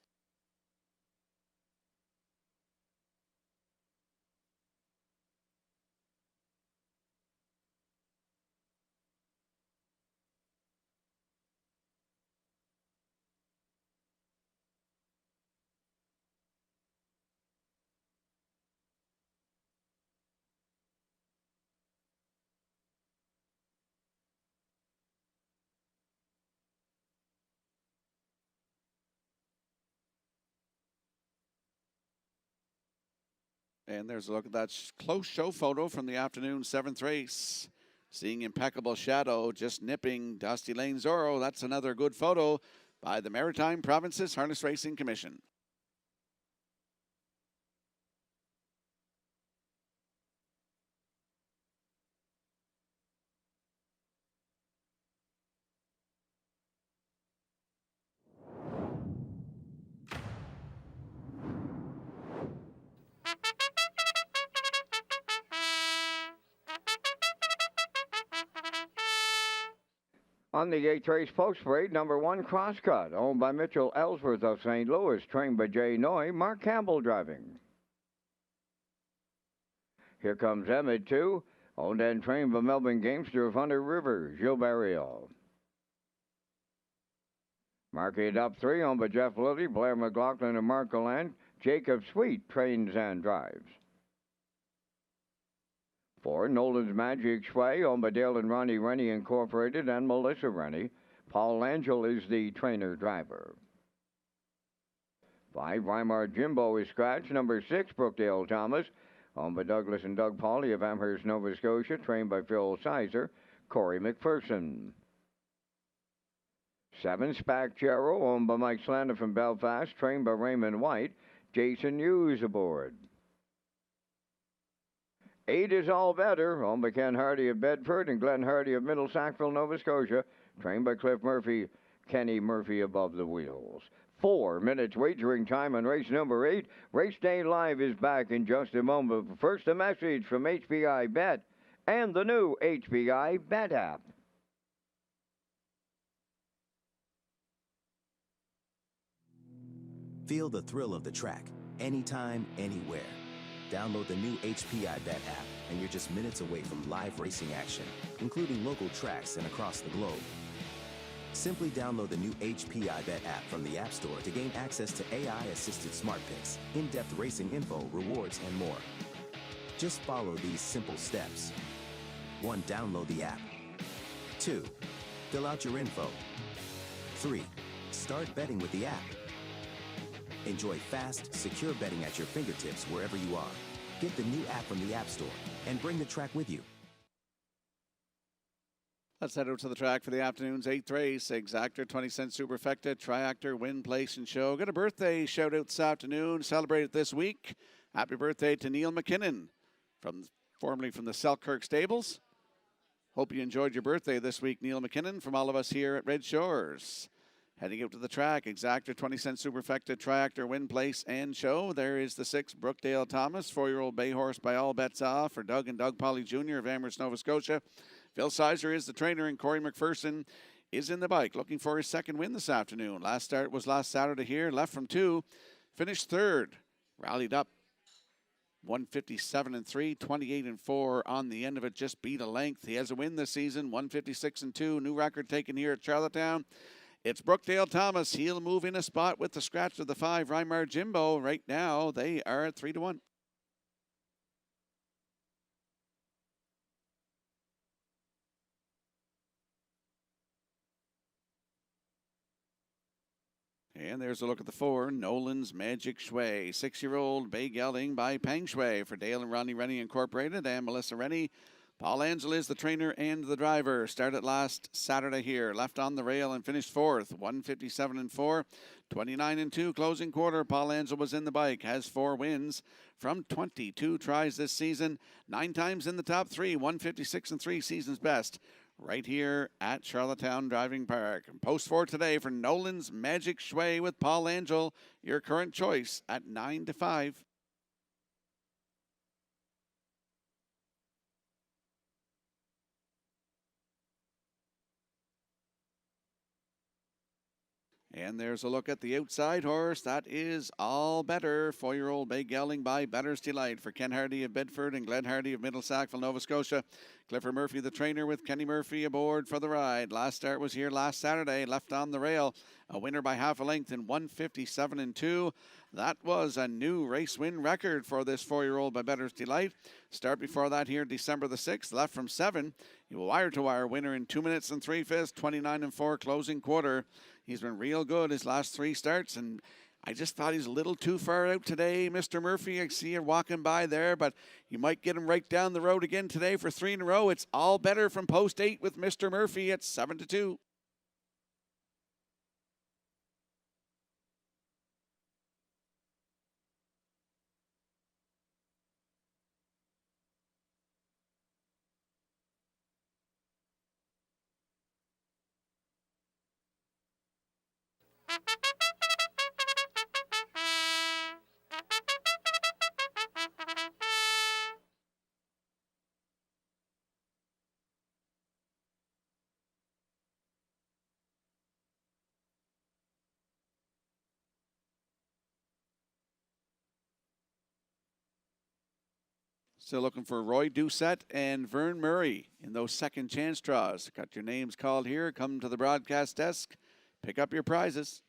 And there's a look at that close show photo from the afternoon 7th race. Seeing Impeccable Shadow just nipping Dusty Lane Zorro. That's another good photo by the Maritime Provinces Harness Racing Commission. On the 8th race post parade, number 1 Crosscut, owned by Mitchell Ellsworth of St. Louis, trained by Jay Noy, Mark Campbell driving. Here comes Emmett 2, owned and trained by Melbourne Gamester of Hunter River, Gilles Barriel. Market up 3, owned by Jeff Lilly, Blair McLaughlin, and Mark Gallant. Jacob Sweet trains and drives. 4, Nolan's Magic Sway, owned by Dale and Ronnie Rennie Incorporated and Melissa Rennie. Paul Angel is the trainer-driver. 5, Weimar Jimbo is scratched. Number 6, Brookdale Thomas, owned by Douglas and Doug Pauley of Amherst, Nova Scotia, trained by Phil Sizer, Corey McPherson. 7, Spack Chero, owned by Mike Slander from Belfast, trained by Raymond White, Jason Hughes aboard. 8 is All Better, owned by Ken Hardy of Bedford and Glenn Hardy of Middle Sackville, Nova Scotia, trained by Cliff Murphy, Kenny Murphy above the wheels. 4 minutes wagering time on race number 8. Race Day Live is back in just a moment. But first, a message from HPI Bet and the new HPI Bet app. Feel the thrill of the track, anytime, anywhere. Download the new HPI Bet app, and you're just minutes away from live racing action, including local tracks and across the globe. Simply download the new HPI Bet app from the App Store to gain access to AI-assisted smart picks, in-depth racing info, rewards, and more. Just follow these simple steps. 1. Download the app. 2. Fill out your info. 3. Start betting with the app. Enjoy fast, secure betting at your fingertips wherever you are. Get the new app from the App Store and bring the track with you. Let's head out to the track for the afternoon's 8th race. Exactor, 20-cent superfecta, triactor, win, place, and show. Got a birthday shout out this afternoon, celebrated this week. Happy birthday to Neil McKinnon, formerly from the Selkirk Stables. Hope you enjoyed your birthday this week, Neil McKinnon, from all of us here at Red Shores. Heading out to the track, Exactor, 20-cent superfecta, triactor, win, place, and show. There is the 6, Brookdale Thomas, 4-year-old bay horse by all bets off for Doug and Doug Polly Jr. of Amherst, Nova Scotia. Phil Sizer is the trainer, and Corey McPherson is in the bike, looking for his second win this afternoon. Last start was last Saturday here, left from 2, finished 3rd, rallied up 157-3, 28-4 on the end of it, just beat a length. He has a win this season, 156-2, new record taken here at Charlottetown. It's Brookdale Thomas. He'll move in a spot with the scratch of the 5, Rymar Jimbo. Right now, they are at 3-1. And there's a look at the 4, Nolan's Magic Shui. 6-year-old bay gelding by Peng Shui for Dale and Ronnie Rennie Incorporated and Melissa Rennie. Paul Angela is the trainer and the driver. Started last Saturday here. Left on the rail and finished 4th. 157-4. 29-2 closing quarter. Paul Angela was in the bike. Has 4 wins from 22 tries this season. 9 times in the top 3. 156-3 season's best. Right here at Charlottetown Driving Park. Post 4 today for Nolan's Magic Shui with Paul Angel. Your current choice at 9-5. And there's a look at the outside horse. That is All Better. 4-year-old bay gelding by Better's Delight for Ken Hardy of Bedford and Glenn Hardy of Middle Sackville, Nova Scotia. Clifford Murphy, the trainer, with Kenny Murphy aboard for the ride. Last start was here last Saturday, left on the rail. A winner by half a length in 157-2. That was a new race win record for this 4-year-old by Better's Delight. Start before that here December the 6th, left from 7. He will wire-to-wire winner in 2 minutes and 3/5, 29-4 closing quarter. He's been real good his last 3 starts, and I just thought he's a little too far out today, Mr. Murphy. I see you walking by there, but you might get him right down the road again today for 3 in a row. It's All Better from post 8 with Mr. Murphy at 7-2. Still looking for Roy Doucette and Vern Murray in those second chance draws. Got your names called here. Come to the broadcast desk. Pick up your prizes.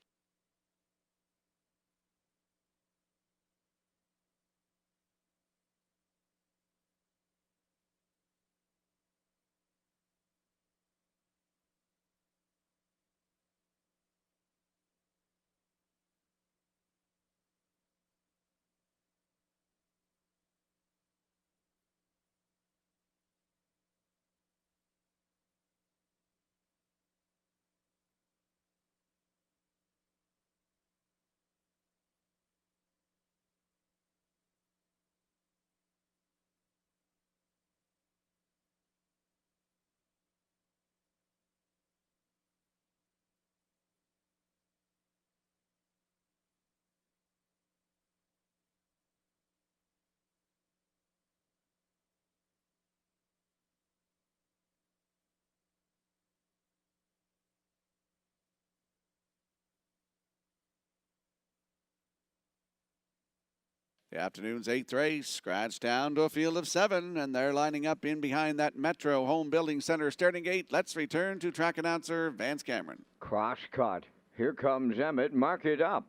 The afternoon's 8th race, scratched down to a field of 7, and they're lining up in behind that Metro Home Building Center starting gate. Let's return to track announcer Vance Cameron. Cross cut. Here comes Emmett. Mark it up.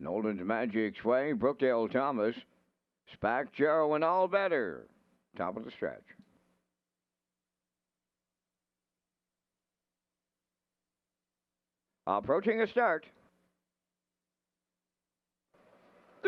Nolan's Magic Sway, Brookdale Thomas, Spack Jarrow, and All Better. Top of the stretch. Approaching a start.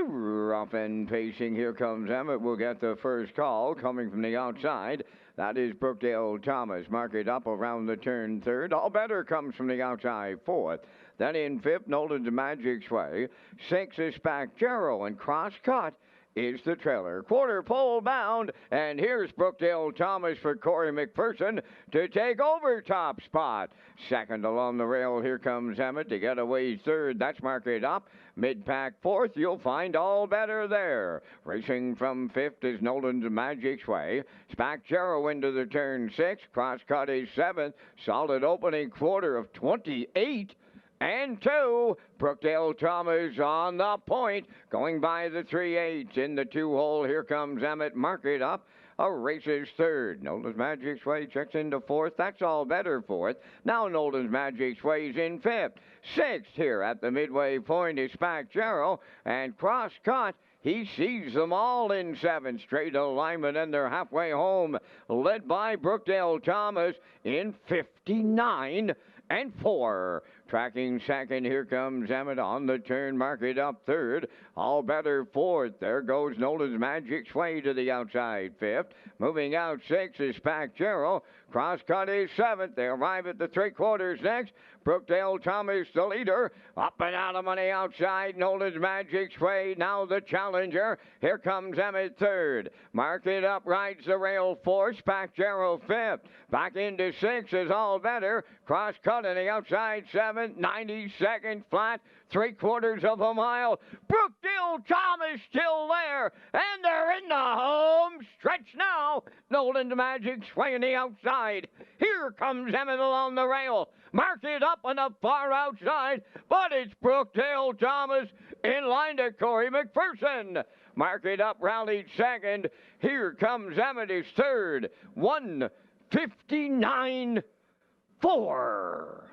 Rough and pacing. Here comes Emmett. Will get the first call coming from the outside. That is Brookdale Thomas. Mark it up around the turn third. All Better comes from the outside fourth. Then in fifth, Nolan's Magic Sway. Sixth is Spack Jarrow, and Cross Cut is the trailer. Quarter pole bound, and here's Brookdale Thomas for Corey McPherson to take over top spot. Second along the rail, here comes Emmett to get away third. That's Mark it up. Mid-pack fourth, you'll find All Better there. Racing from fifth is Nolan's Magic Sway. Spack Jarrow into the turn six. Cross Cut is seventh. Solid opening quarter of 28. And 2, Brookdale Thomas on the point, going by the 3/8 in the 2-hole. Here comes Emmett. Mark it up. A races third. Nolan's Magic Sway checks into fourth. That's All Better fourth. Now Nolan's Magic Sway's in fifth. Sixth here at the midway point is Spack Jarrow, and Cross Cut. He sees them all in seventh. Straight alignment, and they're halfway home, led by Brookdale Thomas in 59-4. Tracking second, here comes Emmett on the turn. Mark it up third. All Better fourth. There goes Nolan's Magic Sway to the outside fifth. Moving out sixth is Spack Jarrow. Cross Cut is seventh. They arrive at the three-quarters next. Brookdale Thomas, the leader. Up and out of money outside. Nolan's Magic Sway, now the challenger. Here comes Emmett third. Mark it up, rides the rail fourth. Spack Jarrow fifth. Back into sixth is All Better. Cross Cut on the outside seventh. 92nd flat. Three-quarters of a mile. Brookdale Thomas still there. And they're in the home stretch now. Nolan's Magic Sway on the outside. Here comes Emmett along the rail. Mark it up on the far outside. But it's Brookdale Thomas in line to Corey McPherson. Mark it up, rallied second. Here comes Emmett, is third. 1:59.4.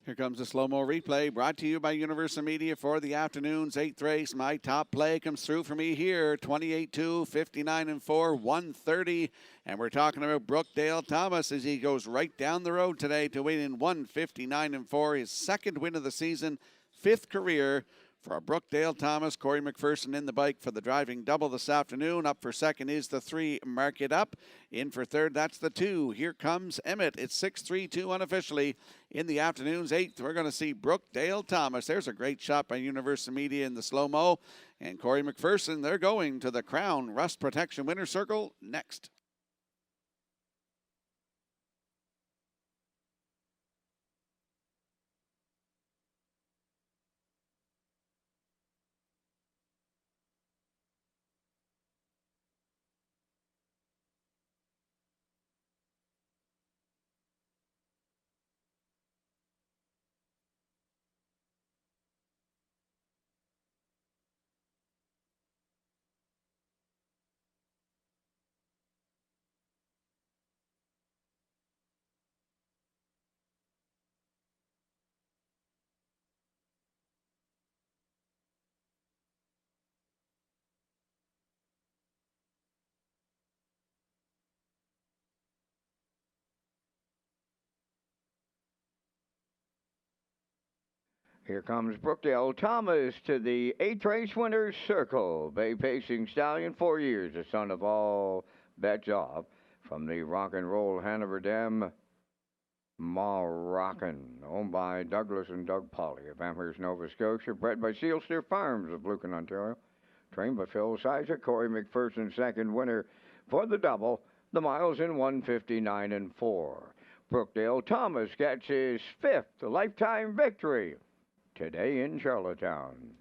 Here comes the slow-mo replay brought to you by Universal Media for the afternoon's 8th race. My top play comes through for me here, 28-2, 59-4, 130. And we're talking about Brookdale Thomas as he goes right down the road today to win in 159-4, his second win of the season, fifth career for Brookdale Thomas. Corey McPherson in the bike for the driving double this afternoon. Up for second is the 3, Mark It Up. In for third, that's the 2. Here comes Emmett. It's 6-3-2 unofficially. In the afternoon's 8th, we're going to see Brookdale Thomas. There's a great shot by Universal Media in the slow-mo. And Corey McPherson, they're going to the Crown Rust Protection Winner's Circle next. Here comes Brookdale Thomas to the 8th race winner's circle. Bay Pacing Stallion, 4 years, the son of all bets off. From the Rock and Roll Hanover Dam, Moroccan, owned by Douglas and Doug Polly of Amherst, Nova Scotia. Bred by Seal Steer Farms of Lucan, Ontario. Trained by Phil Sizer. Corey McPherson, second winner for the double. The miles in 1:59.4. Brookdale Thomas gets his 5th lifetime victory today in Charlottetown.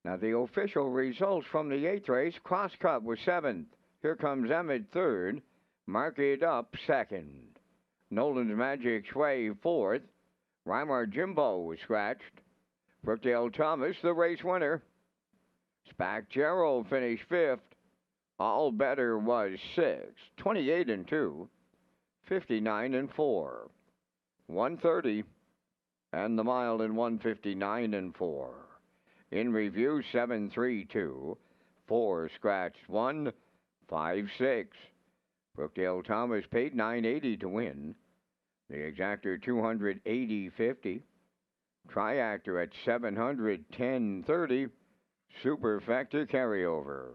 Now the official results from the 8th race, Cross Cut was 7th. Here comes Emmett 3rd. Mark It Up 2nd. Nolan's Magic Sway 4th. Weimar Jimbo was scratched. Brookdale Thomas, the race winner. Spack Gerald finished 5th. All Better was 6th. 28 and 2. 59 and 4. 130. And the mile in 159 and 4. In review, 732, 4 scratched 1, 5 6. Brookdale Thomas paid $980 to win. The exactor $280.50. Triactor at $710.30. Superfecta carryover.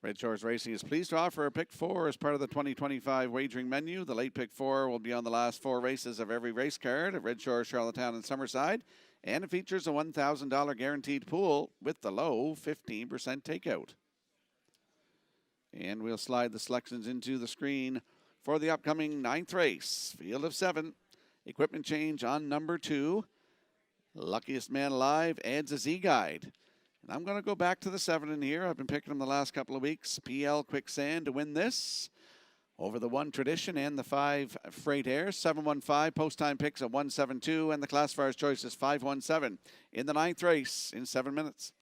Red Shores Racing is pleased to offer a pick 4 as part of the 2025 wagering menu. The late pick 4 will be on the last 4 races of every race card at Red Shores, Charlottetown, and Summerside. And it features a $1,000 guaranteed pool with the low 15% takeout. And we'll slide the selections into the screen for the upcoming 9th race. Field of 7. Equipment change on number 2. Luckiest Man Alive adds a Z-Guide. And I'm going to go back to the 7 in here. I've been picking them the last couple of weeks. PL Quicksand to win this over the 1 Tradition and the 5 Freight Air. 715 post time picks at 172 and the classifier's choice is 517 in the 9th race in 7 minutes.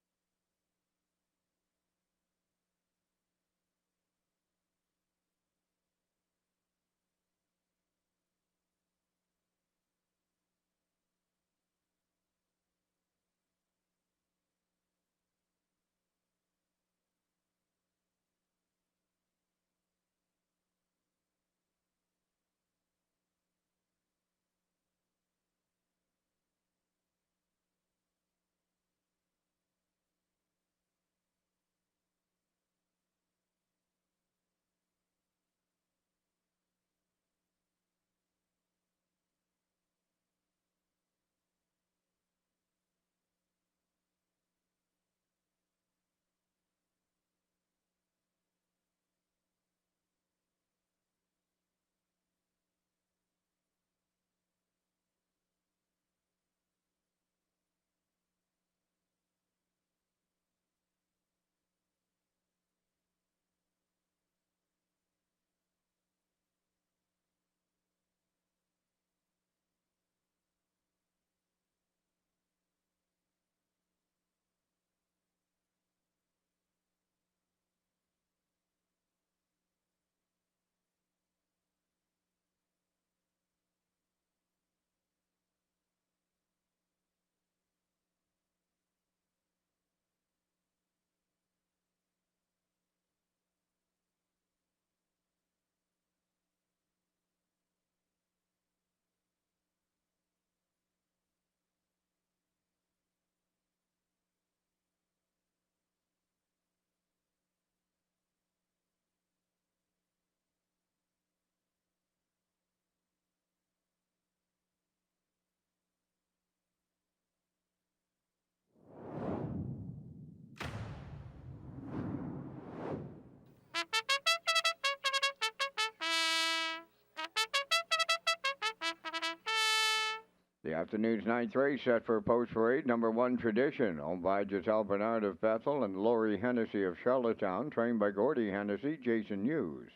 The afternoon's ninth race set for Post Parade, number 1 Tradition, owned by Giselle Bernard of Bethel and Lori Hennessy of Charlottetown, trained by Gordy Hennessy, Jason Hughes.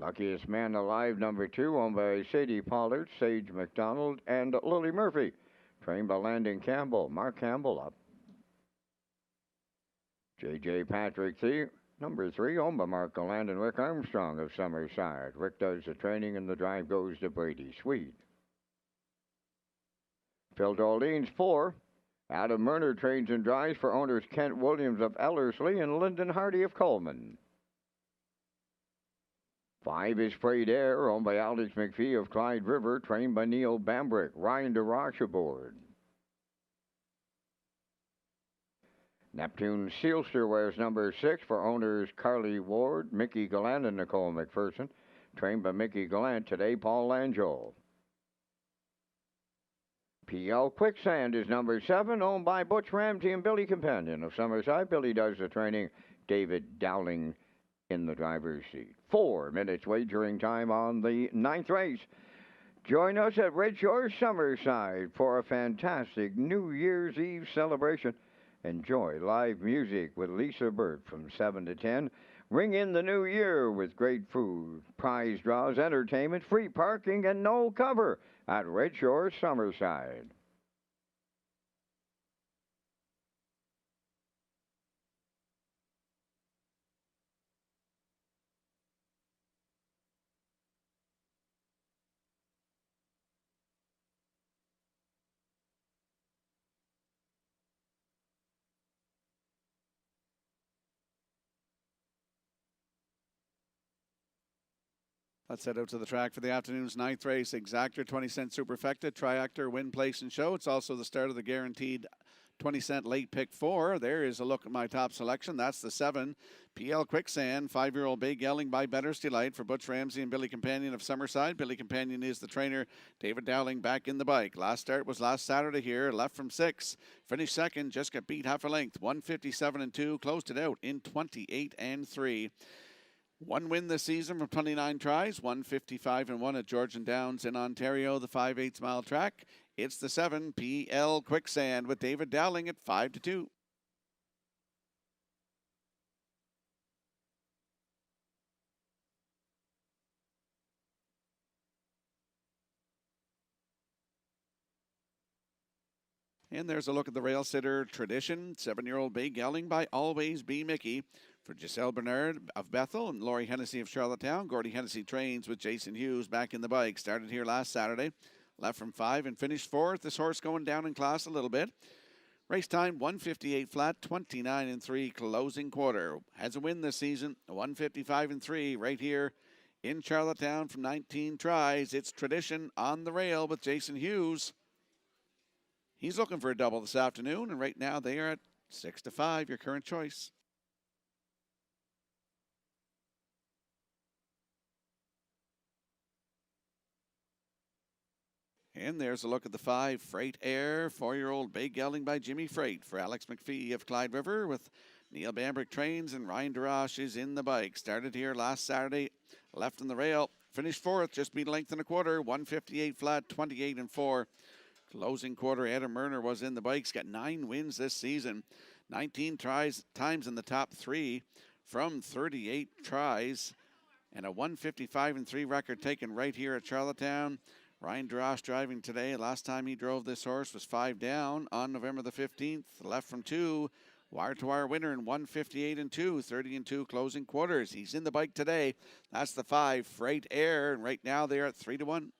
Luckiest Man Alive, number 2, owned by Sadie Pollard, Sage McDonald, and Lily Murphy, trained by Landon Campbell, Mark Campbell up. J.J. Patrick C., number 3, owned by Mark Galand and Rick Armstrong of Summerside. Rick does the training and the drive goes to Brady Sweet. Phil Dolene's 4. Adam Murner trains and drives for owners Kent Williams of Ellerslie and Lyndon Hardy of Coleman. 5 is Freight Air, owned by Alex McPhee of Clyde River, trained by Neil Bambrick, Ryan DeRoche aboard. Neptune Sealster wears number 6 for owners Carly Ward, Mickey Gallant, and Nicole McPherson, trained by Mickey Gallant, today Paul Langell. PL Quicksand is number 7, owned by Butch Ramsey and Billy Companion of Summerside. Billy does the training, David Dowling in the driver's seat. 4 minutes wagering time on the 9th race. Join us at Red Shores Summerside for a fantastic New Year's Eve celebration. Enjoy live music with Lisa Burt from 7 to 10. Ring in the new year with great food, prize draws, entertainment, free parking, and no cover at Red Shores Summerside. Let's head out to the track for the afternoon's 9th race. Exactor 20-cent Superfecta, Triactor, Win, Place, and Show. It's also the start of the guaranteed 20-cent late pick 4. There is a look at my top selection. That's the 7. PL Quicksand, 5-year-old bay gelding by Better's Delight for Butch Ramsey and Billy Companion of Summerside. Billy Companion is the trainer. David Dowling back in the bike. Last start was last Saturday here. Left from 6. Finished second. Just got beat half a length. 157-2. Closed it out in 28-3. 1 win this season from 29 tries, 155-1 at Georgian Downs in Ontario, the 5/8 mile track. It's the 7 PL Quicksand with David Dowling at 5-2. And there's a look at the rail sitter Tradition, 7-year-old bay gelding by Always Be Mickey. For Giselle Bernard of Bethel and Lori Hennessy of Charlottetown. Gordy Hennessy trains with Jason Hughes back in the bike. Started here last Saturday. Left from 5 and finished 4th. This horse going down in class a little bit. Race time 158 flat, 29-3 closing quarter. Has a win this season, 155-3 right here in Charlottetown from 19 tries. It's Tradition on the rail with Jason Hughes. He's looking for a double this afternoon, and right now they are at 6-5, your current choice. And there's a look at the 5 Freight Air, 4-year-old bay gelding by Jimmy Freight for Alex McPhee of Clyde River with Neil Bambrick trains and Ryan DeRoche is in the bike. Started here last Saturday, left on the rail, finished 4th, just beat a length and a quarter, 158 flat, 28-4. Closing quarter, Adam Murner was in the bike. He's got 9 wins this season, 19 times in the top 3 from 38 tries, and a 155-3 record taken right here at Charlottetown. Ryan DeRoche driving today. Last time he drove this horse was 5 down on November the 15th. Left from 2. Wire-to-wire winner in 158-2, 30-2 closing quarters. He's in the bike today. That's the 5 Freight Air, and right now they're at 3-1.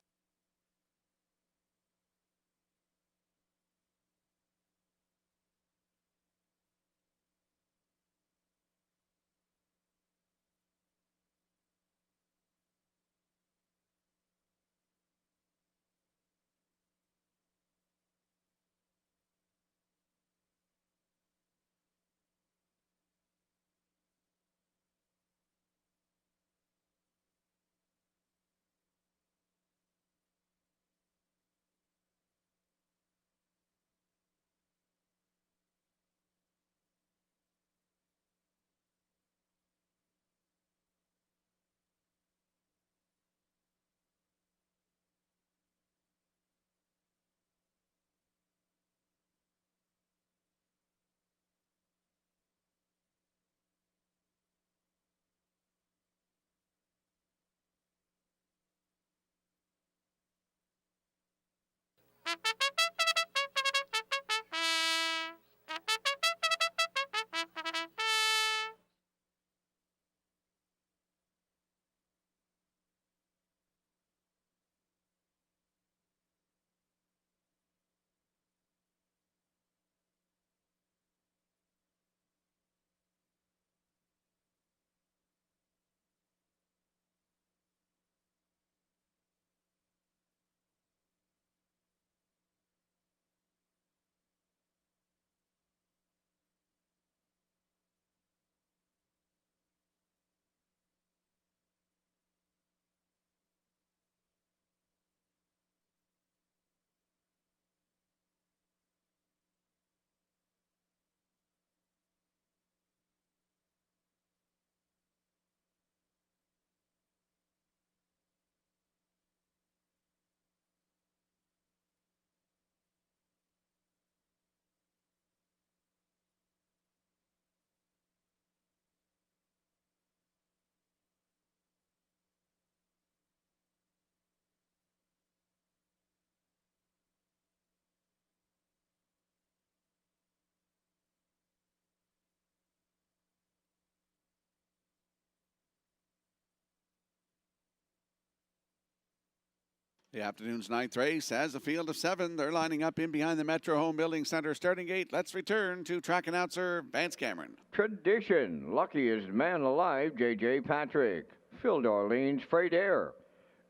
The afternoon's ninth race has a field of 7. They're lining up in behind the Metro Home Building Center starting gate. Let's return to track announcer Vance Cameron. Tradition, luckiest man alive, J.J. Patrick. Phil Darlene's Freight Air.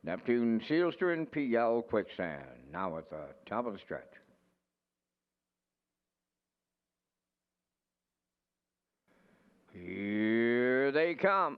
Neptune Sealster and P.L. Quicksand. Now at the top of the stretch. Here they come.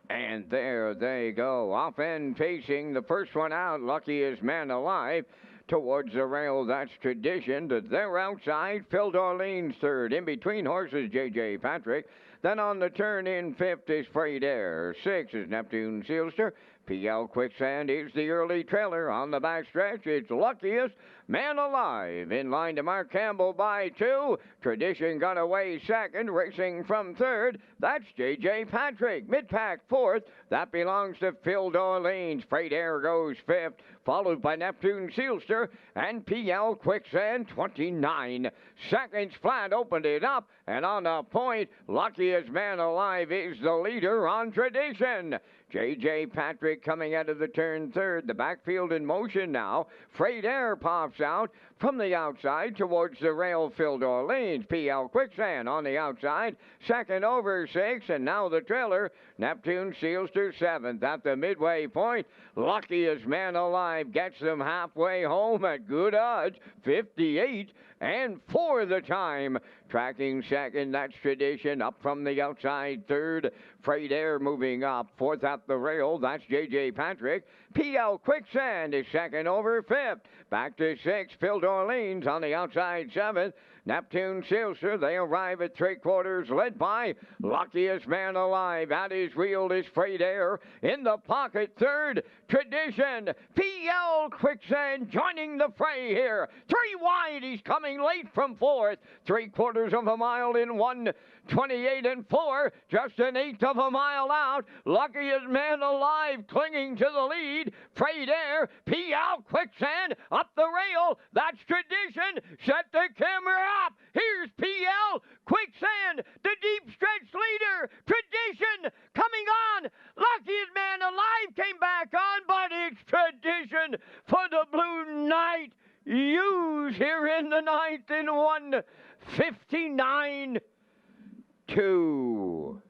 And there they go, off and facing the first one out, luckiest man alive. Towards the rail, that's Tradition. To their outside, Phil Darlene's third. In between horses, J.J. Patrick. Then on the turn in fifth is Freight Air. 6 is Neptune Sealster. P.L. Quicksand is the early trailer. On the backstretch, it's luckiest man alive. In line to Mark Campbell by 2. Tradition got away second, racing from third. That's J.J. Patrick. Mid-pack fourth. That belongs to Phil Darlene's. Freight Air goes fifth, followed by Neptune Sealster and P.L. Quicksand. 29 seconds flat opened it up, and on the point, luckiest man alive is the leader on Tradition. J.J. Patrick coming out of the turn third. The backfield in motion now. Freight Air pops out from the outside towards the rail. Phil Darlene's P.L. Quicksand on the outside. Second over 6, and now the trailer. Neptune Sealster 7th at the midway point. Luckiest man alive gets them halfway home at good odds. 58 and 4 the time. Tracking second, that's Tradition. Up from the outside third. Freight Air moving up. Fourth at the rail, that's J.J. Patrick. P.L. Quicksand is second over fifth. Back to 6, Phil Darlene's on the outside 7th. Neptune Sealster, they arrive at 3/4, led by luckiest man alive. At his wheel is Freight Air. In the pocket, third, Tradition. P.L. Quicksand joining the fray here. 3 wide, he's coming late from fourth. 3/4 of a mile in 1:28 and 4. Just an 1/8 of a mile out. Luckiest man alive clinging to the lead. Freight Air, P.L. Quicksand up the rail. That's Tradition. Set the camera up. Here's P.L. Quicksand, the deep stretch leader. Tradition coming on. Luckiest man alive came back on, but it's Tradition for the Blue Knight. Use here in the ninth in 1:59.2.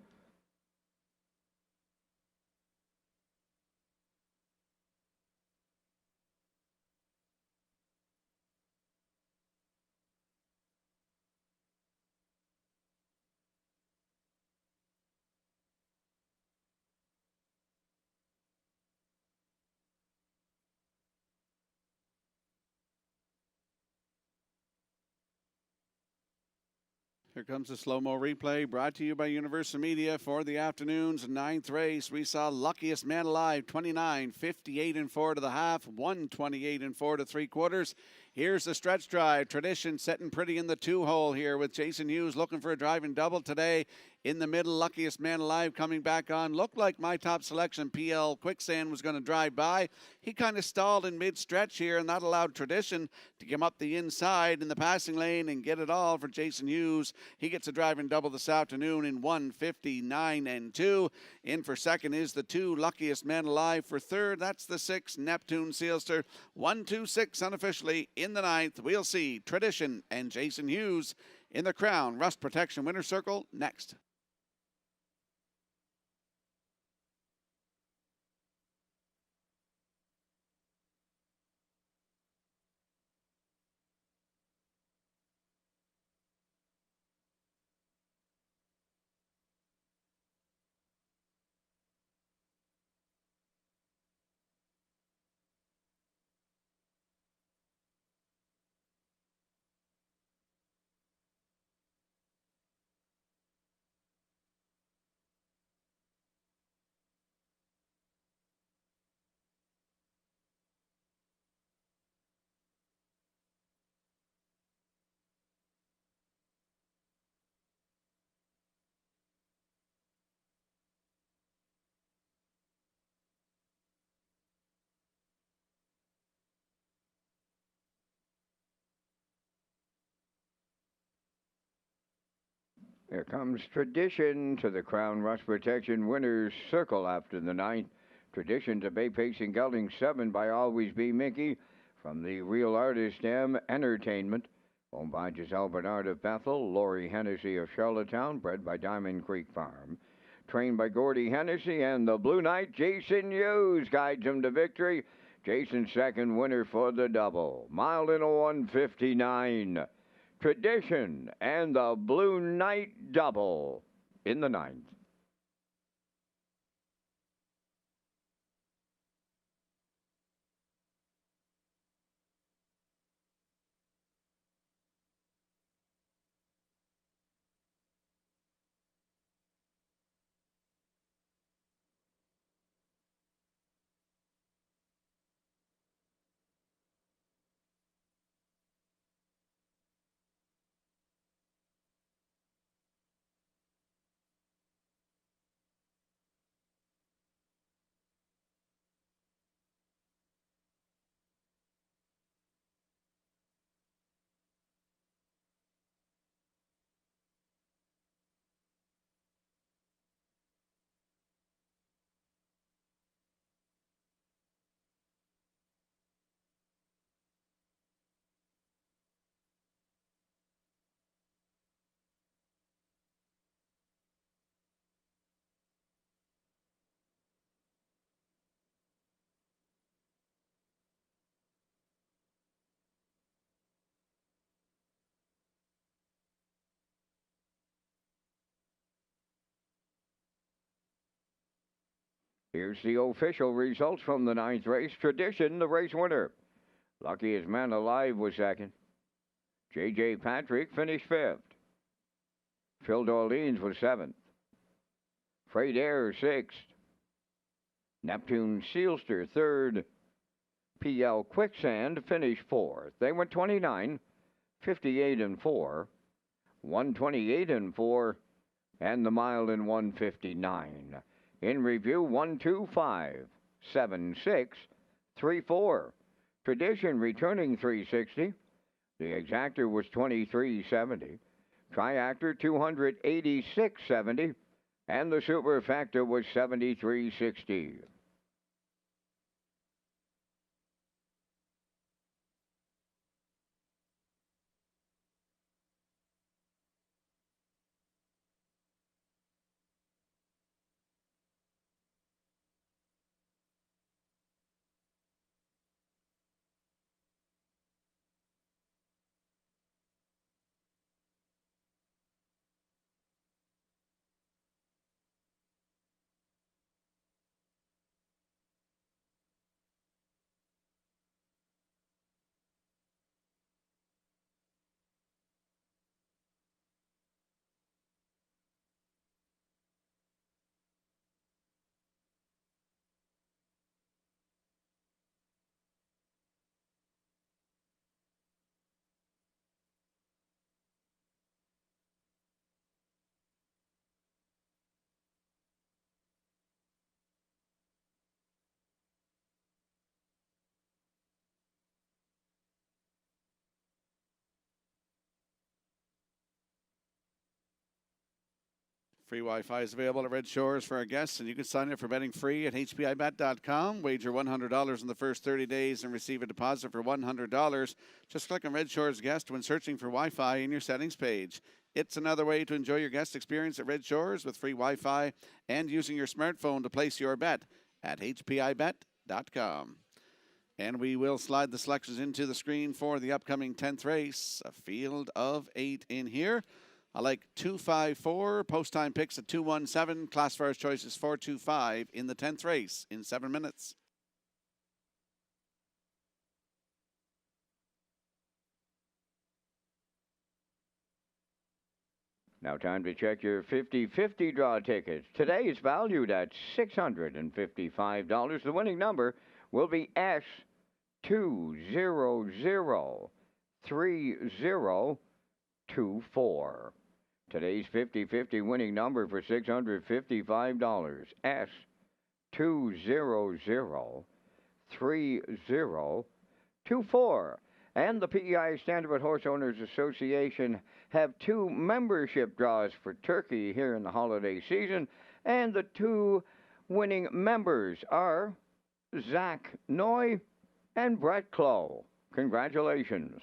Here comes the slow-mo replay brought to you by Universal Media for the afternoon's ninth race. We saw luckiest man alive, 29, 58 and 4 to the half, 128 and 4 to 3/4. Here's the stretch drive. Tradition setting pretty in the 2-hole here with Jason Hughes looking for a driving double today in the middle. Luckiest Man Alive coming back on. Looked like my top selection, PL Quicksand, was going to drive by. He kind of stalled in mid-stretch here, and that allowed Tradition to come up the inside in the passing lane and get it all for Jason Hughes. He gets a driving double this afternoon in 1:59 and 2. In for second is the 2 Luckiest Man Alive. For third, that's the 6 Neptune Sealster. 1-2-6 unofficially in the ninth. We'll see Tradition and Jason Hughes in the Crown Rust Protection Winner's Circle next. Here comes Tradition to the Crown Rust Protection Winners Circle after the ninth. Tradition to Bay Pacing Gelding 7 by Always Be Mickey from the Real Artist M Entertainment. Owned by Giselle Bernard of Bethel, Lori Hennessy of Charlottetown, bred by Diamond Creek Farm. Trained by Gordy Hennessy, and the Blue Knight, Jason Hughes, guides him to victory. Jason's second winner for the double. Mile in a 1:59. Tradition and the Blue Knight double in the ninth. Here's the official results from the ninth race. Tradition, the race winner. Luckiest Man Alive was second. J.J. Patrick finished fifth. Phil Dorleans was seventh. Freight Air sixth. Neptune Sealster third. P.L. Quicksand finished fourth. They went 29, 58 and 4, 128 and 4, and the mile in 1:59. In review, 125, 76, 34. Tradition returning 360. The exactor was 2370. Triactor 286.70. And the superfactor was 73.60. Free Wi-Fi is available at Red Shores for our guests, and you can sign up for betting free at hpibet.com. Wager $100 in the first 30 days and receive a deposit for $100. Just click on Red Shores Guest when searching for Wi-Fi in your settings page. It's another way to enjoy your guest experience at Red Shores with free Wi-Fi and using your smartphone to place your bet at hpibet.com. And we will slide the selections into the screen for the upcoming 10th race. A field of 8 in here. I like 254, post time picks at 217, classifiers choices 425 in the 10th race in 7 minutes. Now time to check your 50-50 draw tickets. Today is valued at $655. The winning number will be S2003024. Today's 50-50 winning number for $655, S2003024. And the PEI Standard Horse Owners Association have 2 membership draws for Turkey here in the holiday season, and the 2 winning members are Zach Noy and Brett Clough. Congratulations.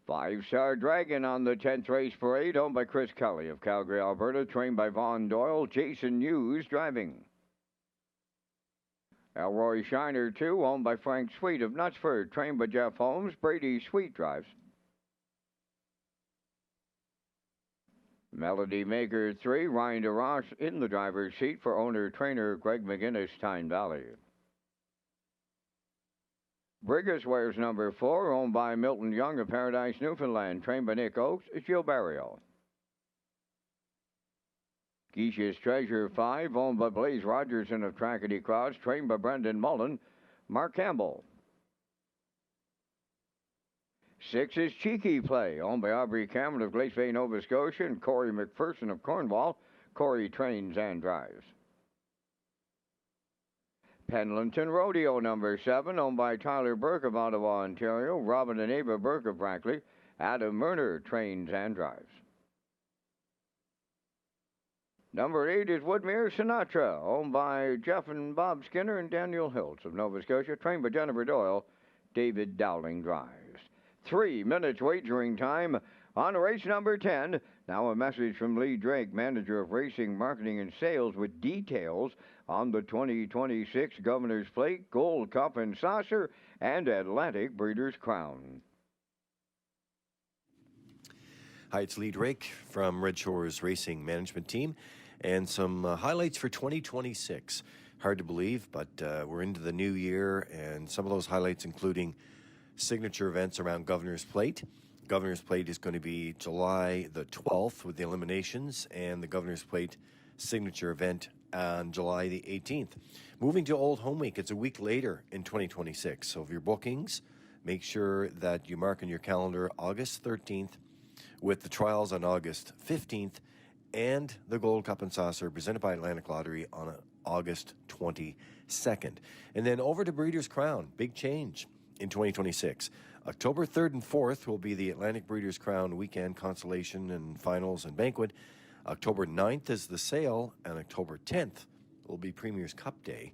Five-Star Dragon on the 10th race parade, owned by Chris Kelly of Calgary, Alberta, trained by Vaughn Doyle, Jason Hughes driving. Elroy Shiner 2, owned by Frank Sweet of Knutsford, trained by Jeff Holmes, Brady Sweet drives. Melody Maker 3, Ryan DeRoche in the driver's seat for owner-trainer Greg McGinnis, Tyne Valley. Brigus wears number 4, owned by Milton Young of Paradise, Newfoundland, trained by Nick Oakes, Gil Barrio. Geisha's Treasure 5, owned by Blaze Rogerson of Trackety Cross, trained by Brendan Mullen, Mark Campbell. 6 is Cheeky Play, owned by Aubrey Cameron of Glace Bay, Nova Scotia, and Corey McPherson of Cornwall. Corey trains and drives. Pendleton Rodeo number 7, owned by Tyler Burke of Ottawa, Ontario, Robin and Ava Burke of Brackley. Adam Murner trains and drives. Number 8 is Woodmere Sinatra, owned by Jeff and Bob Skinner and Daniel Hiltz of Nova Scotia, trained by Jennifer Doyle. David Dowling drives. 3 minutes wagering time on race number 10. Now a message from Lee Drake, manager of racing, marketing, and sales, with details on the 2026 Governor's Plate, Gold Cup and Saucer, and Atlantic Breeders' Crown. Hi, it's Lee Drake from Redshores Racing Management Team, and some highlights for 2026. Hard to believe, but we're into the new year, and some of those highlights including signature events around Governor's Plate. Governor's Plate is going to be July the 12th with the eliminations, and the Governor's Plate signature event on July the 18th. Moving to Old Home Week, it's a week later in 2026. So if your bookings, make sure that you mark on your calendar August 13th with the trials on August 15th and the Gold Cup and Saucer presented by Atlantic Lottery on August 22nd. And then over to Breeders' Crown, big change in 2026. October 3rd and 4th will be the Atlantic Breeders' Crown weekend consolation and finals and banquet. October 9th is the sale, and October 10th will be Premier's Cup Day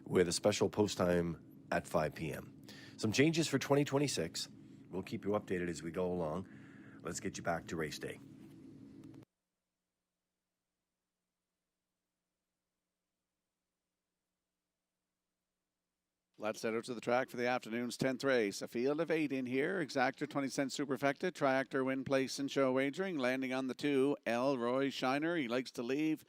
with a special post time at 5 p.m. Some changes for 2026. We'll keep you updated as we go along. Let's get you back to race day. Let's head out to the track for the afternoon's 10th race. A field of 8 in here. Exactor 20-cent superfecta. Triactor win place and show wagering. Landing on the 2, Elroy Shiner. He likes to leave.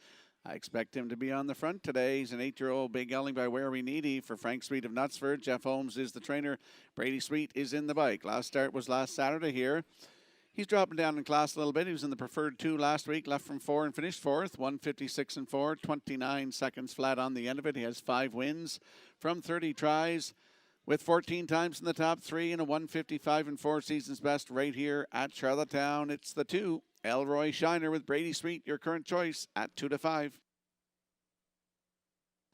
I expect him to be on the front today. He's an 8-year-old big gelding by Where We Needy for Frank Sweet of Knutsford. Jeff Holmes is the trainer. Brady Sweet is in the bike. Last start was last Saturday here. He's dropping down in class a little bit. He was in the preferred 2 last week, left from 4 and finished 4th. 156 and 4, 29 seconds flat on the end of it. He has 5 wins from 30 tries with 14 times in the top 3 and a 155 and 4 season's best right here at Charlottetown. It's the 2, Elroy Shiner with Brady Sweet, your current choice at 2 to 5.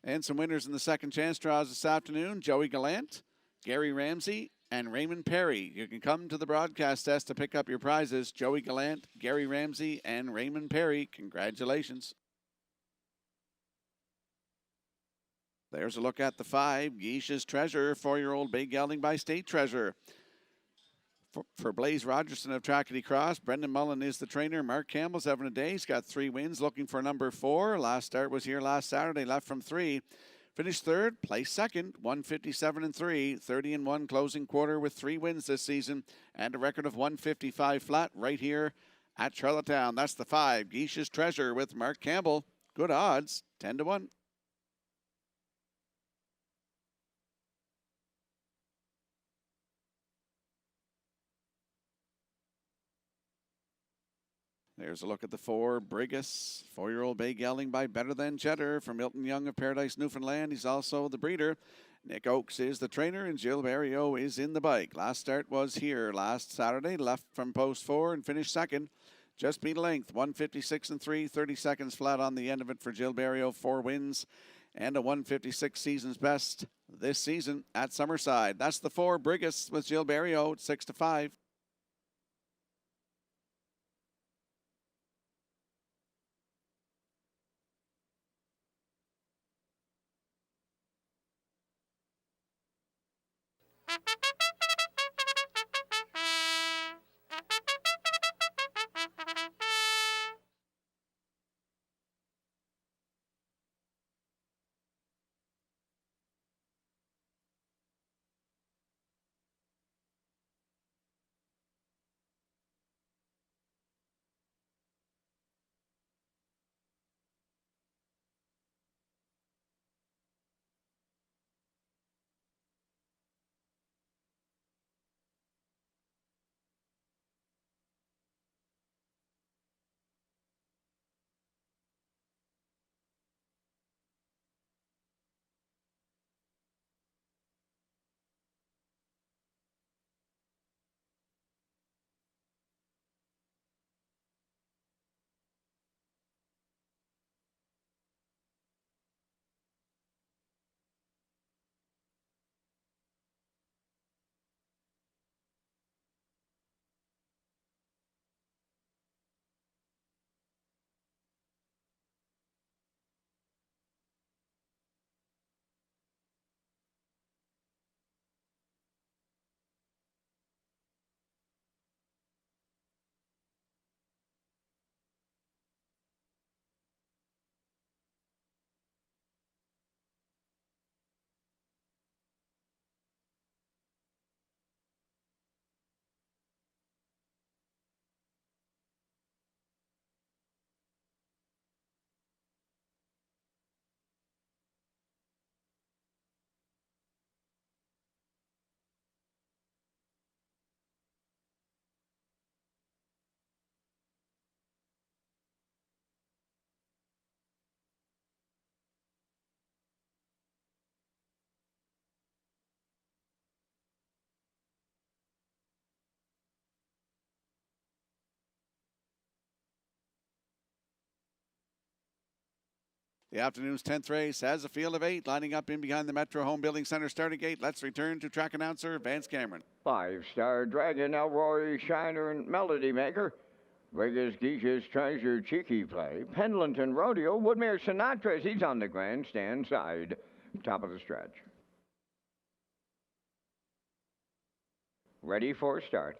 And some winners in the second chance draws this afternoon. Joey Gallant, Gary Ramsey, and Raymond Perry. You can come to the broadcast desk to pick up your prizes. Joey Gallant, Gary Ramsey, and Raymond Perry. Congratulations. There's a look at the 5, Geisha's Treasure, 4-year-old big gelding by State Treasure. For Blaze Rogerson of Trackety Cross, Brendan Mullen is the trainer. Mark Campbell's having a day. He's got 3 wins, looking for number 4. Last start was here last Saturday, left from 3. Finished 3rd, placed 2nd, 157 and 3, 30 and 1 closing quarter with 3 wins this season and a record of 155 flat right here at Charlottetown. That's the 5, Geisha's Treasure with Mark Campbell. Good odds, 10 to 1. There's a look at the 4, Brigus, 4-year-old bay gelding by Better Than Cheddar from Milton Young of Paradise, Newfoundland. He's also the breeder. Nick Oakes is the trainer, and Jill Barrio is in the bike. Last start was here last Saturday, left from post 4 and finished 2nd. Just beat a length, 156 and 3, 30 seconds flat on the end of it for Jill Barrio. 4 wins and a 156 season's best this season at Summerside. That's the 4, Brigus with Jill Barrio, 6 to 5. The afternoon's 10th race has a field of 8 lining up in behind the Metro Home Building Center starting gate. Let's return to track announcer Vance Cameron. 5-star Dragon, Elroy Shiner, and Melody Maker. Vegas Geisha's Treasure, Cheeky Play. Pendleton Rodeo, Woodmere Sinatra, he's on the grandstand side. Top of the stretch. Ready for start.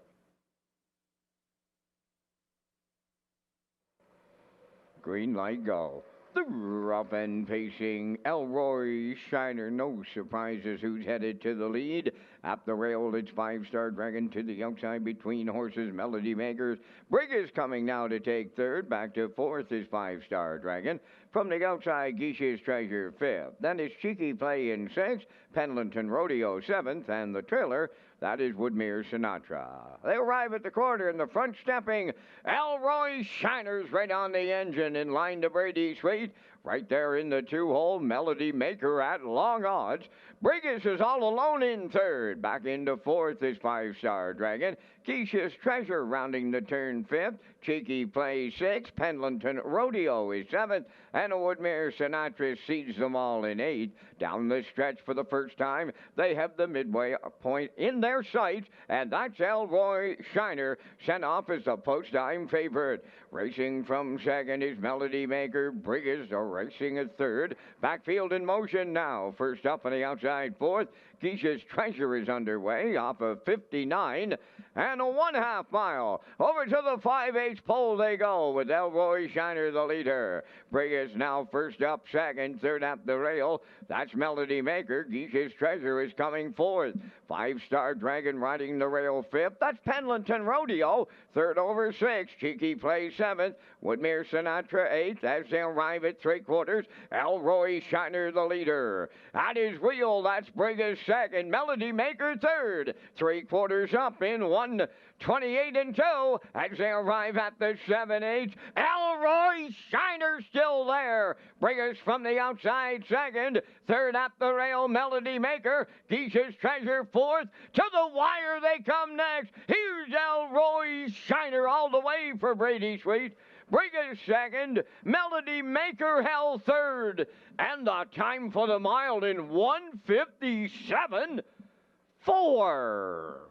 Green light, go. The up and pacing Elroy Shiner, no surprises who's headed to the lead. Up the rail, it's 5-star Dragon to the outside between horses, Melody Makers. Brig is coming now to take third. Back to fourth is 5-star Dragon. From the outside, Geisha's Treasure fifth. Then it's Cheeky Play in sixth. Pendleton Rodeo seventh. And the trailer, that is Woodmere Sinatra. They arrive at the corner in the front stepping. Elroy Shiner's right on the engine in line to Brady Sweet. Right there in the 2-hole, Melody Maker at long odds. Brigus is all alone in third. Back into fourth is 5-star Dragon. Geisha's Treasure rounding the turn fifth. Cheeky Play sixth. Pendleton Rodeo is seventh. And Woodmere Sinatra seeds them all in eighth. Down the stretch for the first time, they have the midway point in their sights. And that's Elroy Shiner, sent off as the post-time favorite. Racing from second is Melody Maker. Brigus are racing at third. Backfield in motion now. First up on the outside fourth. Geisha's Treasure is underway off of 59 and a 1/2 mile. Over to the 5/8 pole they go with Elroy Shiner the leader. Brigus now first up, second, third up the rail. That's Melody Maker. Geisha's Treasure is coming fourth. 5-star Dragon riding the rail fifth. That's Pendleton Rodeo. Third over six. Cheeky Play seventh. Woodmere Sinatra eighth. As they arrive at 3/4, Elroy Shiner the leader. At his wheel, that's Brigus second. Melody Maker third. 3/4 up in 1:28 and 2 as they arrive at the 7/8. Elroy Shiner still there. Brigus from the outside second. Third at the rail, Melody Maker. Geisha's Treasure fourth. To the wire they come next. Here's Elroy Shiner all the way for Brady Sweet. Brigus second, Melody Maker held third, and the time for the mile in 1:57.4.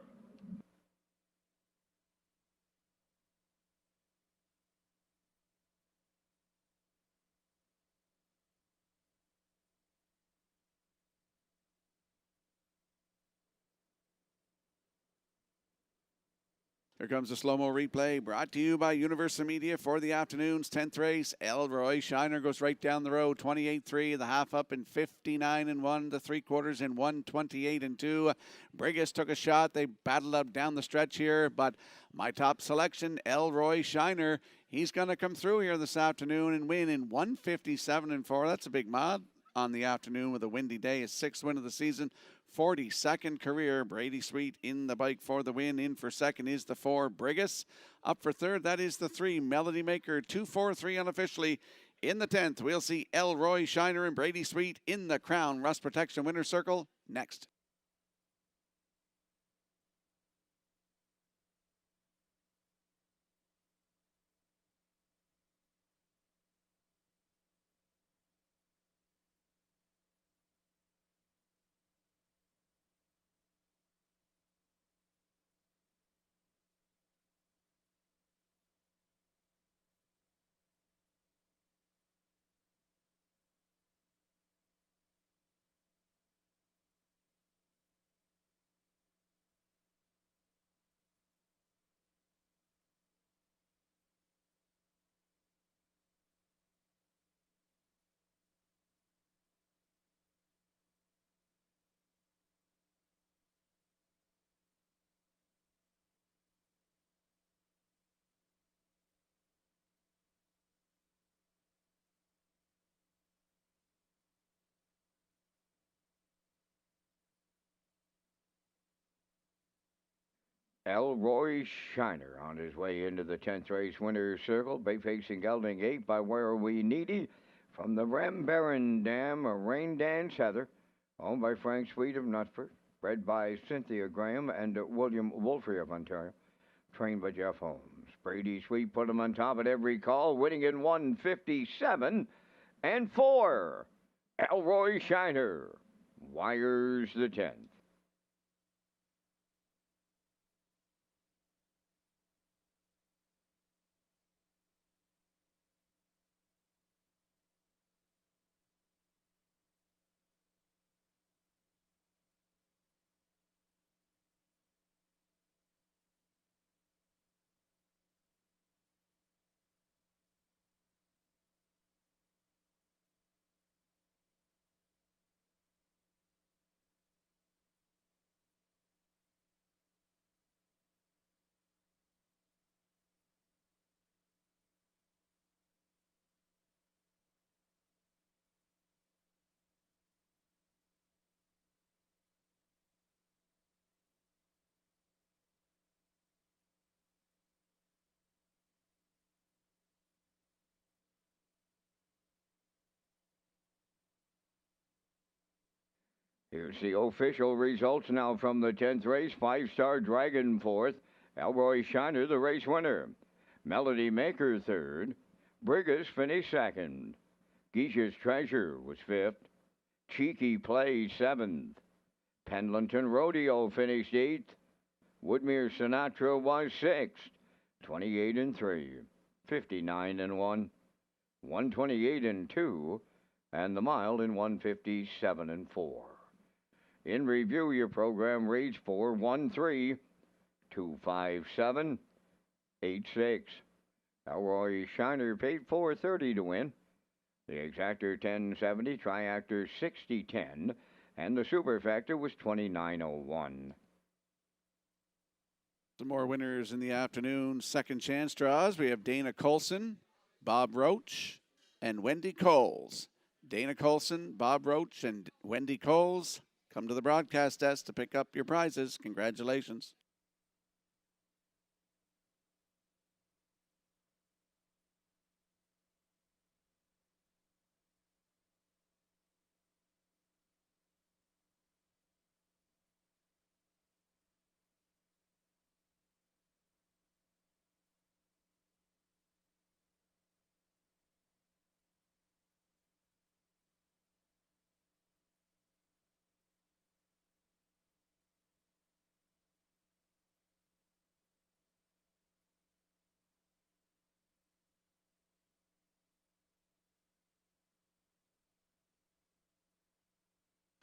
Here comes the slow-mo replay brought to you by Universal Media for the afternoon's 10th race. Elroy Shiner goes right down the road, 28.3, the half up in 59 and 1, the 3/4 in 1:28 and 2. Brigus took a shot. They battled up down the stretch here, but my top selection, Elroy Shiner, he's going to come through here this afternoon and win in 1:57 and 4. That's a big mod on the afternoon with a windy day. His 6th win of the season. 42nd career. Brady Sweet in the bike for the win. In for second is the 4, Brigus. Up for third, that is the 3, Melody Maker. 2-4-3 unofficially. In the 10th, we'll see Elroy Shiner and Brady Sweet in the Crown Rust Protection Winner's Circle next. Elroy Shiner on his way into the 10th race winner's circle. Bay facing Gelding Gate by Where Are We Needy. From the Rambaron Dam, a Rain Dance Heather. Owned by Frank Sweet of Nutford. Bred by Cynthia Graham and William Wolfrey of Ontario. Trained by Jeff Holmes. Brady Sweet put him on top at every call, winning in 1:57 And 4, Elroy Shiner wires the 10th. Here's the official results now from the 10th race. 5-star Dragon 4th. Elroy Shiner, the race winner. Melody Maker 3rd. Brigus finished 2nd. Geisha's Treasure was 5th. Cheeky Play 7th. Pendleton Rodeo finished 8th. Woodmere Sinatra was 6th. 28 and 3. 59 and 1. 128 and 2. And the mile in 157 and 4. In review, your program reads 413 257 86. Elroy Shiner paid $4.30 to win. The exactor 1070, triactor 6010, and the superfactor was 2901. Some more winners in the afternoon. Second chance draws. We have Dana Colson, Bob Roach, and Wendy Coles. Dana Colson, Bob Roach, and Wendy Coles. Come to the broadcast desk to pick up your prizes. Congratulations.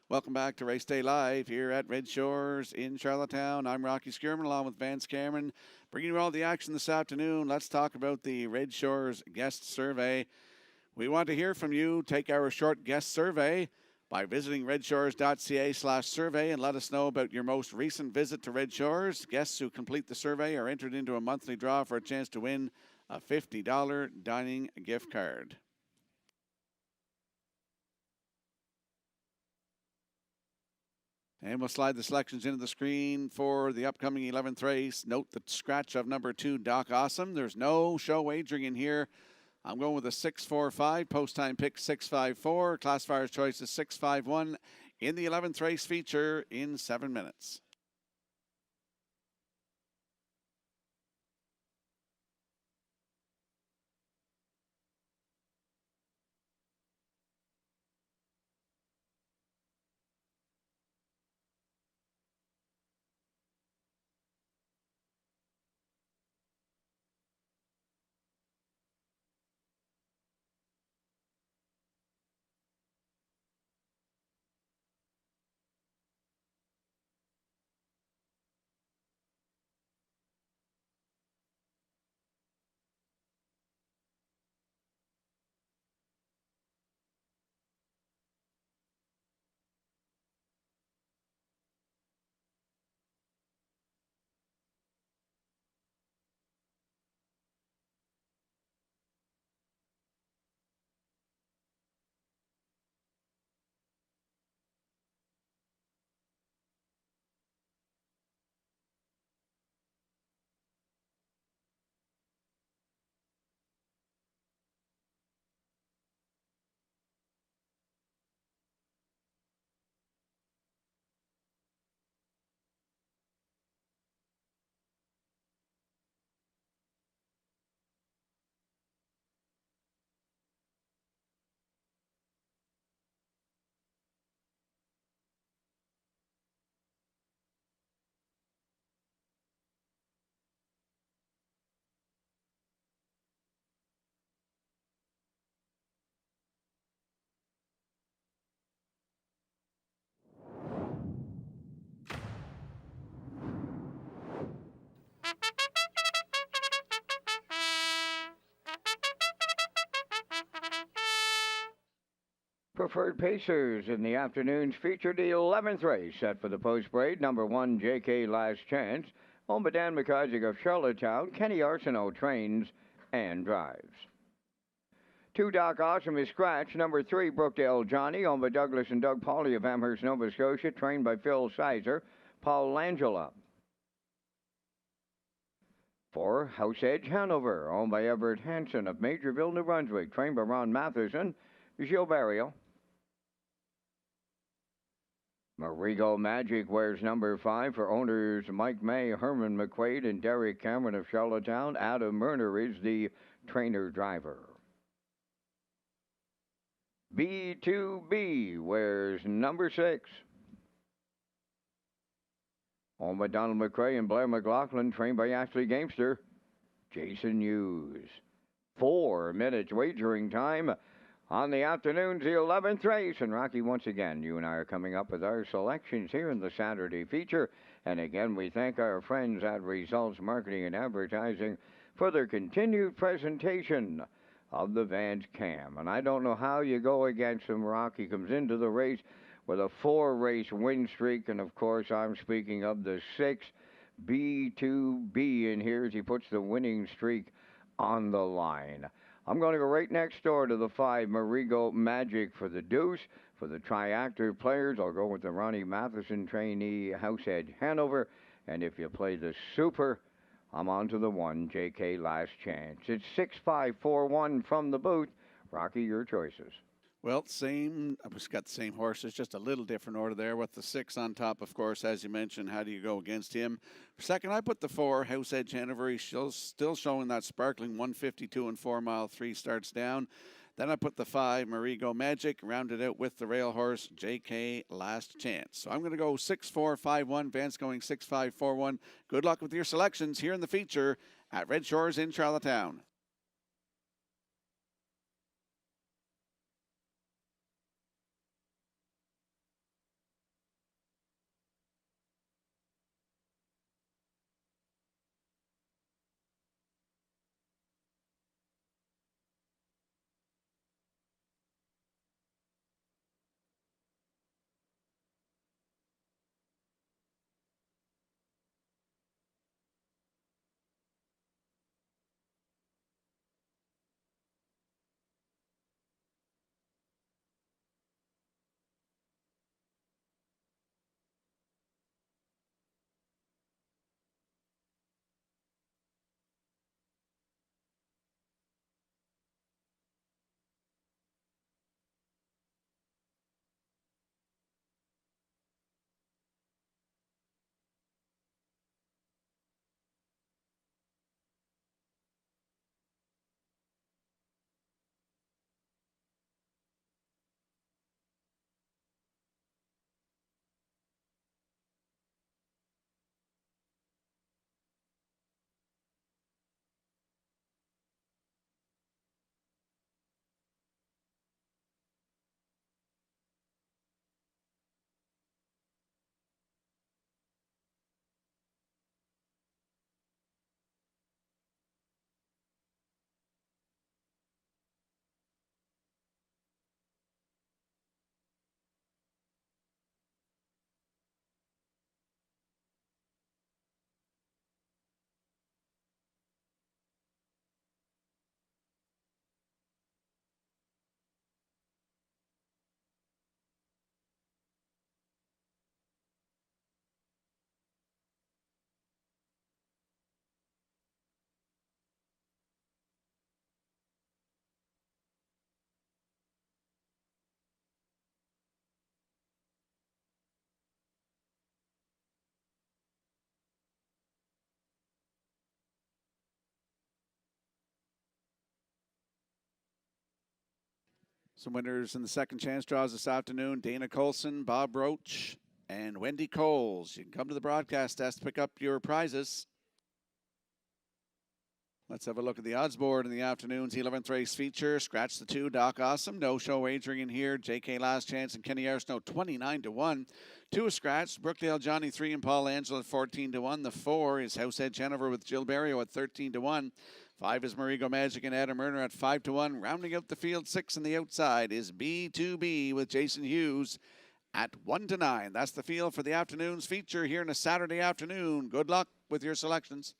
Welcome back to Race Day Live here at Red Shores in Charlottetown. I'm Rocky Skierman along with Vance Cameron, bringing you all the action this afternoon. Let's talk about the Red Shores guest survey. We want to hear from you. Take our short guest survey by visiting Redshores.ca/survey and let us know about your most recent visit to Red Shores. Guests who complete the survey are entered into a monthly draw for a chance to win a $50 dining gift card. And we'll slide the selections into the screen for the upcoming 11th race. Note the scratch of number 2, Doc Awesome. There's no show wagering in here. I'm going with a 645. Post time pick 654. Classifier's choice is 651 in the 11th race feature in 7 minutes. Preferred Pacers in the afternoon's feature, the 11th race set for the post parade. Number 1, JK Last Chance. Owned by Dan McCarthy of Charlottetown. Kenny Arsenault trains and drives. 2, Doc Awesome is scratch. Number 3, Brookdale Johnny. Owned by Douglas and Doug Pauley of Amherst, Nova Scotia. Trained by Phil Sizer. Paul Langella. 4, House Edge Hanover. Owned by Everett Hansen of Majorville, New Brunswick. Trained by Ron Matheson. Gilles Barrio. Marigo Magic wears number 5 for owners Mike May, Herman McQuaid, and Derek Cameron of Charlottetown. Adam Murner is the trainer-driver. B2B wears number 6. Owned by Donald McCrae and Blair McLaughlin, trained by Ashley Gamester. Jason Hughes. 4 minutes wagering time on the afternoon's 11th race. And Rocky, once again, you and I are coming up with our selections here in the Saturday feature. And again, we thank our friends at Results Marketing and Advertising for their continued presentation of the Vance Cam. And I don't know how you go against him. Rocky comes into the race with a 4-race win streak. And of course, I'm speaking of the 6 B2B in here as he puts the winning streak on the line. I'm going to go right next door to the 5, Marigo Magic for the deuce. For the triactive players, I'll go with the Ronnie Matheson trainee, House Edge Hanover. And if you play the super, I'm on to the 1, JK Last Chance. It's 6-5-4-1 from the booth. Rocky, your choices. Well, same. We've got the same horses, just a little different order there with the 6 on top, of course, as you mentioned. How do you go against him? Second, I put the 4, House Edge Hanover. He's still showing that sparkling 152 and 4 mile, 3 starts down. Then I put the 5, Marigo Magic, rounded out with the rail horse, JK Last Chance. So I'm going to go 6-4-5-1. Vance going 6-5-4-1. Good luck with your selections here in the feature at Red Shores in Charlottetown. Some winners in the second chance draws this afternoon: Dana Colson, Bob Roach, and Wendy Coles. You can come to the broadcast desk to pick up your prizes. Let's have a look at the odds board in the afternoon's 11th race feature. Scratch the 2, Doc Awesome. No show wagering in here. JK Last Chance and Kenny Arsenault 29-1. 2 is scratched. Brookdale Johnny 3 and Paul Angela at 14-1. The 4 is House Edge Hanover with Jill Barrio at 13-1. 5 is Marigo Magic and Adam Erner at 5-1. Rounding out the field, 6 on the outside is B2B with Jason Hughes at 1-9. That's the field for the afternoon's feature here on a Saturday afternoon. Good luck with your selections.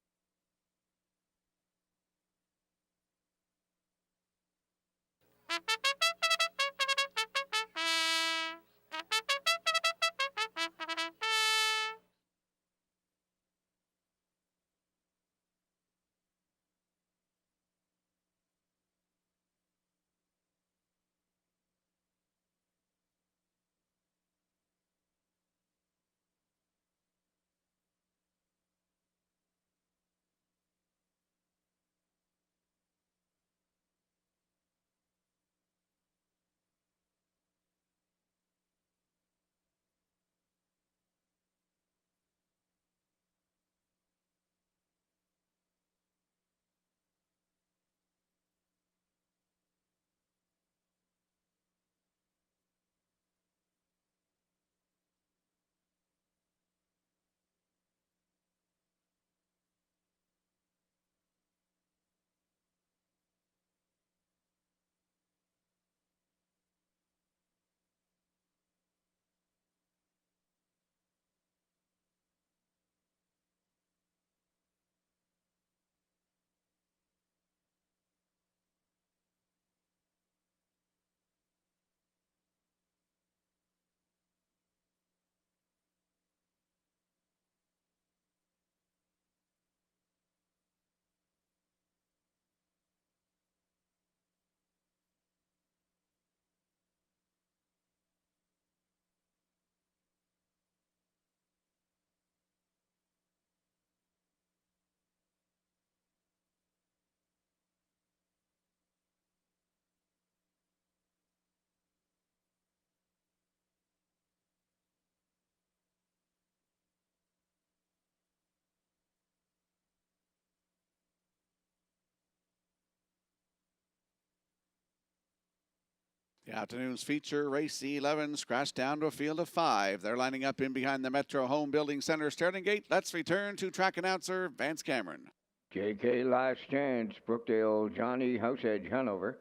The afternoon's feature, race 11, scratched down to a field of 5. They're lining up in behind the Metro Home Building Center starting gate. Let's return to track announcer Vance Cameron. JK Last Chance, Brookdale Johnny, House Edge Hanover.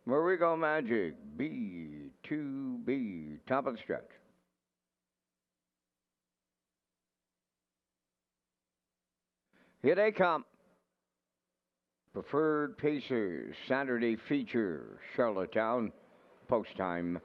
Marigo Magic, B2B, top of the stretch. Here they come. Preferred Pacers, Saturday feature, Charlottetown, post time.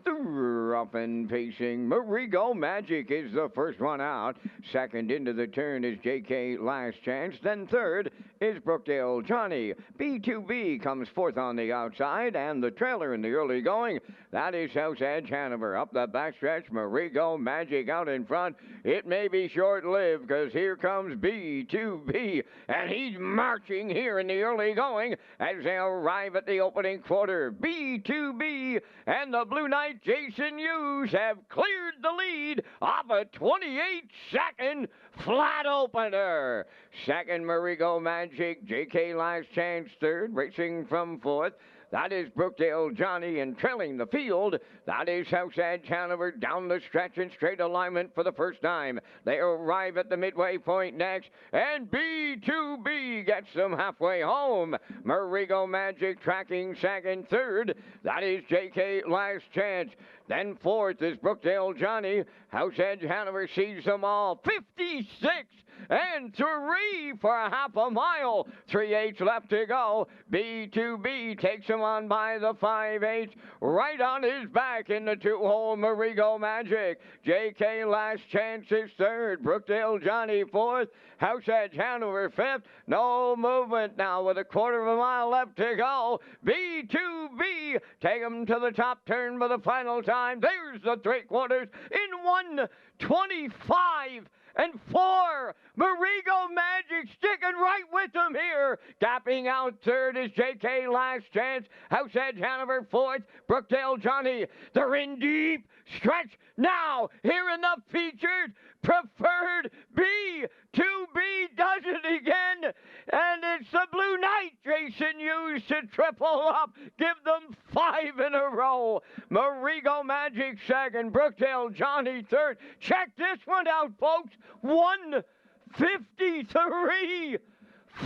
The rough and pacing Marigo Magic is the first one out. Second into the turn is JK Last Chance. Then third is Brookdale Johnny. B2B comes fourth on the outside, and the trailer in the early going, that is House Edge Hanover. Up the backstretch, Marigo Magic out in front. It may be short-lived, because here comes B2B, and he's marching here in the early going as they arrive at the opening quarter. B2B and the Blue Knight Jason Hughes have cleared the lead off a 28-second flat opener. Second, Marigo Magic, JK Last Chance third, racing from fourth. That is Brookdale Johnny, and trailing the field, that is House Edge Hanover down the stretch in straight alignment for the first time. They arrive at the midway point next, and B2B gets them halfway home. Marigo Magic tracking second. Third, that is JK Last Chance. Then fourth is Brookdale Johnny. House Edge Hanover sees them all. 56 and 3 for a half a mile. 3/8 left to go. B2B takes him on by the 5/8. Right on his back in the two-hole Marigo Magic. JK Last Chance is third. Brookdale Johnny fourth. House Edge Hanover fifth. No movement now with a quarter of a mile left to go. B2B take him to the top turn for the final time. There's the three-quarters in 1:25 and 4. Marigo Magic sticking right with them here. Gapping out third is JK Last Chance. House Edge Hanover fourth. Brookdale Johnny. They're in deep stretch now. Here in the featured preferred B2B does it again. And it's the Blue Knight Jason Hughes to triple up. Give them 5 in a row. Marigo Magic second. Brookdale Johnny third. Check this one out, folks. 1:53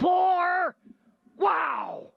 4 Wow!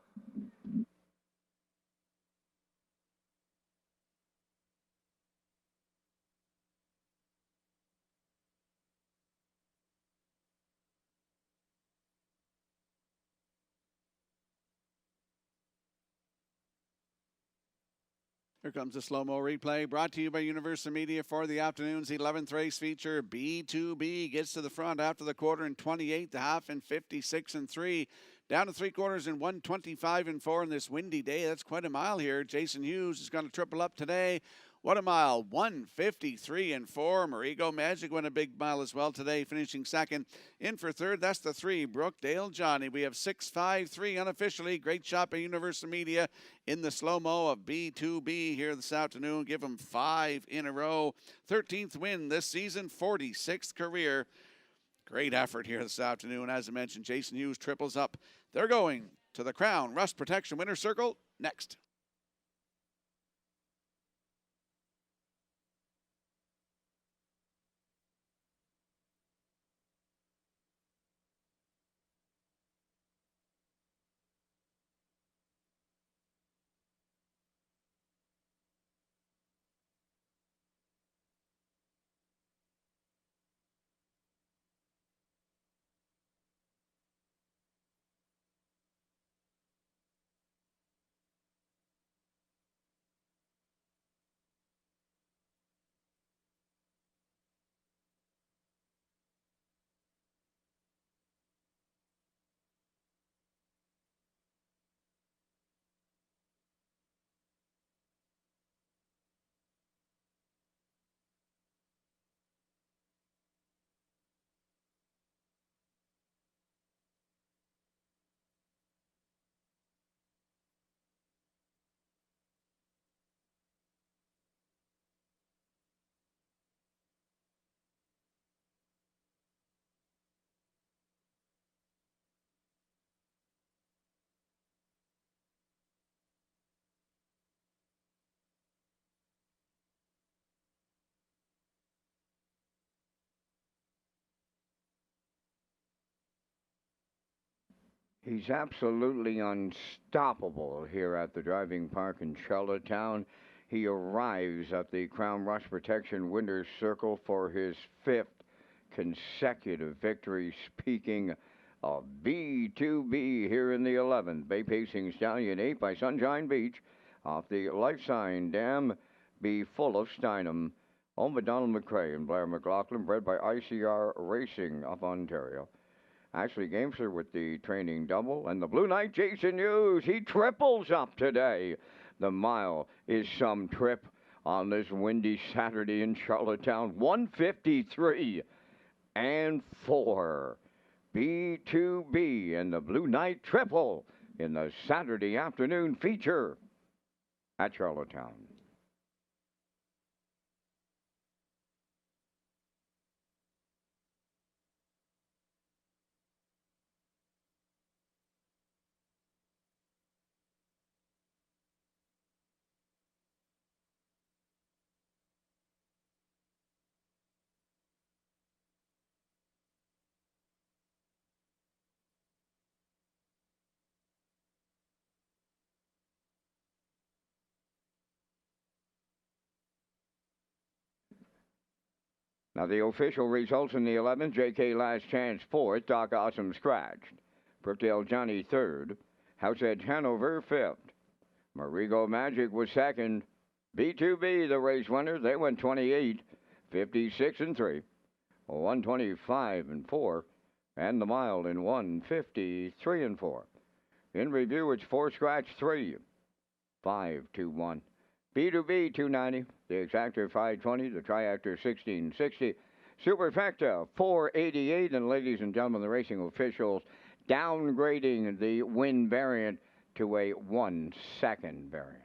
Here comes the slow-mo replay brought to you by Universal Media for the afternoon's 11th race feature. B2B gets to the front after the quarter in 28, the half in 56 and 3. Down to 3/4 in 125 and 4 on this windy day. That's quite a mile here. Jason Hughes is going to triple up today. What a mile, 153 and 4. Marigo Magic went a big mile as well today, finishing second. In for third, that's the 3, Brookdale Johnny. We have 6-5-3 unofficially. Great shot by Universal Media in the slow-mo of B2B here this afternoon. Give him 5 in a row. 13th win this season, 46th career. Great effort here this afternoon. As I mentioned, Jason Hughes triples up. They're going to the Crown Rust Protection Winner's Circle next. He's absolutely unstoppable here at the driving park in Charlottetown. He arrives at the Crown Rush Protection Winner's Circle for his 5th consecutive victory. Speaking of B2B here in the 11th, Bay Pacing Stallion 8 by Sunshine Beach off the Life Sign Dam. Be full of Steinem. Owned by Donald McCrae and Blair McLaughlin, bred by ICR Racing of Ontario. Ashley Gamester with the training double. And the Blue Knight, Jason Hughes, he triples up today. The mile is some trip on this windy Saturday in Charlottetown. 153 and 4. B2B and the Blue Knight triple in the Saturday afternoon feature at Charlottetown. Now the official results in the 11th, J.K. Last Chance 4th, Doc Awesome scratched. Brookdale Johnny 3rd, House Edge Hanover 5th. Marigo Magic was 2nd. B2B, the race winner, they went 28, 56 and 3, 125 and 4, and the mile in 153 and 4. In review, it's 4 scratch 3, 5 2 1. B2B 290, the exactor 520, the triactor 1660, superfecta 488, and ladies and gentlemen, the racing officials downgrading the win variant to a 1 second variant.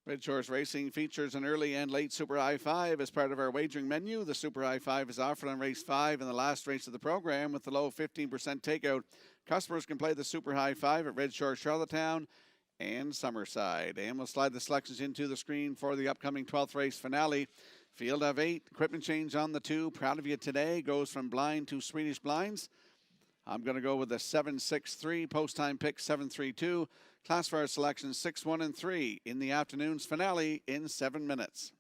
Red Shores Racing features an early and late Super High Five as part of our wagering menu. The Super High Five is offered on race 5 in the last race of the program with the low 15% takeout. Customers can play the Super High Five at Red Shores, Charlottetown, and Summerside. And we'll slide the selections into the screen for the upcoming 12th race finale. Field of 8, equipment change on the 2. Proud of You Today goes from blind to Swedish blinds. I'm going to go with the 7-6-3, post time pick 7-3-2. Classifier selection 6, 1, and 3 in the afternoon's finale in 7 minutes.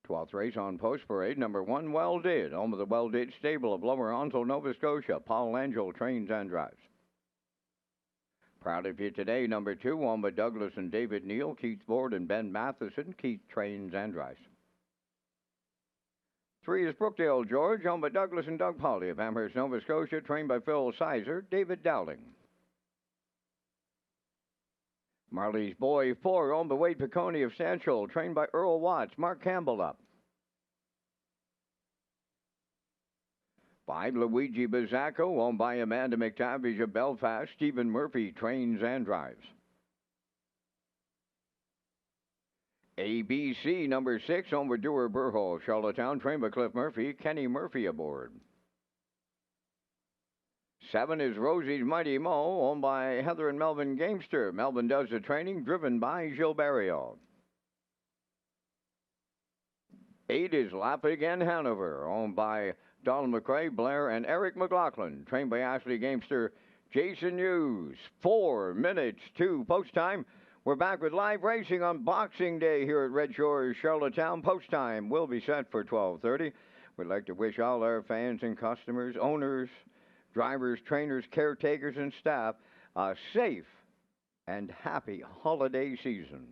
Twelfth race on Post Parade, number 1, Well Did, home of the Well Did stable of Lower Onslow, Nova Scotia. Paul Angel trains and drives. Proud of You Today, number 2, owned by Douglas and David Neal, Keith Ford and Ben Matheson. Keith trains and drives. 3 is Brookdale George, owned by Douglas and Doug Polly of Amherst, Nova Scotia, trained by Phil Sizer, David Dowling. Marley's Boy 4, owned by Wade Piccone of Stanchel, trained by Earl Watts, Mark Campbell up. 5, Luigi Bizzacco, owned by Amanda McTavish of Belfast, Stephen Murphy trains and drives. ABC number 6, owned by Dewar Burho, Charlottetown, trained by Cliff Murphy, Kenny Murphy aboard. 7 is Rosie's Mighty Mo, owned by Heather and Melvin Gamester. Melvin does the training, driven by Gilberto. 8 is Lappig and Hanover, owned by Donald McRae, Blair, and Eric McLaughlin, trained by Ashley Gamester, Jason Hughes. 4 minutes to post time. We're back with live racing on Boxing Day here at Red Shores, Charlottetown. Post time will be set for 12:30. We'd like to wish all our fans and customers, owners, drivers, trainers, caretakers, and staff a safe and happy holiday season.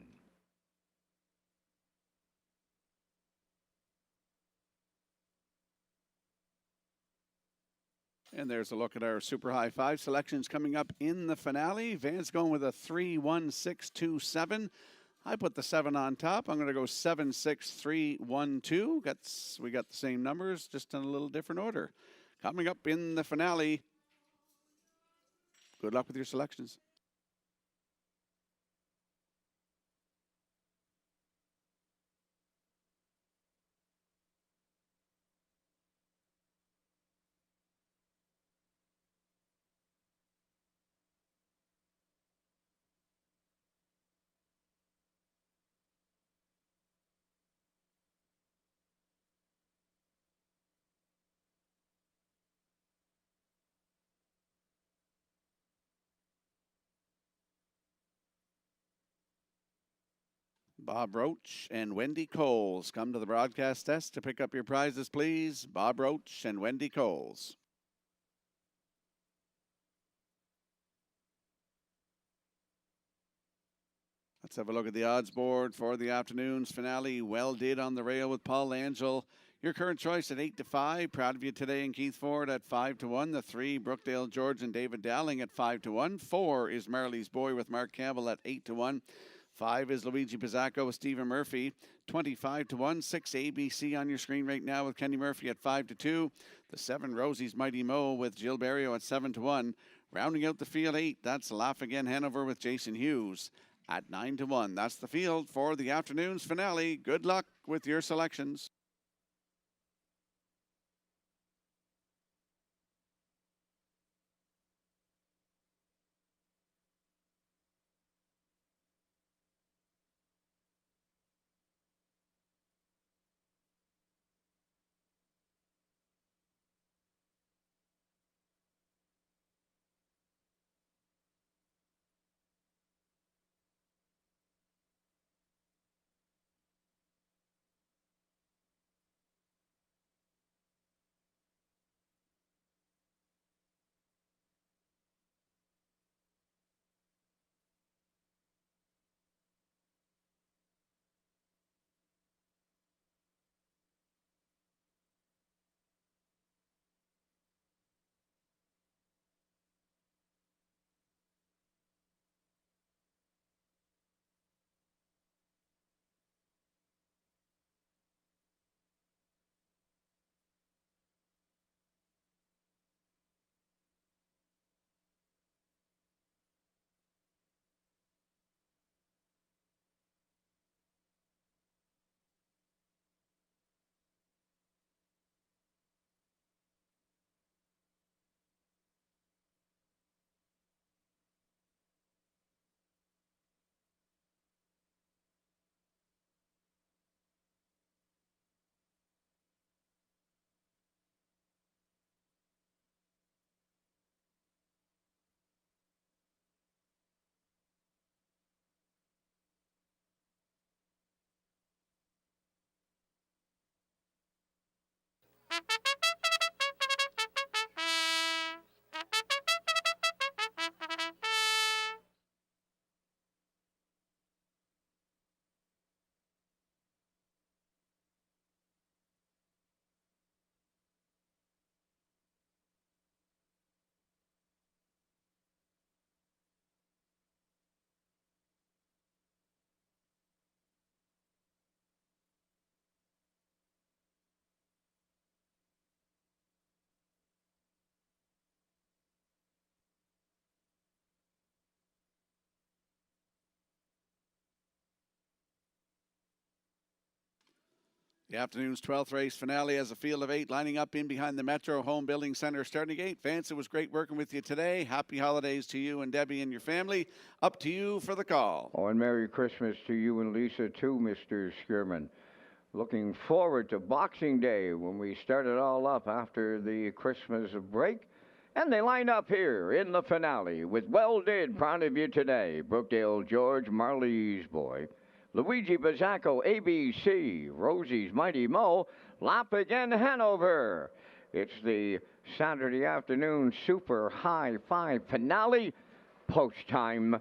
And there's a look at our Super High Five selections coming up in the finale. Van's going with a 3-1-6-2-7. I put the 7 on top. I'm going to go 7-6-3-1-2. We got the same numbers, just in a little different order. Coming up in the finale. Good luck with your selections. Bob Roach and Wendy Coles. Come to the broadcast desk to pick up your prizes, please. Bob Roach and Wendy Coles. Let's have a look at the odds board for the afternoon's finale. Well Did on the rail with Paul Angel. Your current choice at 8-5. Proud of You Today and Keith Ford at 5-1. The 3, Brookdale George and David Dowling at 5-1. 4 is Marley's Boy with Mark Campbell at 8-1. 5 is Luigi Pizzacco with Stephen Murphy, 25-1. 6 ABC on your screen right now with Kenny Murphy at 5-2. The 7 Rosie's Mighty Mo with Jill Berrio at 7-1. Rounding out the field 8, that's Laugh Again Hanover with Jason Hughes at 9-1. That's the field for the afternoon's finale. Good luck with your selections. The afternoon's 12th race finale has a field of 8 lining up in behind the Metro Home Building Center starting gate. Vance, it was great working with you today. Happy holidays to you and Debbie and your family. Up to you for the call. Oh, and Merry Christmas to you and Lisa, too, Mr. Skierman. Looking forward to Boxing Day when we start it all up after the Christmas break. And they line up here in the finale with Well Did, Proud of You Today, Brookdale George, Marley's Boy, Luigi Pizzacco, ABC, Rosie's Mighty Mo, Laugh Again Hanover. It's the Saturday afternoon Super High Five finale. Post time.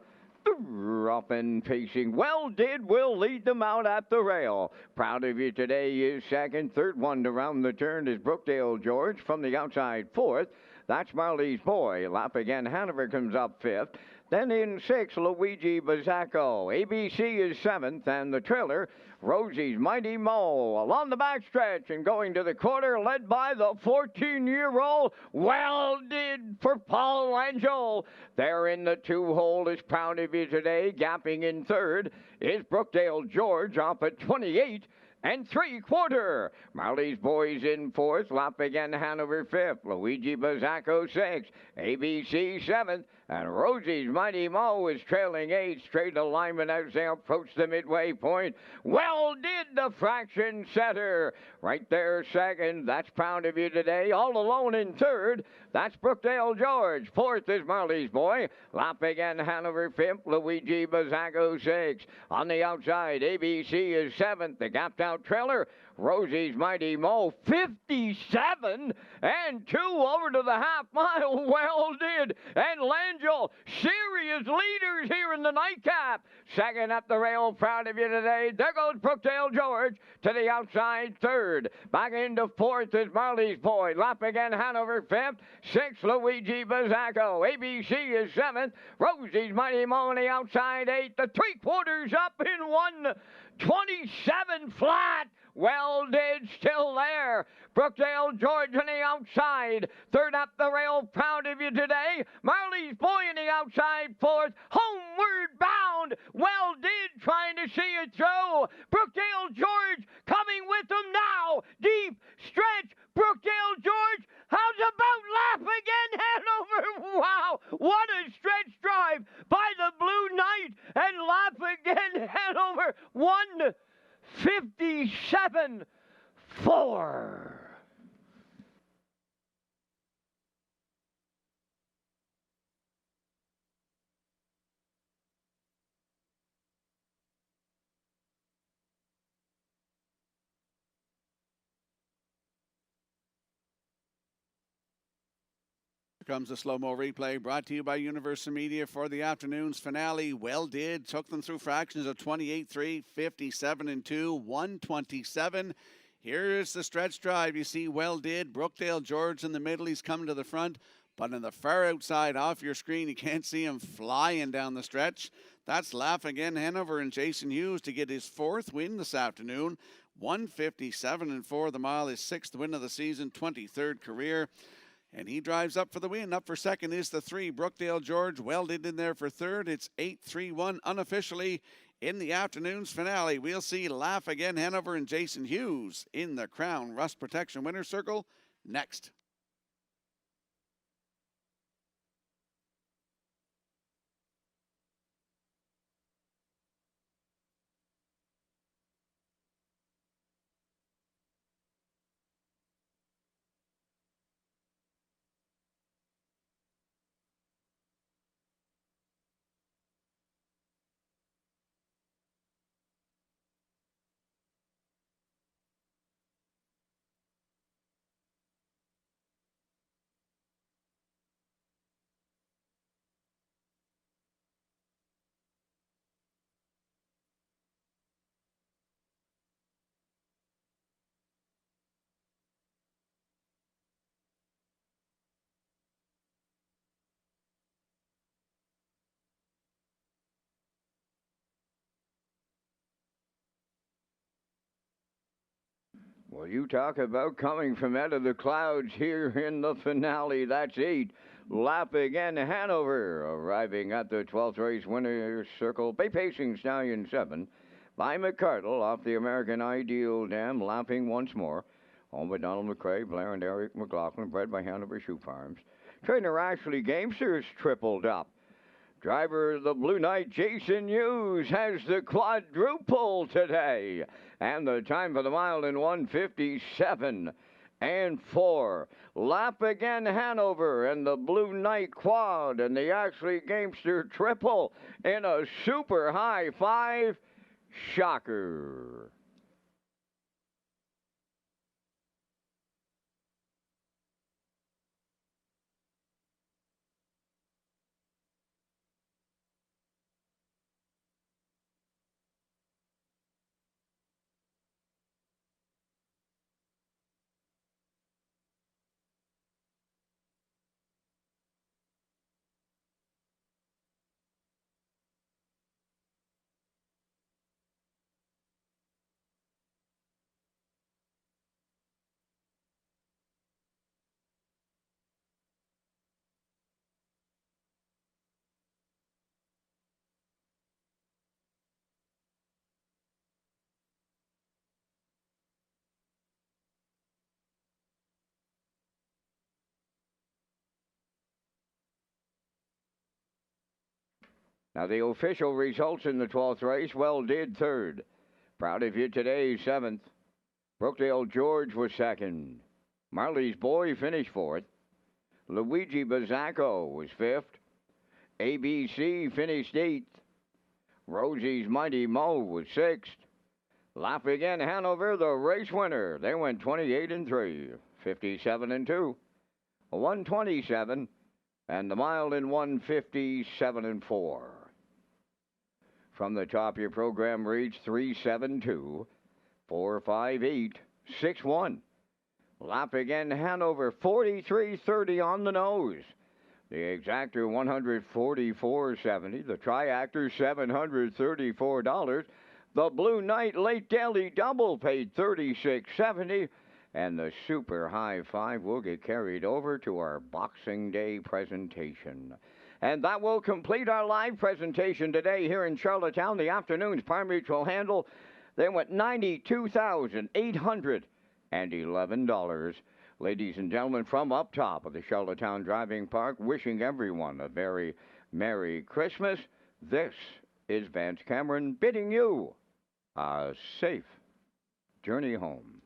Up and pacing. Well Did will lead them out at the rail. Proud of You Today is second. Third one to round the turn is Brookdale George from the outside fourth. That's Marley's Boy. Laugh Again Hanover comes up fifth. Then in sixth, Luigi Pizzacco. ABC is seventh, and the trailer, Rosie's Mighty Mo. Along the backstretch and going to the quarter, led by the 14-year-old Well Did for Paul Angel. There in the two-hole is Proud of You Today. Gapping in third is Brookdale George off at 28 and 3/4. Marley's Boys in fourth. Laugh Again Hanover fifth. Luigi Pizzacco sixth. ABC seventh. And Rosie's Mighty Mo is trailing 8 straight alignment as they approach the midway point. Well did the fraction setter. Right there, second. That's Proud of You Today. All alone in third. That's Brookdale George. Fourth is Marley's Boy. Lapping and Hanover fifth. Luigi Bazzago sixth. On the outside, ABC is seventh. The gapped out trailer. Rosie's Mighty Mo, 57 and 2 over to the half mile. Well did. And Langell, serious leaders here in the nightcap. Second at the rail, Proud of You Today. There goes Brookdale George to the outside third. Back into fourth is Marley's Boy. Lap again, Hanover fifth. Sixth, Luigi Bazzaco. ABC is seventh. Rosie's Mighty Mo on the outside eighth. The 3/4 up in 1:27 flat. Well did, still there. Brookdale George on the outside. Third up the rail, Proud of You Today. Marley's Boy on the outside fourth. Homeward bound. Well did, trying to see it through. Brookdale George coming with them now. Deep stretch. Brookdale George. How's about Lap again, Hanover? Wow, what a stretch drive by the Blue Knight. And Lap again, Hanover. 1:57.4. Here comes the slow-mo replay brought to you by Universal Media for the afternoon's finale. Well did. Took them through fractions of 28-3, 57-2, 127. Here's the stretch drive. You see Well did. Brookdale George in the middle. He's coming to the front. But on the far outside off your screen, you can't see him flying down the stretch. That's Laugh Again Hanover and Jason Hughes to get his 4th win this afternoon. 157-4 the mile, his 6th win of the season, 23rd career. And he drives up for the win. Up for second is the 3, Brookdale George. Well did in there for third. It's 8-3-1 unofficially in the afternoon's finale. We'll see Laugh Again Hanover and Jason Hughes in the Crown Rust Protection Winner's Circle next. Well, you talk about coming from out of the clouds here in the finale. That's 8. Lap again, Hanover, arriving at the 12th race winner's circle. Bay Pacing Stallion 7 by McCardle off the American Ideal Dam, lapping once more. Home with Donald McCrae, Blair and Eric McLaughlin, bred by Hanover Shoe Farms. Trainer Ashley Gamesters tripled up. Driver the Blue Knight, Jason Hughes, has the quadruple today. And the time for the mile in 1:57.4. Lap again, Hanover, and the Blue Knight quad, and the Ashley Gamester triple in a super high 5. Shocker. Now, the official results in the 12th race, Well Did third. Proud of You Today, 7th. Brookdale George was 2nd. Marley's Boy finished 4th. Luigi Bazzacco was 5th. ABC finished 8th. Rosie's Mighty Mo was 6th. Laugh Again Hanover, the race winner. They went 28-3, 57-2, 127, and the mile in 157-4. From the top, your program reads 372, 458, 61. Lap Again Hanover, 43.30 on the nose. The exactor, $144.70. The triactor, $734. The Blue Knight Late Daily Double paid $36.70. And the Super High Five will get carried over to our Boxing Day presentation. And that will complete our live presentation today here in Charlottetown. The afternoon's Par Mutual handle, they went $92,811. Ladies and gentlemen, from up top of the Charlottetown Driving Park, wishing everyone a very Merry Christmas. This is Vance Cameron bidding you a safe journey home.